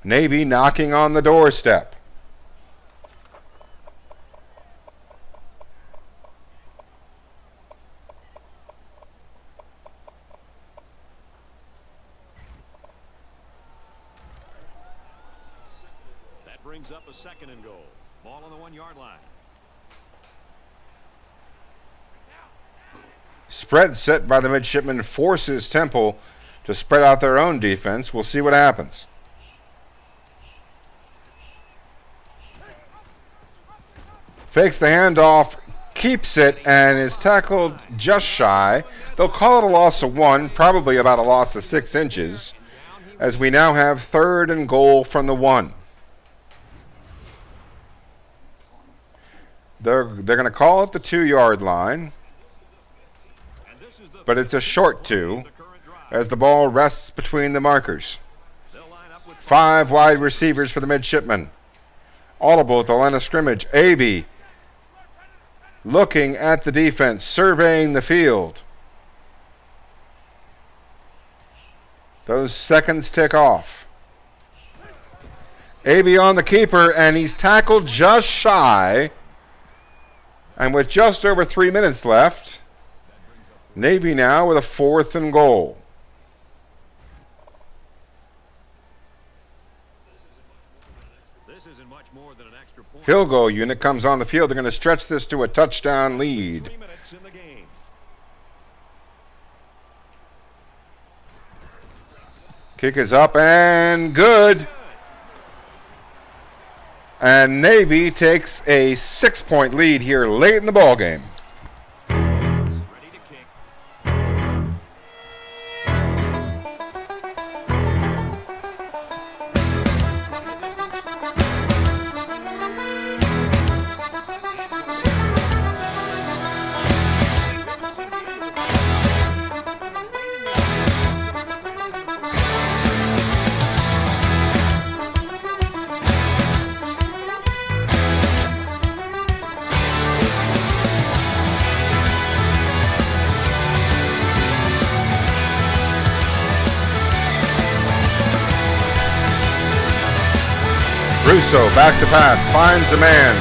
Speaker 7: Navy knocking on the doorstep.
Speaker 2: That brings up a 2nd and goal. Ball on the 1-yard line.
Speaker 7: Spread set by the midshipman forces Temple to spread out their own defense. We'll see what happens. Fakes the handoff, keeps it, and is tackled just shy. They'll call it a loss of 1, probably about a loss of 6 inches, as we now have 3rd and goal from the 1. They're going to call it the 2-yard line, but it's a short 2 as the ball rests between the markers. 5 wide receivers for the midshipmen. Audible at the line of scrimmage. Avey looking at the defense, surveying the field. Those seconds tick off. Avey on the keeper, and he's tackled just shy. And with just over 3 minutes left, Navy now with a 4th and goal.
Speaker 2: This isn't much more than an extra point.
Speaker 7: Field goal unit comes on the field. They're going to stretch this to a touchdown lead.
Speaker 2: 3 minutes in the game.
Speaker 7: Kick is up and good. And Navy takes a 6-point lead here late in the ballgame.
Speaker 2: Ready to kick.
Speaker 7: Russo back to pass, finds a man,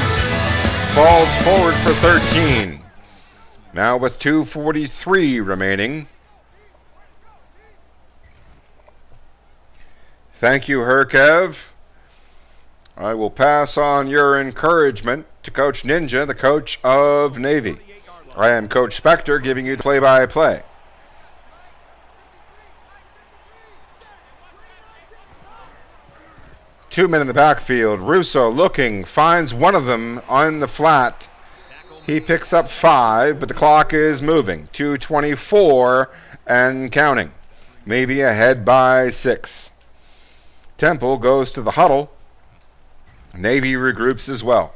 Speaker 7: falls forward for 13. Now with 2:43 remaining. Thank you, Herkev. I will pass on your encouragement to Coach Ninja, the coach of Navy. I am Coach Spectre giving you the play-by-play. Two men in the backfield. Russo looking, finds one of them on the flat. He picks up 5, but the clock is moving. 2:24 and counting. Navy ahead by 6. Temple goes to the huddle. Navy regroups as well.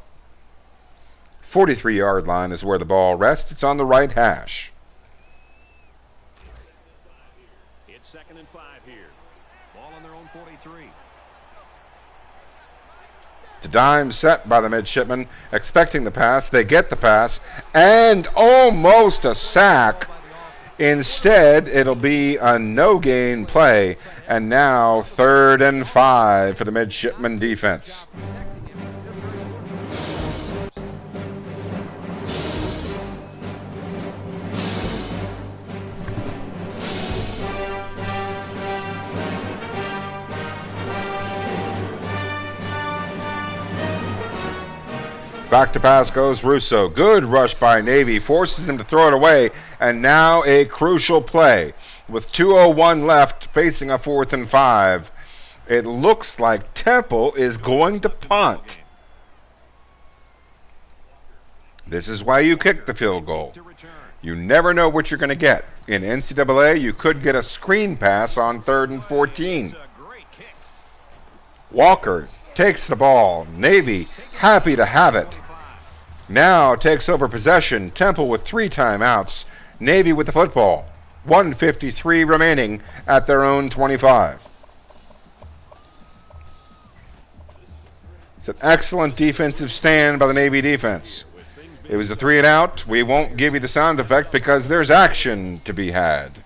Speaker 7: 43-yard line is where the ball rests. It's on the right hash.
Speaker 2: It's 2nd and 5 here. Ball on their own 43.
Speaker 7: It's a dime set by the midshipmen, expecting the pass. They get the pass, and almost a sack. Instead, it'll be a no-gain play, and now 3rd and 5 for the midshipmen defense. Back to pass goes Russo. Good rush by Navy. Forces him to throw it away. And now a crucial play. With 2:01 left, facing a 4th and 5. It looks like Temple is going to punt. This is why you kick the field goal. You never know what you're going to get. In NCAA, you could get a screen pass on 3rd and 14. Walker takes the ball. Navy happy to have it. Now takes over possession. Temple with 3 timeouts. Navy with the football. 1:53 remaining at their own 25. It's an excellent defensive stand by the Navy defense. It was a 3 and out. We won't give you the sound effect because there's action to be had.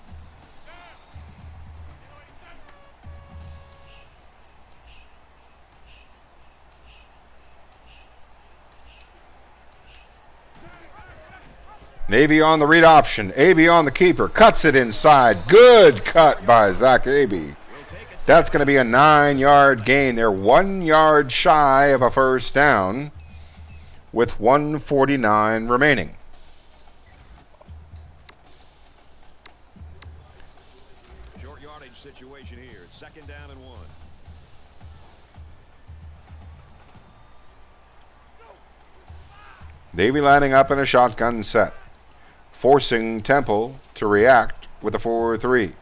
Speaker 7: Navy on the read option. Aby on the keeper. Cuts it inside. Good cut by Zach Aby. That's going to be a 9-yard gain. They're 1 yard shy of a first down with 1:49 remaining.
Speaker 2: Short yardage situation here. It's 2nd down and 1.
Speaker 7: Navy lining up in a shotgun set, forcing Temple to react with a 4-3.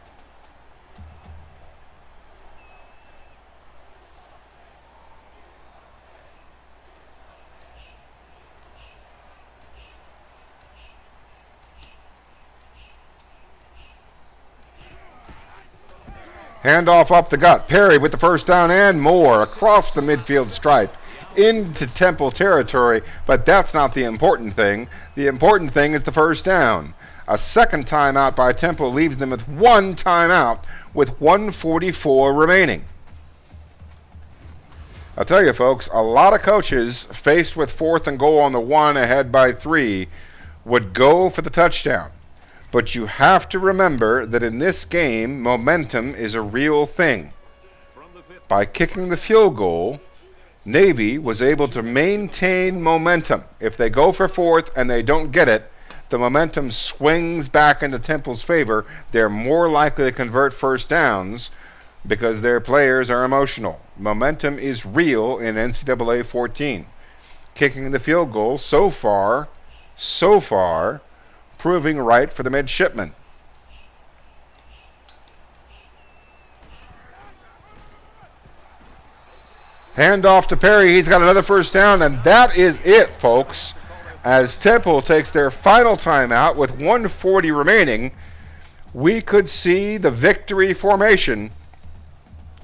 Speaker 7: Handoff up the gut. Perry with the first down and more across the midfield stripe into Temple territory, but that's not the important thing. The important thing is the first down. A second timeout by Temple leaves them with 1 timeout with 1:44 remaining. I'll tell you, folks, a lot of coaches faced with 4th and goal on the 1 ahead by 3 would go for the touchdown. But you have to remember that in this game, momentum is a real thing. By kicking the field goal, Navy was able to maintain momentum. If they go for 4th and they don't get it, the momentum swings back into Temple's favor. They're more likely to convert first downs because their players are emotional. Momentum is real in NCAA 14. Kicking the field goal so far, proving right for the midshipmen. Handoff to Perry. He's got another first down, and that is it, folks. As Temple takes their final timeout with 1:40 remaining, we could see the victory formation.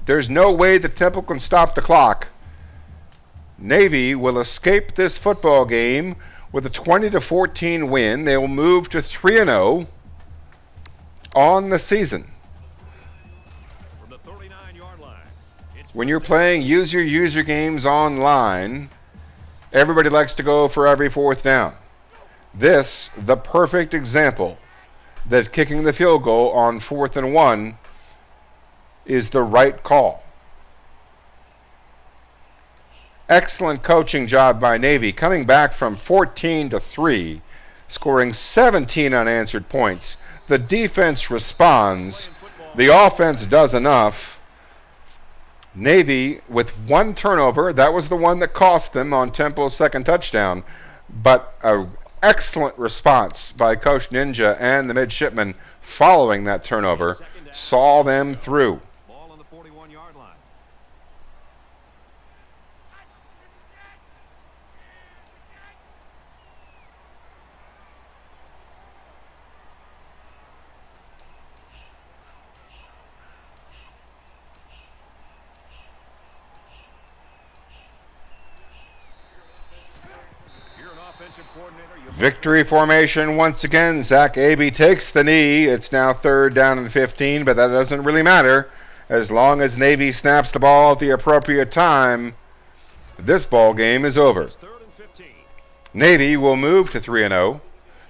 Speaker 7: There's no way that Temple can stop the clock. Navy will escape this football game with a 20-14 win. They will move to 3-0 on the season.
Speaker 2: From the 39-yard line.
Speaker 7: When you're playing use your user games online, everybody likes to go for every 4th down. This, the perfect example that kicking the field goal on 4th and 1 is the right call. Excellent coaching job by Navy, coming back from 14-3, scoring 17 unanswered points. The defense responds. The offense does enough. Navy with 1 turnover. That was the one that cost them on Temple's second touchdown. But an excellent response by Coach Ninja and the midshipmen following that turnover saw them through.
Speaker 2: Ball on the 41-yard line.
Speaker 7: Victory formation once again. Zach Abey takes the knee. It's now 3rd down and 15, but that doesn't really matter. As long as Navy snaps the ball at the appropriate time, this ball game is over. Navy will move to 3-0.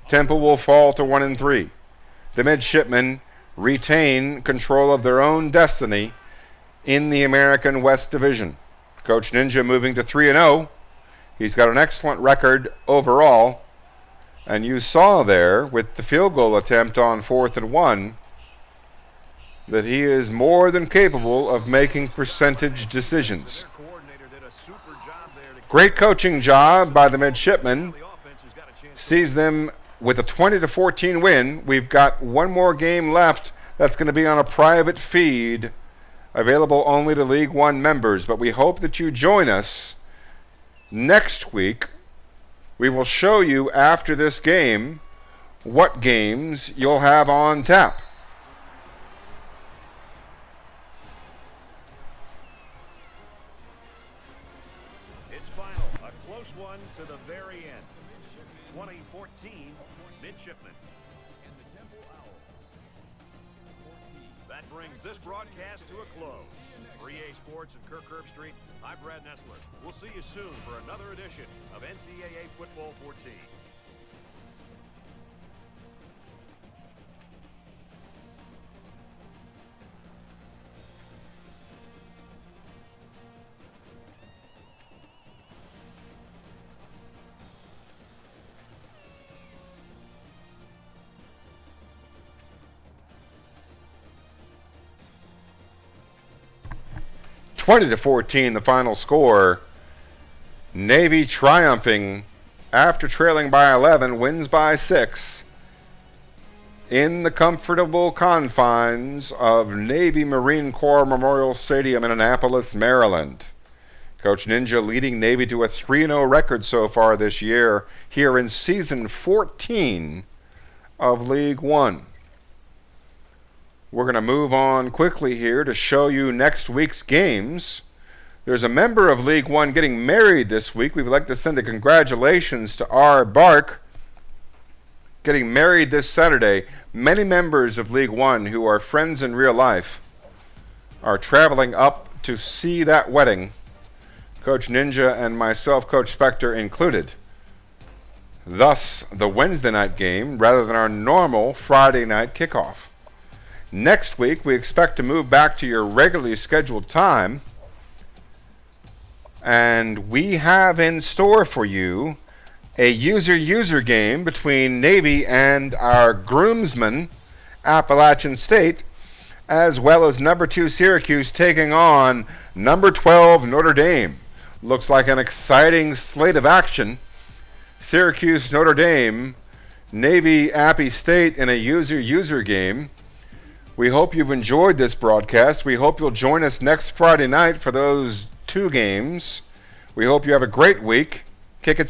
Speaker 7: Temple will fall to 1-3. The midshipmen retain control of their own destiny in the American West Division. Coach Ninja moving to 3-0. He's got an excellent record overall. And you saw there with the field goal attempt on 4th and 1 that he is more than capable of making percentage decisions. Great coaching job by the midshipmen. Sees them with a 20-14 win. We've got one more game left that's going to be on a private feed available only to League One members. But we hope that you join us next week. We will show you after this game what games you'll have on tap.
Speaker 2: It's final, a close one to the very end. 2014 midshipmen. And the Temple Owls. That brings this broadcast to a close. For EA Sports and Kirk Herbstreit, I'm Brad Nessler. We'll see you soon for another edition of NCAA Football 14.
Speaker 7: (20-14) the final score. Navy triumphing after trailing by 11, wins by 6 in the comfortable confines of Navy Marine Corps Memorial Stadium in Annapolis, Maryland. Coach Ninja leading Navy to a 3-0 record so far this year here in season 14 of League One. We're going to move on quickly here to show you next week's games. There's a member of League One getting married this week. We'd like to send a congratulations to R. Bark, getting married this Saturday. Many members of League One who are friends in real life are traveling up to see that wedding. Coach Ninja and myself, Coach Spectre included. Thus, the Wednesday night game rather than our normal Friday night kickoff. Next week, we expect to move back to your regularly scheduled time. And we have in store for you a user game between Navy and our groomsmen, Appalachian State, as well as number 2 Syracuse taking on number 12 Notre Dame. Looks like an exciting slate of action. Syracuse, Notre Dame, Navy, Appy State in a user game. We hope you've enjoyed this broadcast. We hope you'll join us next Friday night for those 2 games. We hope you have a great week. Kick it.